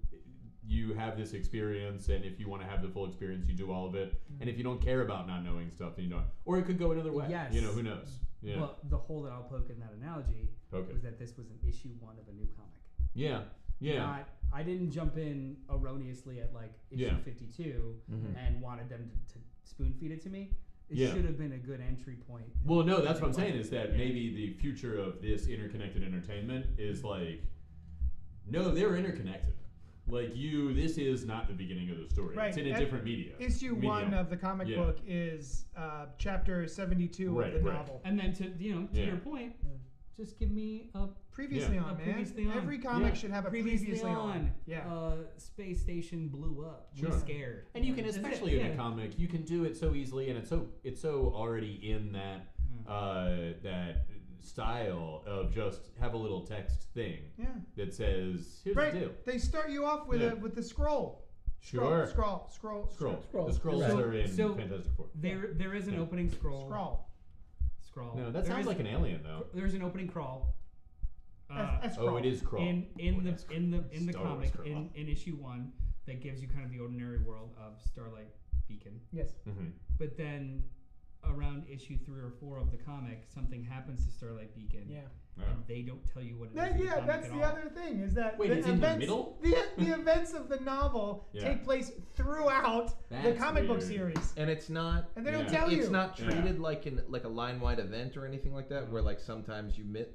have this experience, and if you want to have the full experience, you do all of it. And if you don't care about not knowing stuff, then you don't. Or it could go another way. Yes. Who knows? Yeah. Well, the hole that I'll poke in that analogy was that this was an issue 1 of a new comic. Yeah. I didn't jump in erroneously at like issue 52 and wanted them to spoon feed it to me. It should have been a good entry point. Well, no, that's what I'm saying is that maybe the future of this interconnected entertainment is like, no, they're interconnected. Like this is not the beginning of the story. Right. It's in a different media. Issue 1 of the comic book is chapter 72 of the novel. And then to your point, just give me a previously on, man. Previously on. Every comic should have a previously on. Yeah. Space station blew up. Sure. We're scared. And you can, especially in a comic, you can do it so easily, and it's so already in that that style of just have a little text thing that says, here's the deal. They start you off with the scroll. Sure. Scroll. The scrolls are in Fantastic Four. There is an opening scroll. Scroll. No, that sounds like an alien though. There's an opening crawl. Oh, it is crawl. In the comic in issue 1 that gives you kind of the ordinary world of Starlight Beacon. Yes. But then around issue 3 or 4 of the comic, something happens to Starlight Beacon. Yeah. And they don't tell you what it is. Yeah, that's the other thing is that wait, it's in the middle? The events of the novel take place throughout the comic book series. And it's not. And they don't tell you. It's not treated like a line-wide event or anything like that, where like sometimes you miss.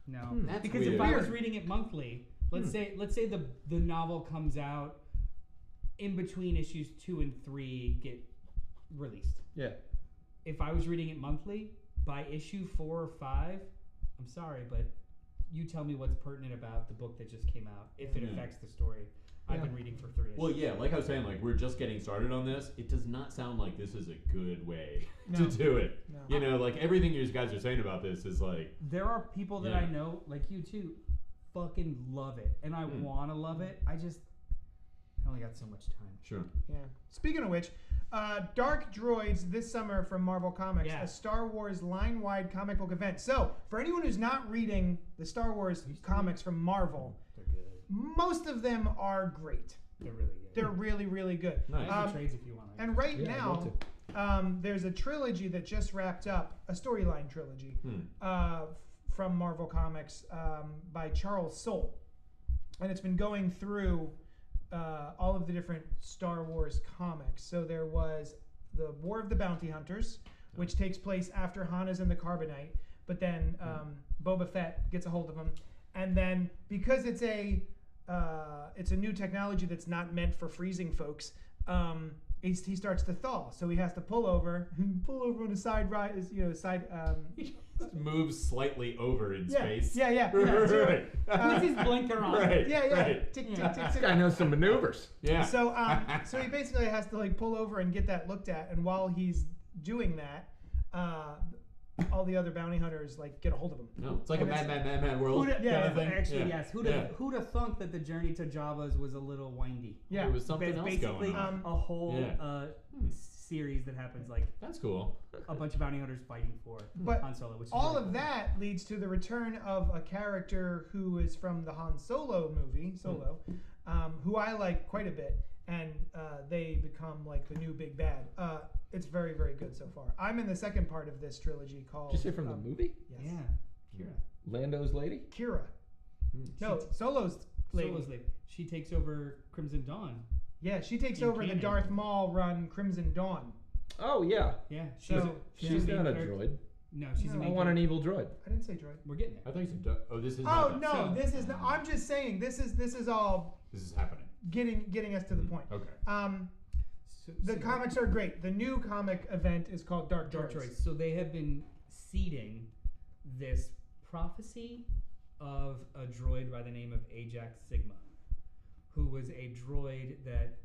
No, that's because weird. if I was reading it monthly, let's say the novel comes out in between issues 2 and 3 get released. Yeah. If I was reading it monthly, by issue 4 or 5, I'm sorry, but you tell me what's pertinent about the book that just came out if it affects the story. I've been reading for 3 issues. Well, yeah, like I was saying, like we're just getting started on this. It does not sound like this is a good way No. to do it. No. You know, like everything you guys are saying about this is like, There are people that Yeah. I know, like you too, fucking love it, and I want to love it. I only got so much time. sure. Yeah. Speaking of which, Dark Droids this summer from Marvel Comics, Yeah. a Star Wars line-wide comic book event. So, for anyone who's not reading the Star Wars comics from Marvel, They're good. most of them are great. They're really good. They're really, really good. Nice. There's the trades if you want. And right Yeah, I'd love now, there's a trilogy that just wrapped up, a storyline trilogy from Marvel Comics by Charles Soule. And it's been going through all of the different Star Wars comics. So there was the War of the Bounty Hunters, which takes place after Han is in the Carbonite, but then Boba Fett gets a hold of him. And then because it's a new technology that's not meant for freezing folks, he starts to thaw. So he has to pull over on a side He just moves slightly over in Yeah, space. yeah. Right. Puts his blinker on. Right. Yeah. Right. Tick, tick, tick, This tick. guy knows some maneuvers. Yeah. So he basically has to like pull over and get that looked at, and while he's doing that, all the other bounty hunters like get a hold of him. No, it's like And a it's- mad world Who'da, kind of thing. Actually, Yeah. yes. Yeah. Who'da thunk that the journey to Jabba's was a little windy? Yeah. There was something It's else basically going on. a whole Yeah. series that happens like That's cool. a bunch of bounty hunters fighting for But Han Solo, which is all really of cool. that leads to the return of a character who is from the Han Solo movie, who I like quite a bit, and they become like the new big bad. It's very, very good so far. I'm in the second part of this trilogy called. Did you say from the movie? Yes. Yeah. Kira. Lando's lady? Kira. No, Solo's lady. Solo's lady. She takes over Crimson Dawn. Yeah, she takes In over the canon. Darth Maul run Crimson Dawn. Oh, yeah. Yeah. So- She's the main not a character. droid. No, she's the No. I main want an character. evil droid. I didn't say droid. We're getting there. I thought you said. Oh, this is. Oh not no, So- this is not. I'm just saying this is all This is happening. getting us to the point. Okay. The comics are great. The new comic event is called Dark Dark Droids. Droids. So they have been seeding this prophecy of a droid by the name of Ajax Sigma, who was a droid that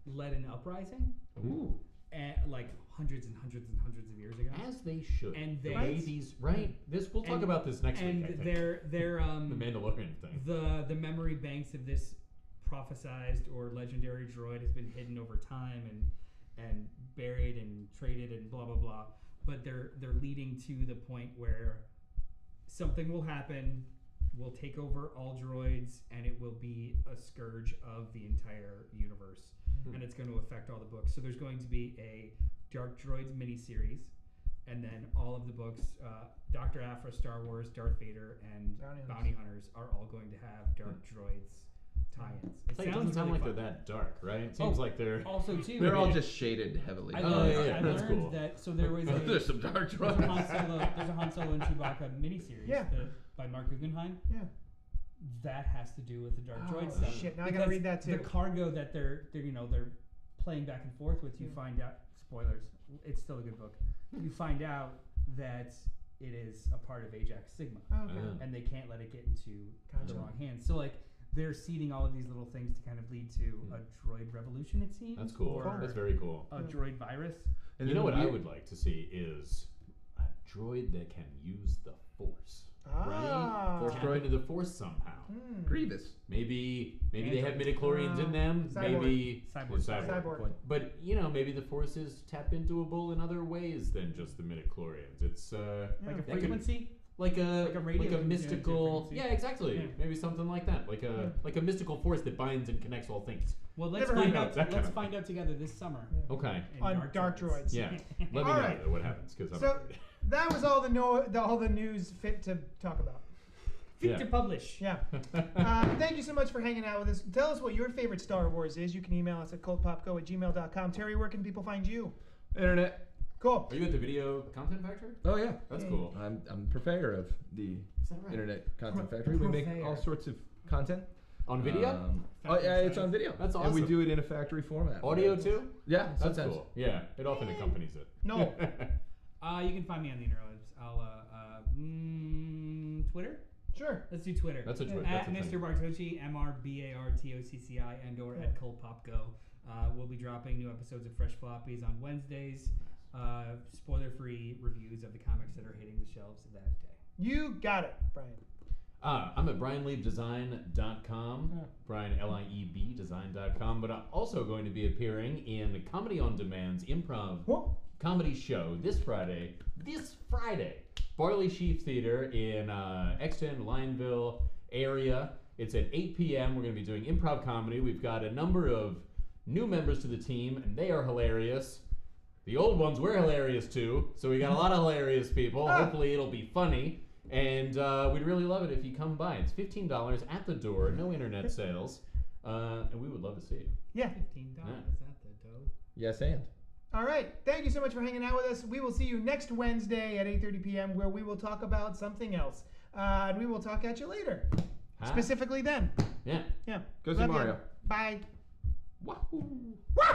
led an uprising, Ooh. like hundreds and hundreds and hundreds of years ago. As they should. And the they- way these This we'll talk And- about this next and week. I think. their The Mandalorian thing. the memory banks of this prophesized or legendary droid has been hidden over time and buried and traded and blah blah blah. But they're leading to the point where something will happen, will take over all droids, and it will be a scourge of the entire universe, and it's going to affect all the books. So there's going to be a Dark Droids miniseries, and then all of the books, Dr. Aphra, Star Wars, Darth Vader, and Bounty Bounty Hunters are all going to have Dark Droids tie-ins. It's like, it doesn't sound really like fun. they're that dark, right? It seems like they're. Also, too, They're all just shaded heavily. I Oh, learned, yeah, I that's learned cool. that. So there was a There's some dark there's a Han droids. Solo, and Chewbacca miniseries Yeah. by Mark Guggenheim. Yeah. That has to do with the Dark Oh, Droid stuff. shit, now I gotta Because read that too. The cargo that they're playing back and forth with, you find out. Spoilers. It's still a good book. You find out that it is a part of Ajax Sigma, Oh, okay. and they can't let it get into Gotcha. the wrong hands. So like they're seeding all of these little things to kind of lead to a droid revolution. It seems. That's cool. Or That's very cool. a droid virus. And You then know what we- I would like to see is a droid that can use the Force. Ah. Right? Force Tap droid. into the Force somehow. Hmm. Grievous. Maybe they have Android. midichlorians in them. Cyborg. Maybe Cyborg. Cyborg. But maybe the Forces tap intoable in other ways than just the midichlorians. It's Like a Yeah. That could- frequency. like Like a radio mystical. frequency. Yeah, exactly. Yeah. Maybe something like that. Like a mystical force that binds and connects all things. Well, let's Never find heard out. of that kind Let's of find out together this summer. Okay. in On Dark Droids. Yeah. Let me All know right. what happens because I'm So afraid. that was all all the news fit to talk about. Fit Yeah. to publish. Yeah. Thank you so much for hanging out with us. Tell us what your favorite Star Wars is. You can email us at cultpopgo@gmail.com. Terry, where can people find you? Internet. Cool. Are you at the Video Content Factory? Oh, yeah. That's Yeah. cool. I'm purveyor of the Is that right? Internet Content Factory. We make Purveyor. all sorts of content. On video? Oh, yeah, it's on video. That's And we awesome. do it in a factory format. Audio too? Yeah, That's sometimes. cool. Yeah, it often accompanies it. No. You can find me on the interwebs. I'll Twitter. Sure. Let's do Twitter. That's a Twitter. At That's a Mr. Bartocci, MrBartocci, and/or at CultPop. We'll be dropping new episodes of Fresh Floppies on Wednesdays. Spoiler-free reviews of the comics that are hitting the shelves that day. You got it, Brian. I'm at BrianLiebDesign.com, Brian Lieb Design.com, but I'm also going to be appearing in Comedy on Demand's improv comedy show this Friday, Barley Sheaf Theater in Exton, Lionville area. It's at 8 p.m. We're going to be doing improv comedy. We've got a number of new members to the team, and they are hilarious. The old ones were hilarious too, so we got a lot of hilarious people. Hopefully it'll be funny, and we'd really love it if you come by. It's $15 at the door, no internet sales, and we would love to see you. Yeah. $15 at the dough. Yes, and. All right. Thank you so much for hanging out with us. We will see you next Wednesday at 8:30 p.m. where we will talk about something else. And we will talk at you later. Hi. Specifically then. Yeah. Yeah. Go see Love ya. Mario. Bye. Wahoo!